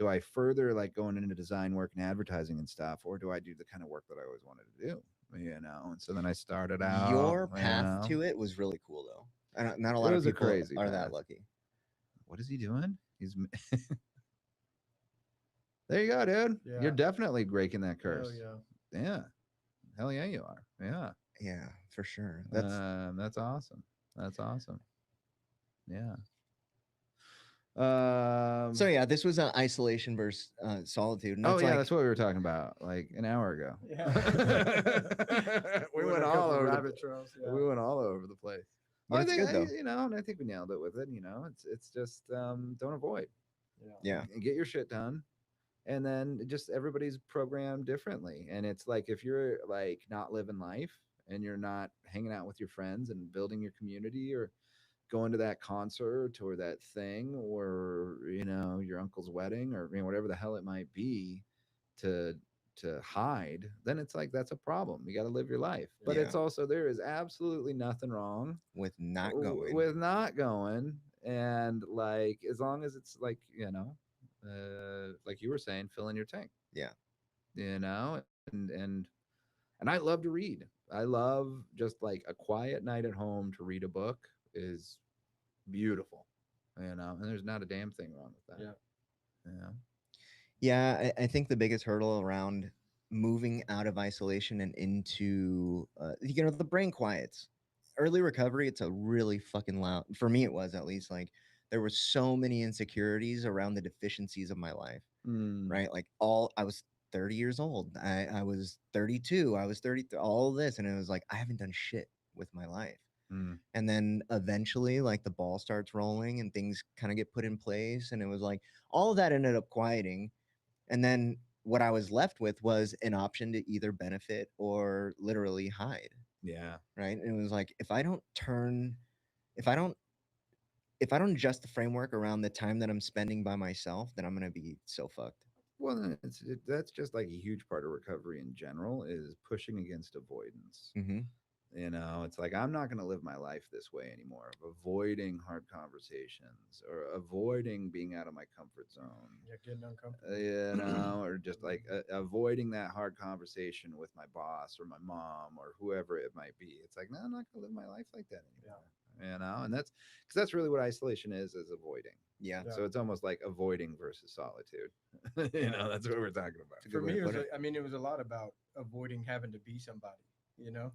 I further like going into design work and advertising and stuff, or do I do the kind of work that I always wanted to do? And so then I started out. Your path to it was really cool though. And not a lot of people are that lucky. What is he doing? He's there you go, dude. Yeah. You're definitely breaking that curse. Oh yeah. Yeah. Hell yeah, you are. Yeah. Yeah, for sure. That's awesome. That's awesome. Yeah. So yeah, this was isolation versus solitude. And it's yeah, like, that's what we were talking about like an hour ago. Yeah. we Went went a all couple over rabbit trails. Yeah. we went all over the place. But I it's think, good, though. and I think we nailed it with it. It's just don't avoid. Yeah. And get your shit done. And then just everybody's programmed differently. And it's like, if you're like not living life and you're not hanging out with your friends and building your community, or going to that concert or that thing, or your uncle's wedding, or whatever the hell it might be, to hide, then it's like that's a problem. You got to live your life. But Yeah. it's also, there is absolutely nothing wrong With not going. with not going. And like, as long as it's like, like you were saying, fill in your tank, Yeah. and I love to read. I love just like a quiet night at home to read a book is beautiful, and there's not a damn thing wrong with that. Yeah. Yeah. Yeah, I think the biggest hurdle around moving out of isolation and into, the brain quiets. Early recovery, it's a really fucking loud, for me, it was at least like there were so many insecurities around the deficiencies of my life, Mm, right? Like I was 30 years old. I was 32. I was 30, all this. And it was like, I haven't done shit with my life. mm, And then eventually, like the ball starts rolling and things kind of get put in place. And it was like, all of that ended up quieting, and then what I was left with was an option to either benefit or literally hide, yeah. right? And it was like if I don't if I don't adjust the framework around the time that I'm spending by myself, then I'm gonna be so fucked. Well, then that's just like a huge part of recovery in general, is pushing against avoidance. Hmm. It's like, I'm not going to live my life this way anymore, of avoiding hard conversations or avoiding being out of my comfort zone. Yeah, getting uncomfortable. Or just like avoiding that hard conversation with my boss or my mom or whoever it might be. It's like, no, I'm not going to live my life like that anymore. And that's because that's really what isolation is avoiding. Yeah. Yeah. So it's almost like avoiding versus solitude. That's what we're talking about. It's a For good way me, to put it. it was a lot about avoiding having to be somebody.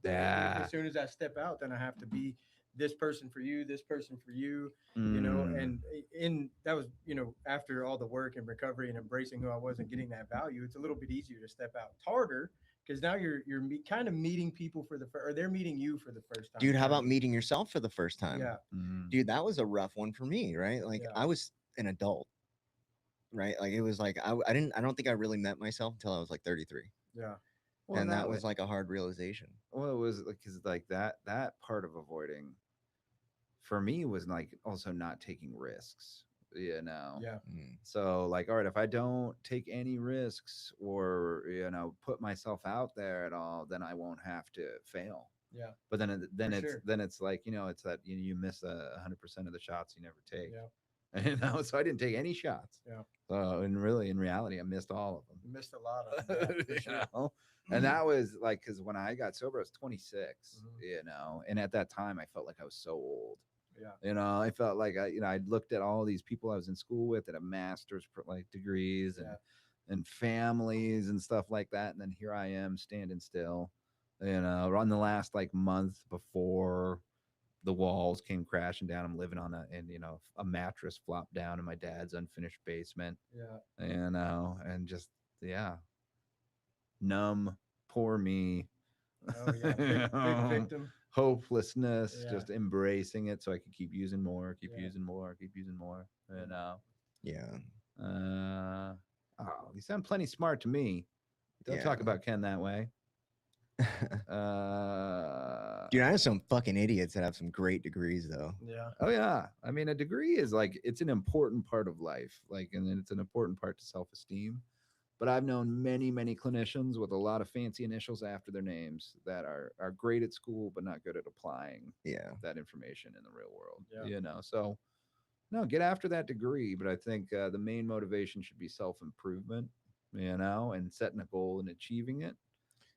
Yeah. As soon as I step out, then I have to be this person for you, this person for you. Mm. And in that was after all the work and recovery and embracing who I was and getting that value, it's a little bit easier to step out. It's harder because now kind of meeting people for the first, or they're meeting you for the first time. Dude, how You know what I about mean? meeting yourself for the first time? Yeah, Dude, that was a rough one for me, right? Like yeah, I was an adult, right? Like it was like I don't think I really met myself until I was like 33. yeah, Well, And that way, was like a hard realization. well, it was because like that part of avoiding for me was like also not taking risks. yeah, Mm. So like, all right, if I don't take any risks or put myself out there at all, then I won't have to fail. yeah, But then for it's sure. then it's like, it's that you miss 100% of the shots you never take. Yeah, So I didn't take any shots. yeah. So in reality, I missed all of them. You missed a lot of them. Yeah, for sure. And that was like, because when I got sober, I was 26, Mhm. and at that time I felt like I was so old. Yeah, I felt like I looked at all these people I was in school with that have master's like degrees yeah, and families and stuff like that, and then here I am standing still, on the last like month before the walls came crashing down. I'm living on a mattress flopped down in my dad's unfinished basement, yeah. and just, yeah, numb, poor me. Oh yeah, big victim. Hopelessness, Yeah, just embracing it so I could keep using more, keep yeah. using more, keep using more. Yeah. Oh, you sound plenty smart to me. Don't talk Yeah. about Ken that way. Uh, Dude, I know some fucking idiots that have some great degrees though. Yeah, oh yeah, I mean, a degree is like, it's an important part of life, like, and then it's an important part to self-esteem. But I've known many clinicians with a lot of fancy initials after their names that are great at school but not good at applying Yeah. that information in the real world. Yeah. So no, get after that degree, but I think the main motivation should be self-improvement, and setting a goal and achieving it.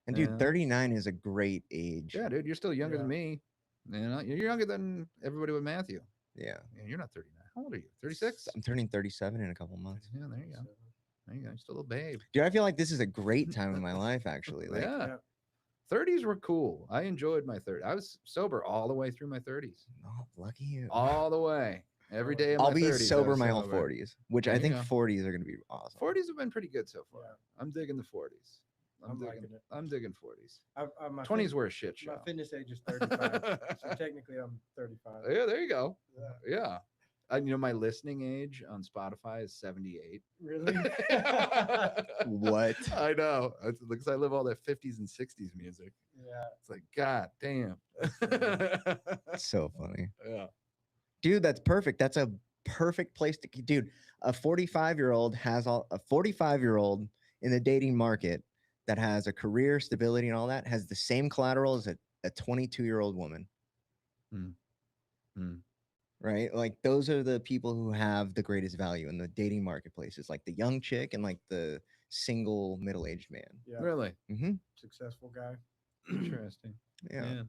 And dude, 39 is a great age. Yeah, dude, you're still younger than Yeah. me. You're younger than everybody with Matthew. Yeah. You're not 39. How old are you? 36? I'm turning 37 in a couple months. Yeah, there you go. There you go. You're still a little babe. Dude, I feel like this is a great time in my life actually. Like Yeah. Yeah. 30s were cool. I enjoyed my 30s. I was sober all the way through my 30s. oh, lucky you. All the way. Every day of I'll my be 30s, I sober was my whole sober. 40s, which There I you think go. 40s are going to be awesome. 40s have been pretty good so far. Yeah. I'm digging the 40s. I'm liking it. I'm digging 40s. My 20s were a shit My show. fitness age is 35, so technically I'm 35. Yeah, there you go. Yeah. Yeah. My listening age on Spotify is 78. Really? What? I know. It's because I live all that 50s and 60s music. Yeah. It's like, God damn. It's so funny. Yeah. Dude, that's perfect. That's a perfect place to dude. A 45-year-old has all a 45-year-old in the dating market that has a career, stability, and all that has the same collateral as a 22-year-old woman. Mm. Mm. Right? Like those are the people who have the greatest value in the dating marketplaces, like the young chick and like the single middle-aged man. Yeah. Really Mm-hmm. Successful guy. interesting. Yeah.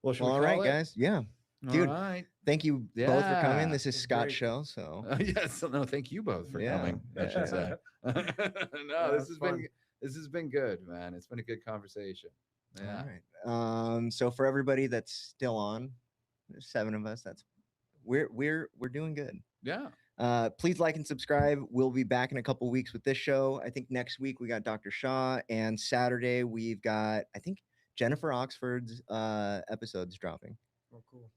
Well, should Well, we all call right, it? guys. Yeah. All Dude, right. thank you both for coming. Yeah. This is It's Scott's great. show. So Yes. No, thank you both for Yeah, coming. I should say. No, Yeah, this it's has fun. been good, man. It's been a good conversation. Yeah. all right. So for everybody that's still on, there's 7 of us. That's we're doing good. Yeah. Please like and subscribe. We'll be back in a couple weeks with this show. I think next week we got Dr. Shaw, and Saturday we've got I think Jennifer Oxford's episodes dropping. Oh, cool.